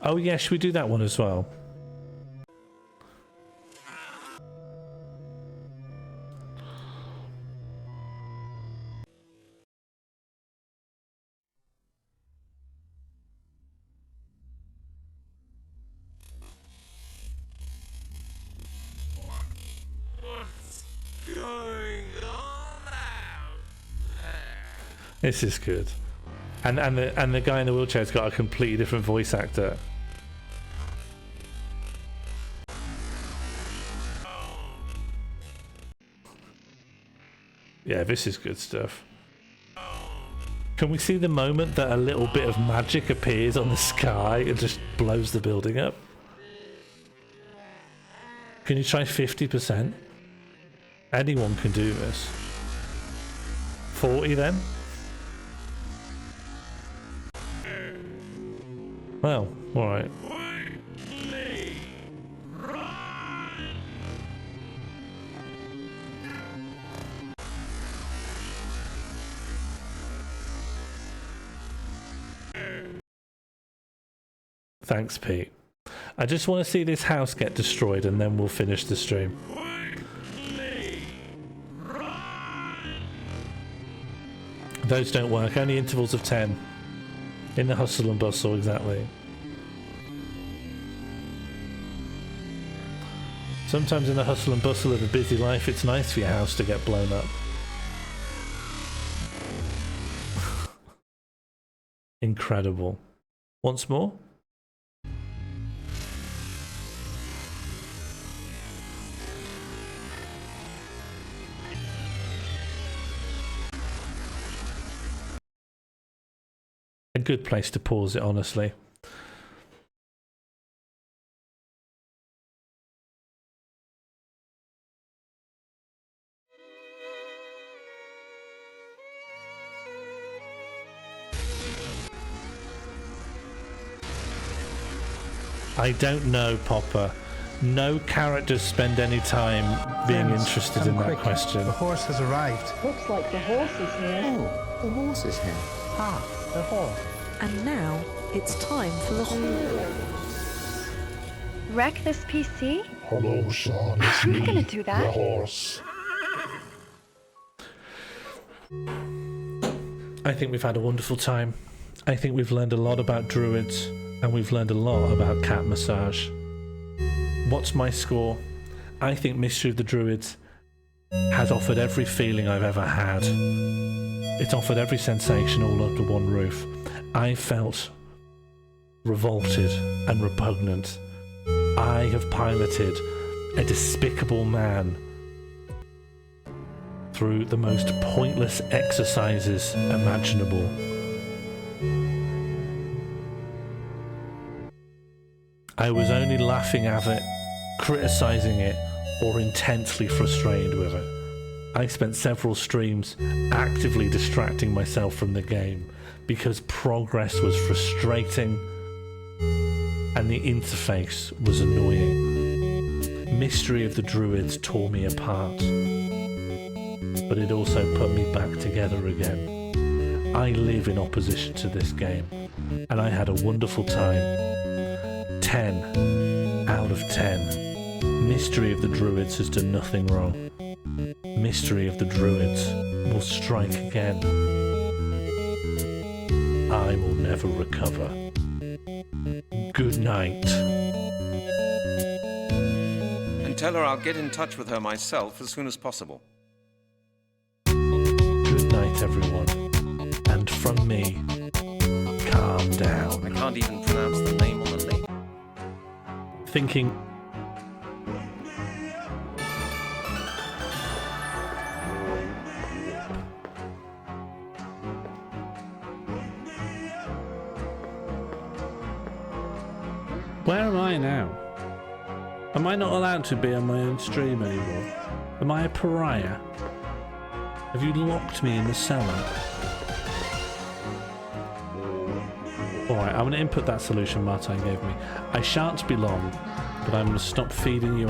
Oh yeah, should we do that one as well? What's going on out there? This is good. And the guy in the wheelchair's got a completely different voice actor. Yeah, this is good stuff. Can we see the moment that a little bit of magic appears on the sky and just blows the building up? Can you try 50%? Anyone can do this. 40 then? Well, alright. Thanks, Pete. I just want to see this house get destroyed and then we'll finish the stream. Those don't work, only intervals of 10. In the hustle and bustle, exactly. Sometimes in the hustle and bustle of a busy life, it's nice for your house to get blown up. Incredible. Once more? A good place to pause it, honestly. I don't know, Popper. No characters spend any time being interested in that question. The horse has arrived. Looks like the horse is here. Oh, the horse is here. Ah, the horse. And now it's time for the horse. Wreck this PC? Hello, Sean. I'm not gonna do that. The horse. I think we've had a wonderful time. I think we've learned a lot about druids, and we've learned a lot about cat massage. What's my score? I think Mystery of the Druids has offered every feeling I've ever had. It's offered every sensation all under one roof. I felt revolted and repugnant. I have piloted a despicable man through the most pointless exercises imaginable. I was only laughing at it, criticising it, or intensely frustrated with it. I spent several streams actively distracting myself from the game because progress was frustrating and the interface was annoying. Mystery of the Druids tore me apart, but it also put me back together again. I live in opposition to this game, and I had a wonderful time. 10 out of 10. Mystery of the Druids has done nothing wrong. Mystery of the Druids will strike again. I will never recover. Good night. And tell her I'll get in touch with her myself as soon as possible. Good night, everyone. And from me, calm down. I can't even pronounce the name on the link. Thinking. Where am I now? Am I not allowed to be on my own stream anymore? Am I a pariah? Have you locked me in the cellar? Alright, I'm going to input that solution Martine gave me. I shan't be long, but I'm going to stop feeding you